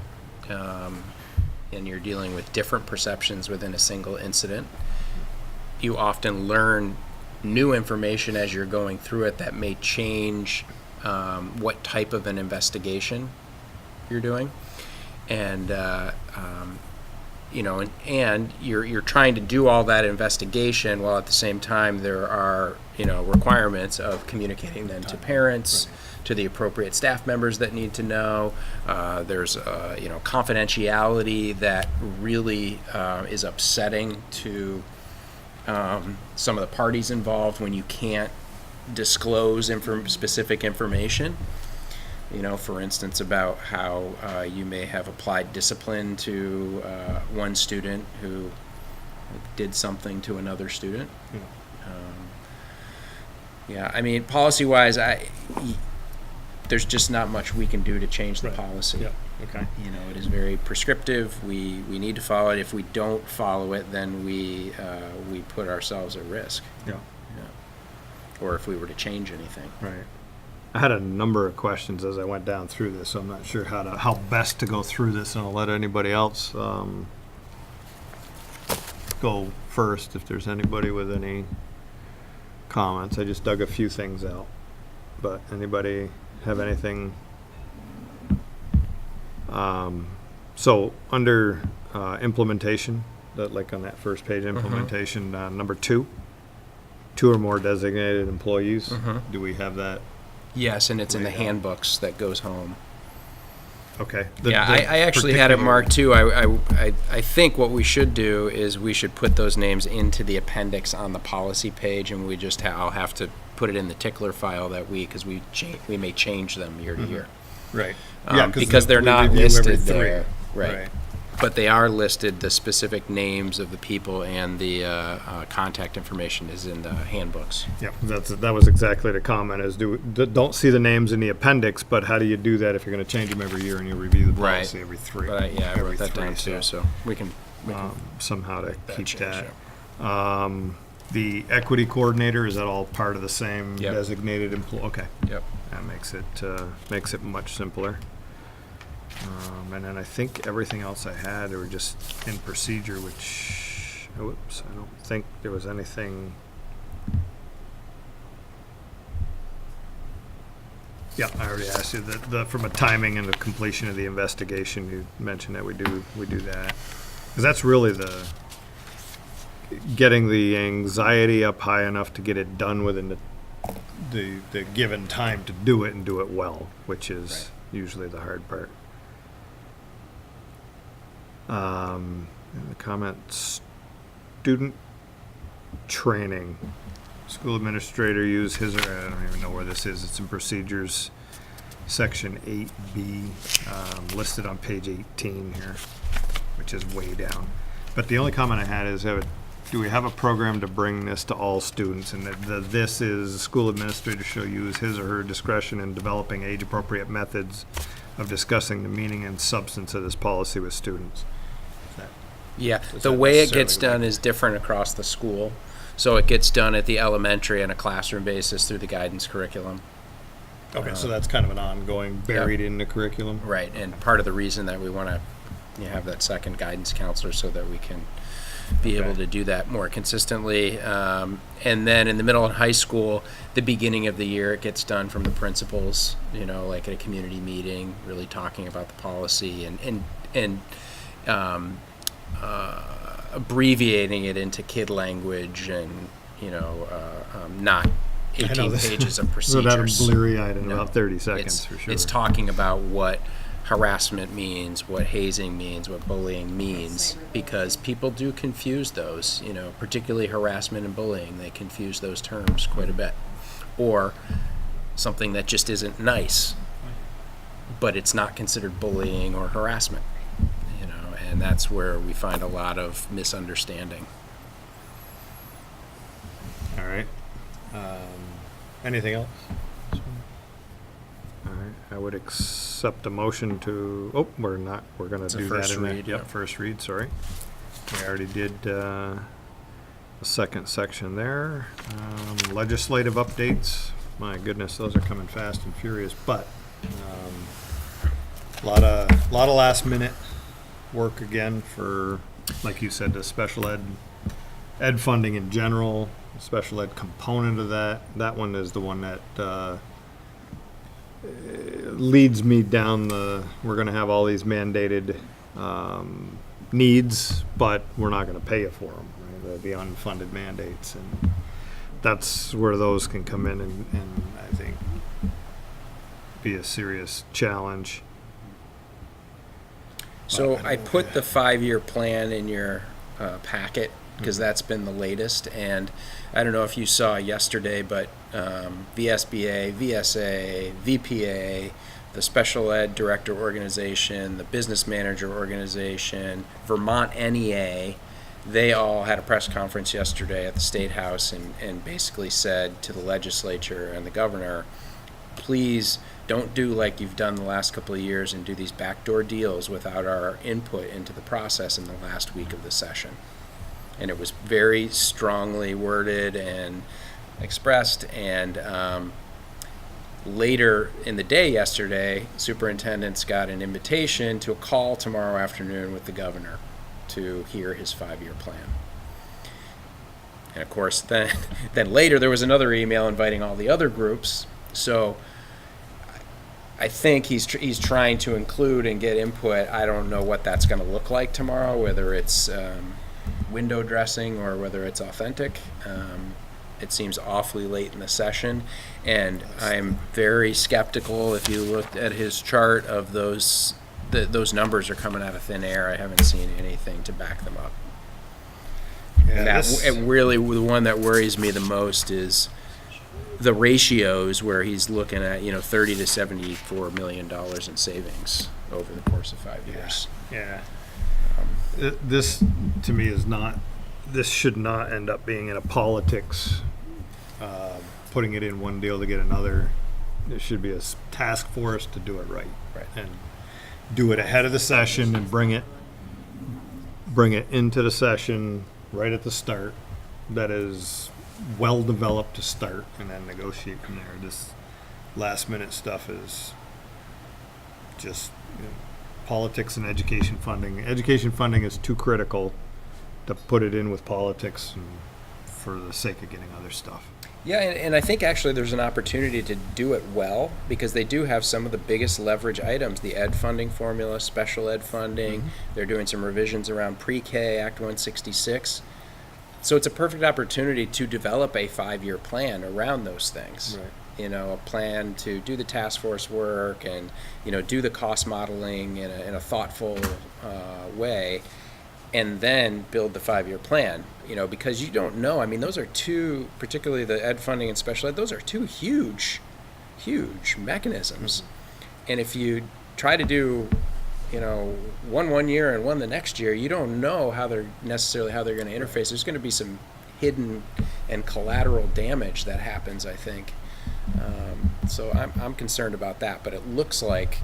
and you're dealing with different perceptions within a single incident. You often learn new information as you're going through it that may change what type of an investigation you're doing. And and you're trying to do all that investigation while at the same time there are requirements of communicating them to parents, to the appropriate staff members that need to know. There's confidentiality that really is upsetting to some of the parties involved when you can't disclose specific information. For instance, about how you may have applied discipline to one student who did something to another student. Policy-wise, there's just not much we can do to change the policy. Yeah. Okay. You know, it is very prescriptive. We need to follow it. If we don't follow it, then we put ourselves at risk. Yeah. Or if we were to change anything. Right. I had a number of questions as I went down through this, so I'm not sure how best to go through this, and I'll let anybody else go first if there's anybody with any comments. I just dug a few things out, but anybody have anything? So under implementation, that like on that first page, implementation, number 2 or more designated employees. Do we have that? Yes, and it's in the Laid out. handbooks that goes home. Okay. I actually had it marked too. I think what we should do is we should put those names into the appendix on the policy page, and we just I'll have to put it in the tickler file that week because we may change them year to year. Right. Because they're we not review every listed 3. there. Right. But they are listed, the specific names of the people and the contact information is in the handbooks. Yeah, that was exactly the comment, is don't see the names in the appendix, but how do you do that if you're going to change them every year and you review the policy every 3? But I every wrote that 3, down too, so we can somehow to keep change, that. The equity coordinator, is that all part of the same Yep. designated employee? Okay. Yep. That makes it much simpler. And then I think everything else I had were just in procedure, which, whoops, I don't think there was anything. Yeah, I already asked you that from a timing and the completion of the investigation, you mentioned that we do that. Because that's really getting the anxiety up high enough to get it done within the given time to do it and do it well, which is usually the hard part. And the comment, student training. School administrator use his or, I don't even know where this is. It's in procedures, section 8B, listed on page 18 here, which is way down. But the only comment I had is, do we have a program to bring this to all students? And this is, school administrator shall use his or her discretion in developing age-appropriate methods of discussing the meaning and substance of this policy with students. Yeah, Does the that way it necessarily gets done is different across the school. So it gets done at the elementary on a classroom basis through the guidance curriculum. Okay, so that's kind of an ongoing, buried in the curriculum? Right, and part of the reason that we want to have that second guidance counselor so that we can be able to do that more consistently. And then in the middle and high school, the beginning of the year, it gets done from the principals, like at a community meeting, really talking about the policy and abbreviating it into kid language and, not 18 pages of procedures. So that'll bleary-eyed in No, about 30 seconds, for sure. It's talking about what harassment means, what hazing means, what bullying means, because people do confuse those, particularly harassment and bullying. They confuse those terms quite a bit. Or something that just isn't nice, but it's not considered bullying or harassment, and that's where we find a lot of misunderstanding. All right. Anything else? All right, I would accept a motion to, we're not, we're gonna It's a do that first in read, that. yep. First read, sorry. We already did, a second section there. Legislative updates, my goodness, those are coming fast and furious, but, lot of last minute work again for, like you said, the special ed funding in general, special ed component of that one is the one that leads me down we're going to have all these mandated needs, but we're not going to pay you for them, right? The unfunded mandates, and that's where those can come in and I think be a serious challenge. So I put the 5-year plan in your packet because that's been the latest. And I don't know if you saw yesterday, but VSBA, VSA, VPA, the Special Ed Director Organization, the Business Manager Organization, Vermont NEA, they all had a press conference yesterday at the State House and basically said to the legislature and the governor, please don't do like you've done the last couple of years and do these backdoor deals without our input into the process in the last week of the session. And it was very strongly worded and expressed, and later in the day yesterday, superintendent's got an invitation to a call tomorrow afternoon with the governor to hear his 5-year plan. And of course, then later there was another email inviting all the other groups. So I think he's trying to include and get input. I don't know what that's going to look like tomorrow, whether it's window dressing or whether it's authentic. It seems awfully late in the session, and I'm very skeptical. If you looked at his chart of those numbers are coming out of thin air. I haven't seen anything to back them up. And really, the one that worries me the most is the ratios where he's looking at, $30 to $74 million in savings over the course of 5 years. Yeah. This, to me, this should not end up being in a politics, putting it in one deal to get another. There should be a task force to do it right. Right. And do it ahead of the session and bring it into the session right at the start. That is well developed to start, and then negotiate from there. This last minute stuff is just politics and education funding. Education funding is too critical to put it in with politics and for the sake of getting other stuff. Yeah, and I think actually there's an opportunity to do it well, because they do have some of the biggest leverage items, the ed funding formula, special ed funding. Mm-hmm. They're doing some revisions around pre-K, Act 166. So it's a perfect opportunity to develop a 5-year plan around those things. Right. A plan to do the task force work and, do the cost modeling in a thoughtful way, and then build the 5-year plan, because you don't know. I mean, those are two, particularly the ed funding and special ed, those are two huge mechanisms. Mm-hmm. And if you try to do, one year and one the next year, you don't know how they're going to interface. There's going to be some hidden and collateral damage that happens, I think. So I'm concerned about that, but it looks like,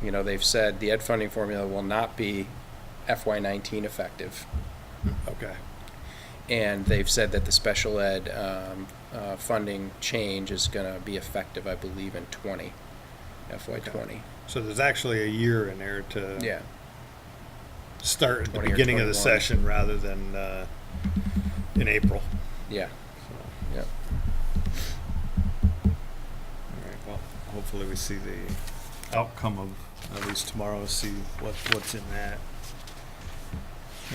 they've said the ed funding formula will not be FY19 effective. Okay. And they've said that the special ed funding change is going to be effective, I believe, in FY20. Okay. So there's actually a year in there to start at the 20 or beginning of the 21. session rather than in April. Yeah. So, Yeah. all right. Well, hopefully we see the outcome of at least tomorrow. See what's in that.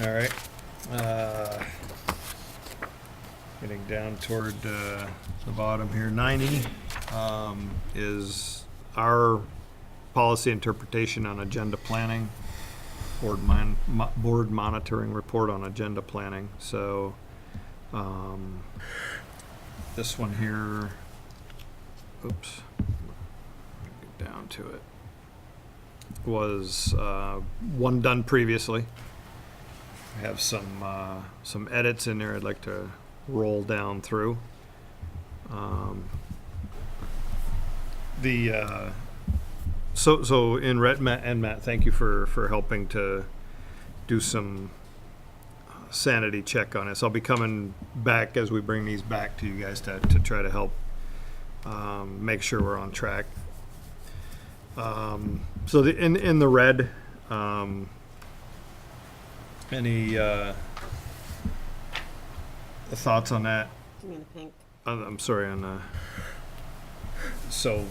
All right. Getting down toward the bottom here. 90 is our policy interpretation on agenda planning, board monitoring report on agenda planning. So this one here, oops, get down to it, was one done previously. I have some edits in there I'd like to roll down through. So in Matt, thank you for helping to do some sanity check on this. I'll be coming back as we bring these back to you guys to try to help make sure we're on track. So in the red, any thoughts on that? I'm gonna pink. I'm sorry, on the, so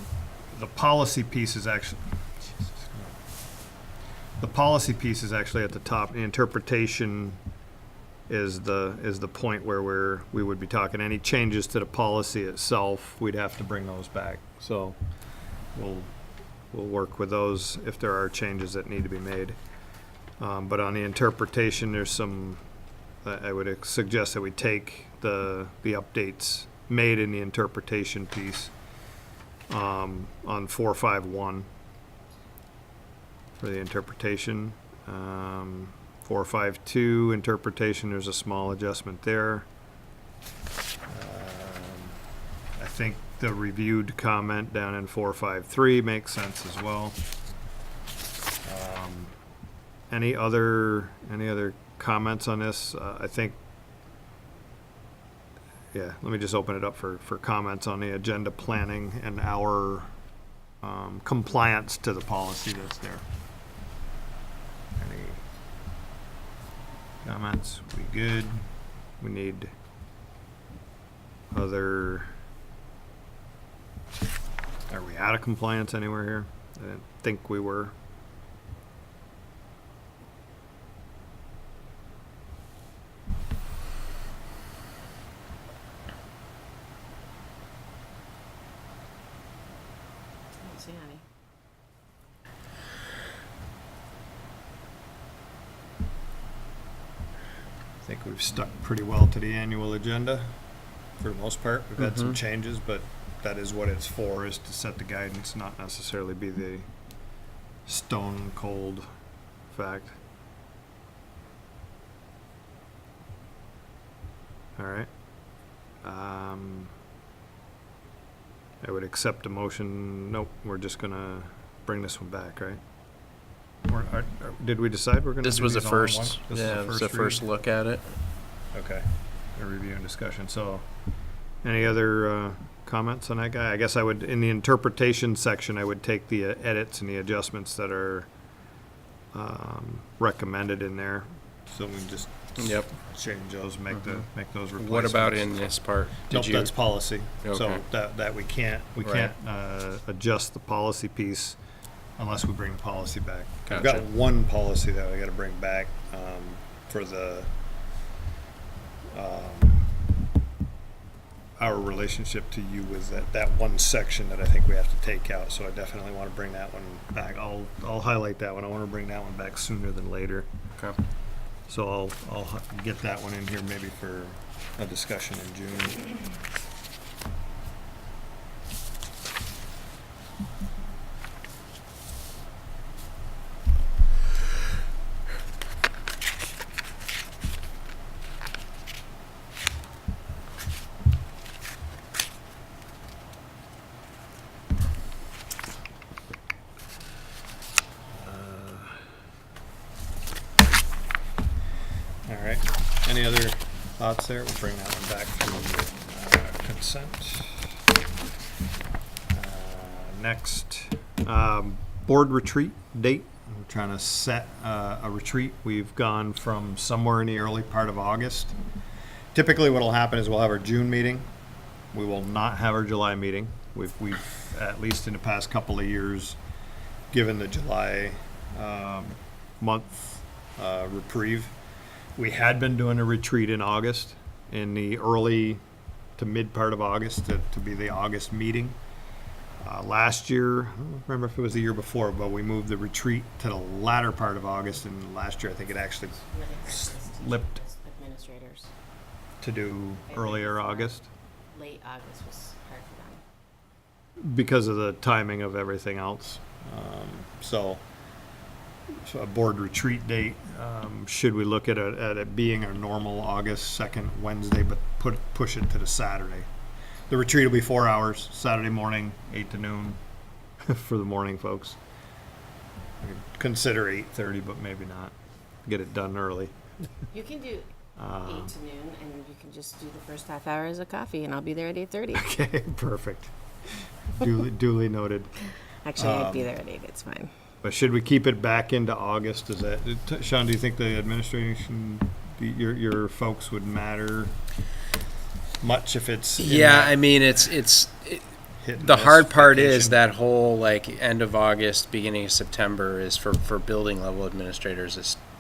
the policy piece is actually, at the top. The interpretation is the point where we would be talking. Any changes to the policy itself, we'd have to bring those back. So we'll work with those if there are changes that need to be made. But on the interpretation, there's some, I would suggest that we take the updates made in the interpretation piece on 451 for the interpretation. 452 interpretation, there's a small adjustment there. I think the reviewed comment down in 453 makes sense as well. Any other comments on this? I think, yeah, let me just open it up for comments on the agenda planning and our compliance to the policy that's there. Any comments? We good? We need other. Are we out of compliance anywhere here? I didn't think we were. I don't see any. I think we've stuck pretty well to the annual agenda for the most part. We've had some changes, but that is what it's for, is to set the guidance, not necessarily be the stone cold fact. All right. I would accept a motion. Nope, we're just gonna bring this one back, right? Did we decide we're gonna This do was the these all in one? first, This is yeah, it was the first read? look at it. Okay, a review and discussion. So, any other comments on that guy? I guess I would, in the interpretation section, I would take the edits and the adjustments that are recommended in there. So we can just Yep. change those, make those replacements. What about in this part? Nope, Did that's policy. So Okay. that we can't Right. adjust the policy piece unless we bring the policy back. We've Gotcha. got one policy that we got to bring back for the our relationship to you was that one section that I think we have to take out. So I definitely want to bring that one back. I'll highlight that one. I want to bring that one back sooner than later. Okay. So I'll get that one in here maybe for a discussion in June. All right. Any other thoughts there? We'll bring that one back to consent. Next, board retreat date. We're trying to set a retreat. We've gone from somewhere in the early part of August. Typically what will happen is we'll have our June meeting. We will not have our July meeting. We've at least in the past couple of years, given the July month reprieve. We had been doing a retreat in August, in the early to mid part of August, to be the August meeting. Last year, I don't remember if it was the year before, but we moved the retreat to the latter part of August, and last year I think it actually slipped Administrators. to do earlier August Late August was hard for them. because of the timing of everything else. So a board retreat date, should we look at it being a normal August 2nd Wednesday, but push it to the Saturday? The retreat will be 4 hours, Saturday morning, 8 to noon for the morning folks. I could consider 8:30, but maybe not. Get it done early. You can do 8 to noon, and you can just do the first half hour as a coffee, and I'll be there at 8:30. Okay, perfect. Duly noted. Actually, I'd be there at 8. It's fine. But should we keep it back into August? Is that, Sean, do you think the administration, your folks would matter much if it's in Yeah, that I mean, hit and the miss hard part is vacation? that whole like end of August, beginning of September is for building level administrators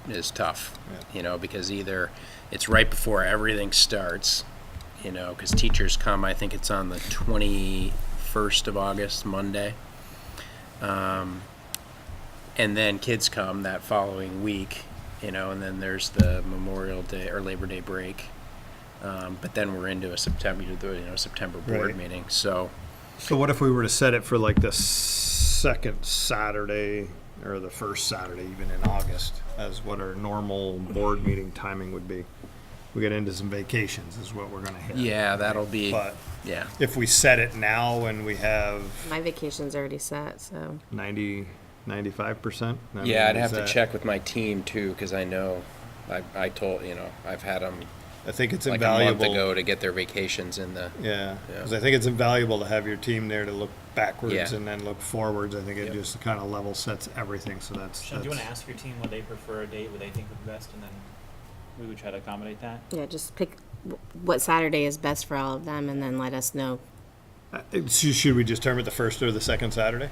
is tough, Yeah. you know, because either it's right before everything starts, you know, because teachers come, I think it's on the 21st of August, Monday. And then kids come that following week, you know, and then there's the Memorial Day or Labor Day break. But then we're into a September board Right. meeting. So So what if we were to set it for like the second Saturday or the first Saturday even in August as what our normal board meeting timing would be? we get into some vacations is what we're gonna hit. Yeah, that'll be, But yeah. if we set it now and we have My vacation's already set, so. 95%. Yeah, I'd have to check with my team too, because I know, I told, I've had them I think it's like a month invaluable. ago to get their vacations in the, Yeah, Yeah. because I think it's invaluable to have your team there to look backwards Yeah. and then look forwards. I think it Yep. just kind of level sets everything, so that's. Sean, do you want to ask your team what they prefer a date, what they think would be best, and then we would try to accommodate that? Yeah, just pick what Saturday is best for all of them and then let us know. Should we just term it the first or the second Saturday?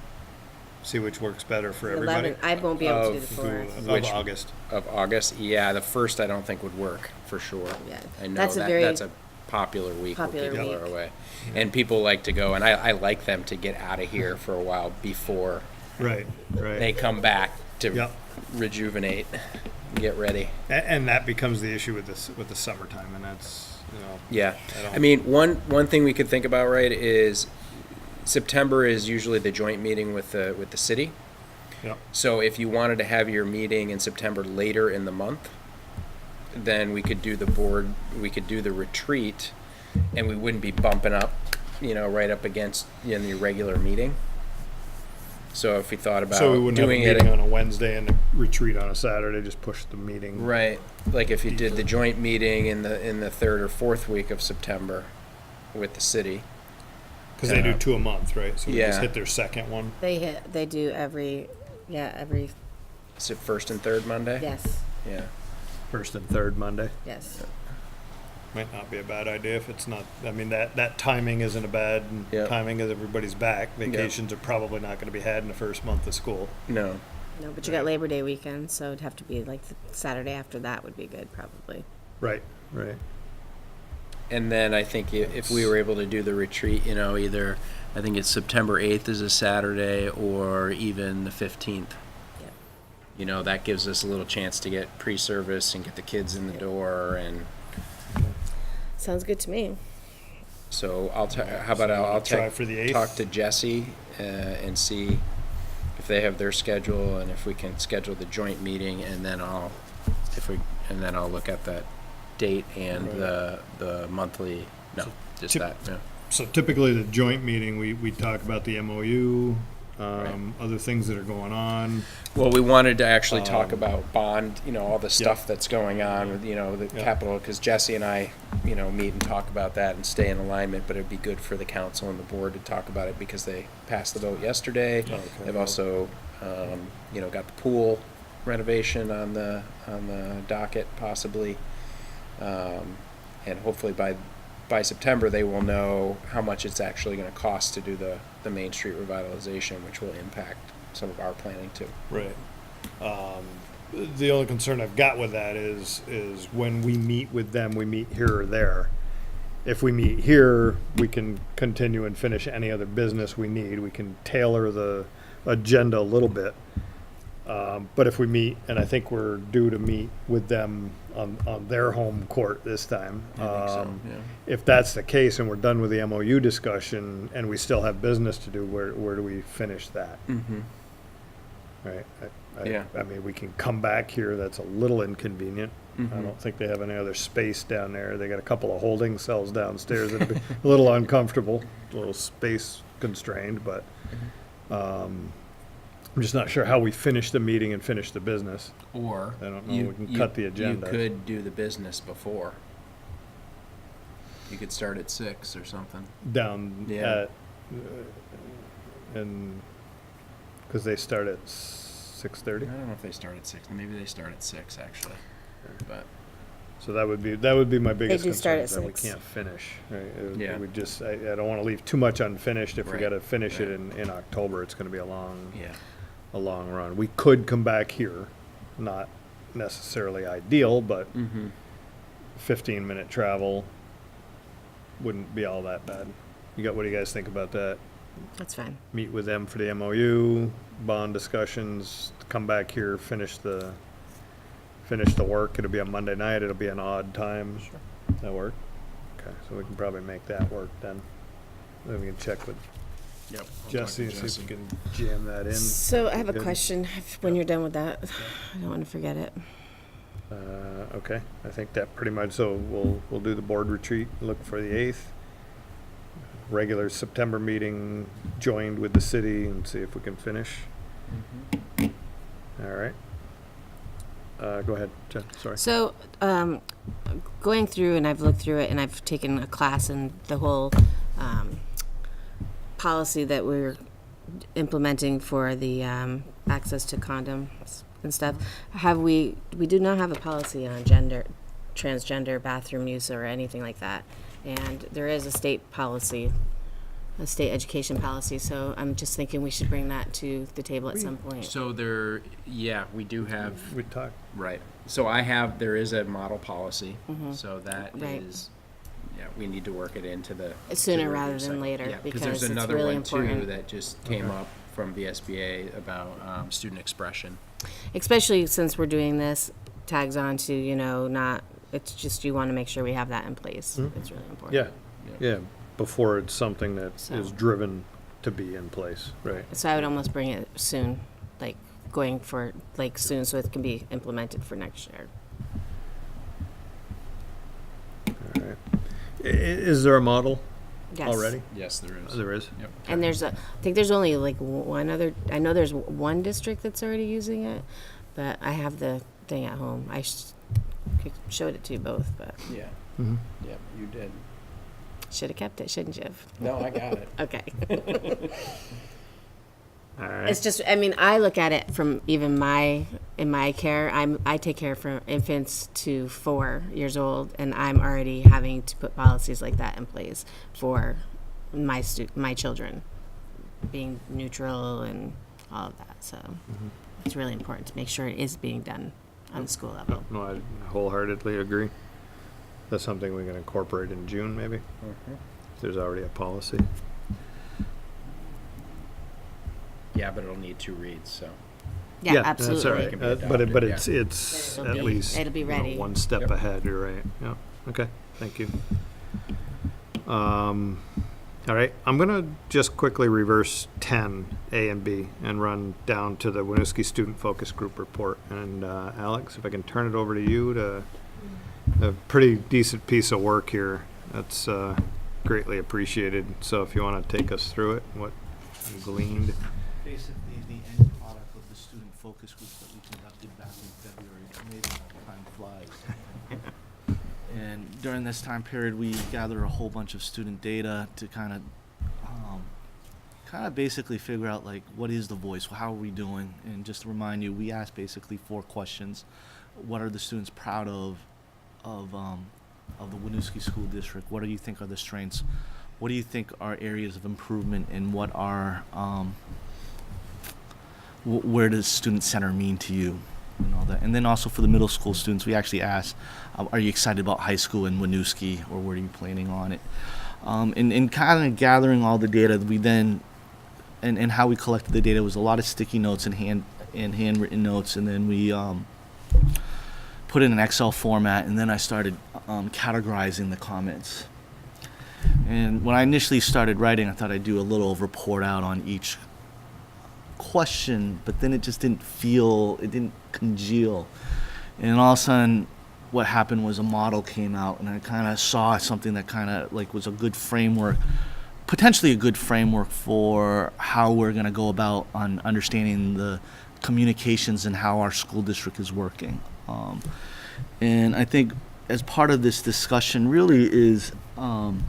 See which works better for everybody? 11, I won't be able to do the Of- fourth. Of Which- August. of August. Yeah, the first I don't think would work for sure. Yeah. I know That's a very that's a popular week popular where people week. are away. And people like to go, and I like them to get out of here for a while before Right, right. they come back to Yep. rejuvenate, get ready. And that becomes the issue with the summertime, and that's, Yeah. I don't- I mean, one thing we could think about, right, is September is usually the joint meeting with the city. Yep. So if you wanted to have your meeting in September later in the month, then we could do we could do the retreat, and we wouldn't be bumping up, right up against the regular meeting. So if we thought about So we wouldn't have a doing meeting it, on a Wednesday and a retreat on a Saturday, just push the meeting. right, like if you did the joint meeting in the third or fourth week of September with the city. Because they do 2 a month, right? So we just Yeah. hit their second one. They do every, Is it first and third Monday? yes, Yeah. First and third Monday. yes. Might not be a bad idea if it's not, I mean, that timing isn't a bad Yep. timing as everybody's back. Vacations are probably not gonna be had in the first month of school. No. No, but you got Labor Day weekend, so it'd have to be like the Saturday after that would be good, probably. Right, right. And then I think if we were able to do the retreat, either, I think it's September 8th is a Saturday or even the 15th. Yep. That gives us a little chance to get pre-service and get the kids in the door. And Sounds good to me. so how about I'll Try for the 8th. talk to Jesse and see if they have their schedule and if we can schedule the joint meeting, and then I'll look at that date and Right. the monthly, no, just tip- that, yeah. So typically the joint meeting, we talk about the MOU, other things that are going on. Well, we wanted to actually talk Um, about bond, all the stuff that's going on with, the Yeah. capital, because Jesse and I, meet and talk about that and stay in alignment, but it'd be good for the council and the board to talk about it because they passed the vote yesterday. Okay. They've also, got the pool renovation on the docket possibly. And hopefully by September, they will know how much it's actually gonna cost to do the Main Street revitalization, which will impact some of our planning too. Right. The only concern I've got with that is when we meet with them, we meet here or there. If we meet here, we can continue and finish any other business we need. We can tailor the agenda a little bit. But if we meet, and I think we're due to meet with them on their home court this time. I think so, yeah. If that's the case and we're done with the MOU discussion and we still have business to do, where do we finish that? Mm-hmm. Right. Yeah. I mean, we can come back here. That's a little inconvenient. I Mhm. don't think they have any other space down there. They got a couple of holding cells downstairs. It'd be a little uncomfortable, a little space constrained, but I'm just not sure how we finish the meeting and finish the business. Or I don't know, we can cut the agenda. You could do the business before. You could start at 6 or something. Down Yeah. at, and, because they start at 6:30. I don't know if they start at 6. Maybe they start at 6 actually. But So that would be my biggest do start concern, at is that we 6. can't finish, right? Yeah. We just, I don't want to leave too much unfinished. If we Right, got to finish it right. in October, it's going to be yeah. a long run. We could come back here, not necessarily ideal, but Mm-hmm. 15-minute travel wouldn't be all that bad. What do you guys think about that? That's fine. Meet with them for the MOU, bond discussions, come back here, finish the work. It'll be a Monday night. It'll be an odd time. Sure. That work? Okay, so we can probably make that work then. Then we can check with Yep. Jesse and see if we can jam that in. So I have a Good. question when you're done with that. I don't want to forget it. Okay, I think that pretty much, so we'll do the board retreat, look for the 8th. Regular September meeting joined with the city and see if we can finish. All right. Go ahead, Jen, sorry. So, going through, and I've looked through it, and I've taken a class in the whole policy that we're implementing for the access to condoms and stuff. We do not have a policy on transgender bathroom use or anything like that. And there is a state policy, a state education policy, so I'm just thinking we should bring that to the table at some point. So we do have, We talked. right. So there is a model policy, so that Right. is, we need to work it into the. Sooner to the rather review than cycle. later, Yeah, because there's it's another really one too important. that just came up from the SBA about student expression. Especially since we're doing this, tags on to, not, it's just, you want to make sure we have that in place. It's really important. Yeah, before it's something that So- is driven to be in place, right? So I would almost bring it soon, like going for, soon, so it can be implemented for next year. All right. Is there a model Yes. already? Yes, there is. There is? Yep. And I think there's only one other, I know there's one district that's already using it, but I have the thing at home. Showed it to you both, but Yeah. Mhm. Yep, you did. should have kept it, shouldn't you? No, I got it. Okay. All right. It's just, I look at it from even in my care, I take care from infants to 4 years old, and I'm already having to put policies like that in place for my children, being neutral and all of that. So it's really important to make sure it is being done on the school level. No, I wholeheartedly agree. That's something we can incorporate in June, maybe, if there's already a policy. Yeah, but it'll need 2 reads, so. Yeah, That's all absolutely. right. It can be But adopted, it's It'll at be- least it'll be ready. one step Yep. ahead. You're right. Yeah. Okay. Thank you. All right. I'm gonna just quickly reverse 10 A and B and run down to the Winooski Student Focus Group report. And Alex, if I can turn it over to you to a pretty decent piece of work here. That's greatly appreciated. So if you want to take us through it, what you gleaned. Basically, the end product of the student focus group that we conducted back in February. Amazing how time flies. And during this time period, we gathered a whole bunch of student data to kind of basically figure out what is the voice, how are we doing, and just to remind you, we asked basically 4 questions. What are the students proud of the Winooski School District? What do you think are the strengths? What do you think are areas of improvement, and what are where does student center mean to you, and all that? And then also for the middle school students, we actually asked, are you excited about high school in Winooski, or what are you planning on it? And kind of gathering all the data, we then and how we collected the data was a lot of sticky notes and handwritten notes, and then we put in an Excel format, and then I started categorizing the comments. And when I initially started writing, I thought I'd do a little report out on each question, but then it just didn't congeal. And all of a sudden, what happened was a model came out, and I kind of saw something that kind of was a good framework, potentially a good framework for how we're going to go about on understanding the communications and how our school district is working. And I think as part of this discussion really is kind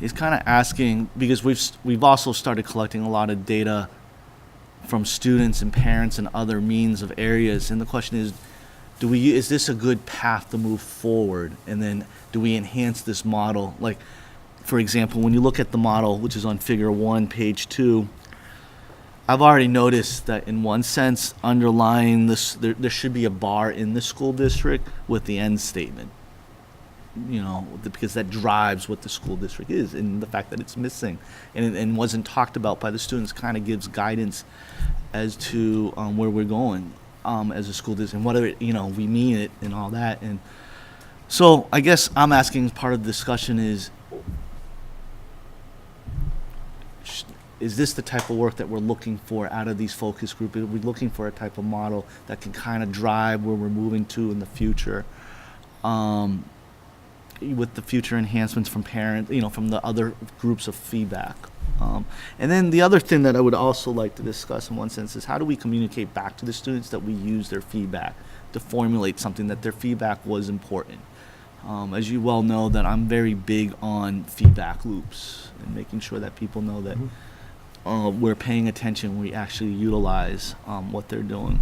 of asking, because we've also started collecting a lot of data from students and parents and other means of areas, and the question is, is this a good path to move forward, and then do we enhance this model? Like, for example, when you look at the model, which is on Figure 1, page 2, I've already noticed that in one sense, underlying this, there should be a bar in the school district with the end statement. Because that drives what the school district is, and the fact that it's missing and wasn't talked about by the students kind of gives guidance as to where we're going as a school district, and whether we mean it and all that. And so I guess I'm asking, part of the discussion is, is this the type of work that we're looking for out of these focus groups? Are we looking for a type of model that can kind of drive where we're moving to in the future? With the future enhancements from parents, from the other groups of feedback. And then the other thing that I would also like to discuss in one sense is how do we communicate back to the students that we use their feedback to formulate something, that their feedback was important. As you well know, that I'm very big on feedback loops and making sure that people know that we're paying attention, we actually utilize what they're doing.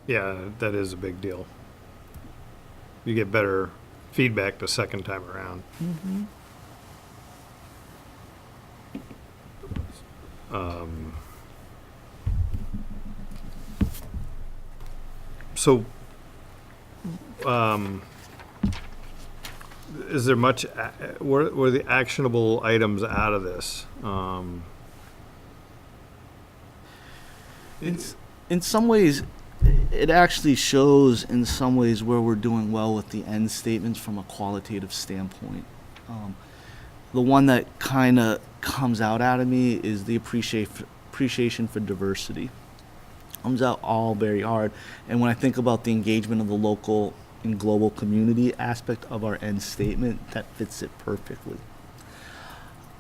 Yeah, that is a big deal. You get better feedback the second time around. Mm-hmm. So, is there much, were the actionable items out of this? In some ways, it actually shows in some ways where we're doing well with the end statements from a qualitative standpoint. The one that kind of comes out of me is the appreciation for diversity. Comes out all very hard. And when I think about the engagement of the local and global community aspect of our end statement, that fits it perfectly.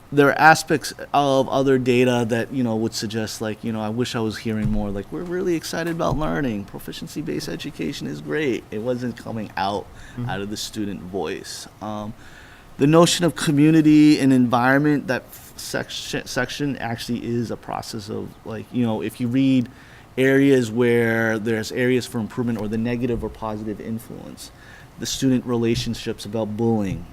There are aspects of other data that, would suggest, I wish I was hearing more. Like, we're really excited about learning. Proficiency-based education is great. It wasn't coming out of the student voice. The notion of community and environment, that section actually is a process of, if you read areas where there's areas for improvement or the negative or positive influence, the student relationships about bullying,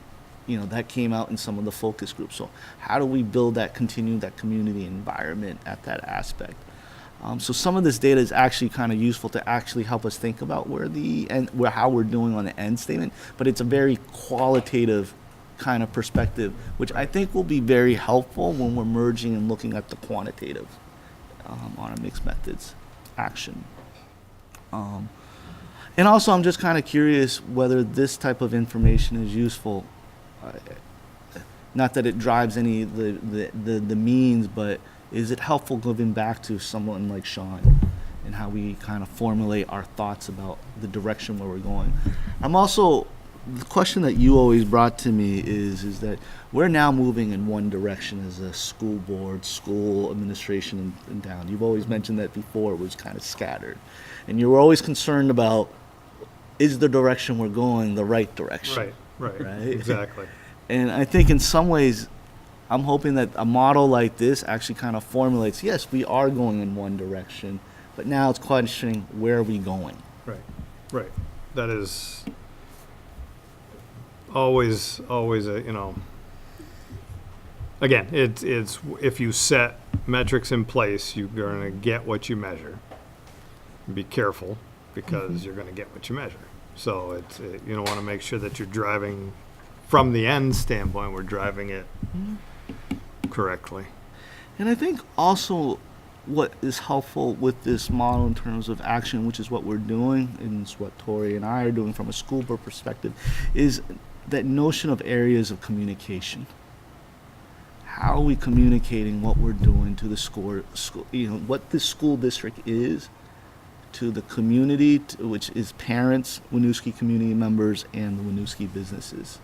that came out in some of the focus groups. So how do we build that, continue that community environment at that aspect? So some of this data is actually kind of useful to actually help us think about how we're doing on the end statement, but it's a very qualitative kind of perspective, which I think will be very helpful when we're merging and looking at the quantitative on a mixed methods action. And also, I'm just kind of curious whether this type of information is useful. Not that it drives any of the means, but is it helpful giving back to someone like Sean and how we kind of formulate our thoughts about the direction where we're going? The question that you always brought to me is that we're now moving in one direction as a school board, school administration in town. You've always mentioned that before it was kind of scattered. And you were always concerned about, is the direction we're going the right direction? Right. Exactly. And I think in some ways, I'm hoping that a model like this actually kind of formulates, yes, we are going in one direction, but now it's questioning, where are we going? Right. That is always a, again, it's if you set metrics in place, you're going to get what you measure. Be careful, because you're going to get what you measure. So you don't want to make sure that you're driving from the end standpoint, we're driving it correctly. And I think also what is helpful with this model in terms of action, which is what we're doing, and it's what Tori and I are doing from a school board perspective, is that notion of areas of communication. How are we communicating what we're doing to the school, what the school district is to the community, which is parents, Winooski community members, and the Winooski businesses.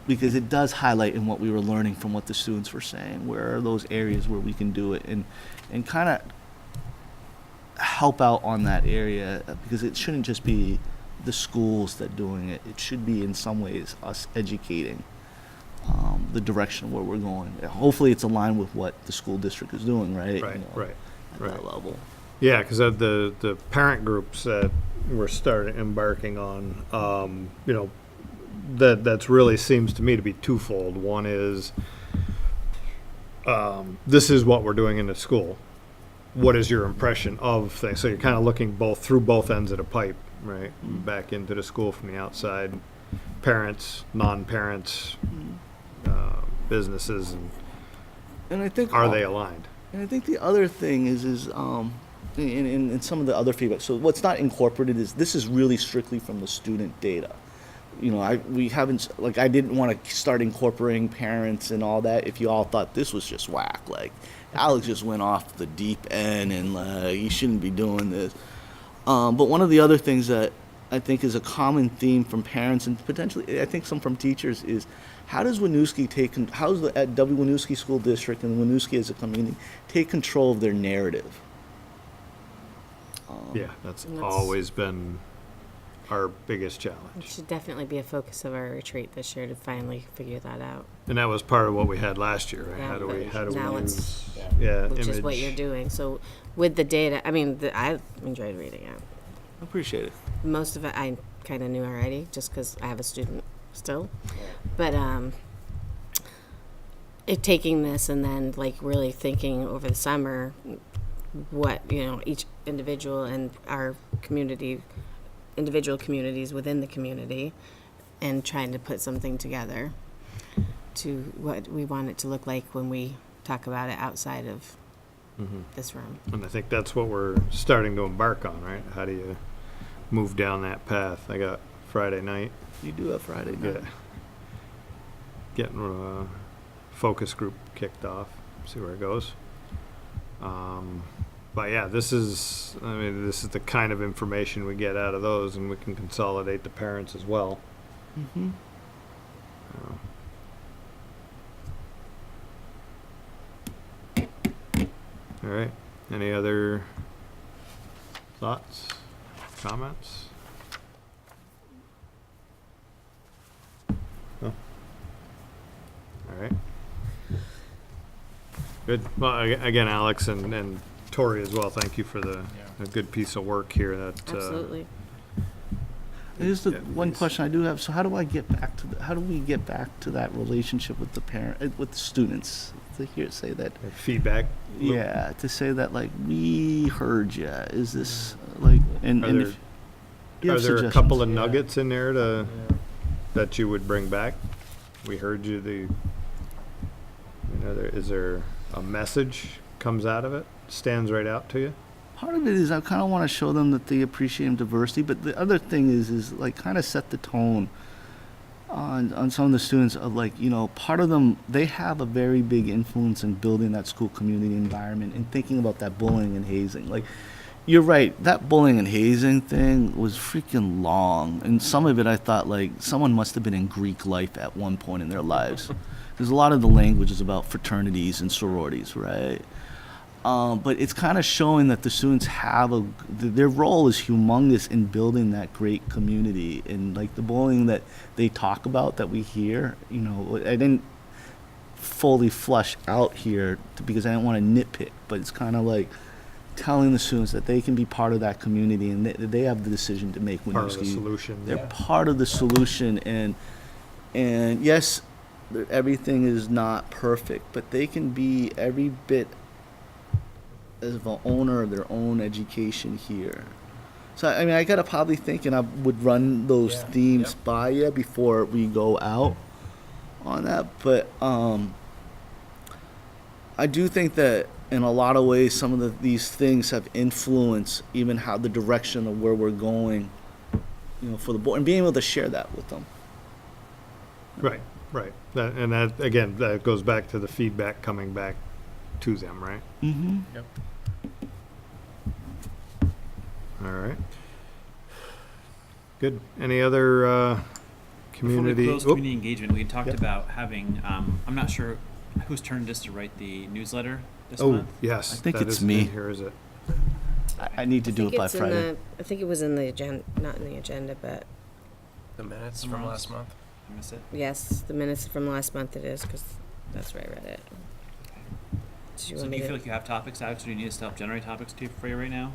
Because it does highlight in what we were learning from what the students were saying, where are those areas where we can do it, and kind of help out on that area, because it shouldn't just be the schools that doing it. It should be in some ways us educating the direction where we're going. Hopefully it's aligned with what the school district is doing, right? Right. At that level. Yeah, because the parent groups that we're embarking on, that's really seems to me to be twofold. One is, this is what we're doing in the school. What is your impression of things? So you're kind of looking through both ends of the pipe, right? Back into the school from the outside, parents, non-parents, businesses, and I think are they aligned? And I think the other thing is in some of the other feedback. So what's not incorporated is this is really strictly from the student data. we haven't, like, I didn't want to start incorporating parents and all that if you all thought this was just whack. Like, Alex just went off the deep end and you shouldn't be doing this. But one of the other things that I think is a common theme from parents and potentially I think some from teachers is how does Winooski how's the at W Winooski School District and Winooski as a community take control of their narrative? Yeah, that's That's- always been our biggest It challenge. should definitely be a focus of our retreat this year to finally figure that out. And that was part of what we had last year, right? Yeah, How do but we now use, it's- yeah, Which is what image. you're doing. So with the data, I mean, I enjoyed reading it. I appreciate it. Most of it I kind of knew already, just because I have a student still. But taking this and then like really thinking over the summer what each individual and our community, individual communities within the community, and trying to put something together to what we want it to look like when we talk about it outside of this room. And I think that's what we're starting to embark on, right? How do you move down that path? I got Friday night. You do have Friday night. Getting a focus group kicked off. See where it goes. But yeah, this is the kind of information we get out of those, and we can consolidate the parents as well. Mm-hmm. All right. Any other thoughts, comments? No. All right. Good. Well, again, Alex and Tori as well. Thank you for a good piece of work here. That Absolutely. Here's the Yeah, one please. question I do have. So how do we get back to that relationship with the with the students? To say that feedback. loop. Yeah, to say that like we heard you. Is this like and, Are and there- if you Are have there a suggestions. couple of nuggets in there that you would bring back? We heard you. Is there a message comes out of it? Stands right out to you? Part of it is I kind of want to show them that they appreciate diversity, but the other thing is like kind of set the tone on some of the students of like, part of them, they have a very big influence in building that school community environment and thinking about that bullying and hazing. Like, you're right, that bullying and hazing thing was freaking long. And some of it I thought like someone must have been in Greek life at one point in their lives. Because a lot of the language is about fraternities and sororities, right? But it's kind of showing that the students have their role is humongous in building that great community. And like the bullying that they talk about that we hear, I didn't fully flush out here because I didn't want to nitpick, but it's kind of like telling the students that they can be part of that community and they have the decision to make. Part of the Winooski. solution. They're part of the solution, and yes, everything is not perfect, but they can be every bit as an owner of their own education here. So I mean, I gotta probably think, and I would run those themes by you before we go out on that. But I do think that in a lot of ways, some of these things have influenced even how the direction of where we're going, for the board, and being able to share that with them. Right. That again, that goes back to the feedback coming back to them, right? Mm-hmm. Yep. All right. Good. Any other community? Before we close Oop. community engagement, we talked Yep. about having, I'm not sure whose turn it is to write the newsletter this Oh, month. yes. I think that it's isn't me. in here, is it? I need to do it by Friday. I think it was in the agenda, not in the agenda, but The minutes from last month. I missed it. yes, the minutes from last month it is, because that's where I read it. Did you So want do me you to? feel like you have topics, Alex, or do you need us to help generate topics for you right now?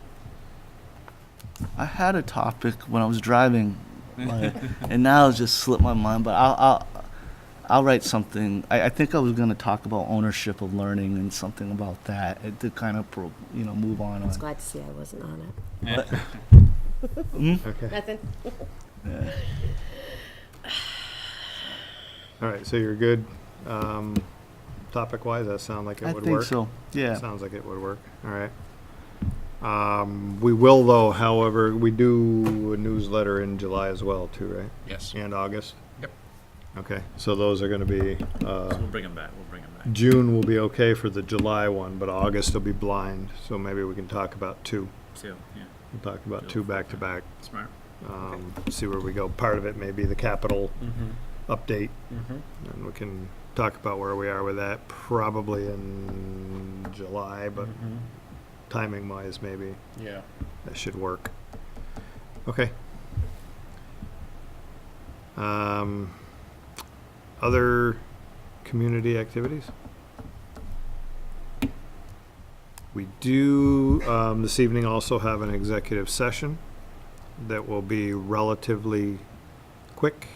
I had a topic when I was driving, and now it's just slipped my mind. But I'll write something. I think I was going to talk about ownership of learning and something about that to kind of move on. I was glad to see I wasn't on it. Okay. Nothing. Yeah. All right. So you're good. Topic wise, that sound like it I would think work. so. Yeah. Sounds like it would work. All right. We will though, however, we do a newsletter in July as well too, right? Yes. And August? Yep. Okay, so those are gonna be, So we'll bring them back. We'll bring them back. June will be okay for the July one, but August will be blind, so maybe we can talk about two. So, yeah, We'll talk about two back to back, smart. see where we go. Part of it may be the capital Mm-hmm. update, Mm-hmm. and we can talk about where we are with that probably in July, but Mm-hmm. timing wise, maybe Yeah. that should work. Okay. Other community activities? We do, this evening also have an executive session that will be relatively quick.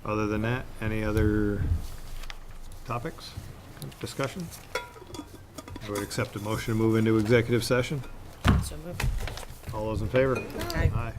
Other than that, any other topics, discussion? I would accept a motion to move into executive session. So moved. All those in favor? Aye. Aye.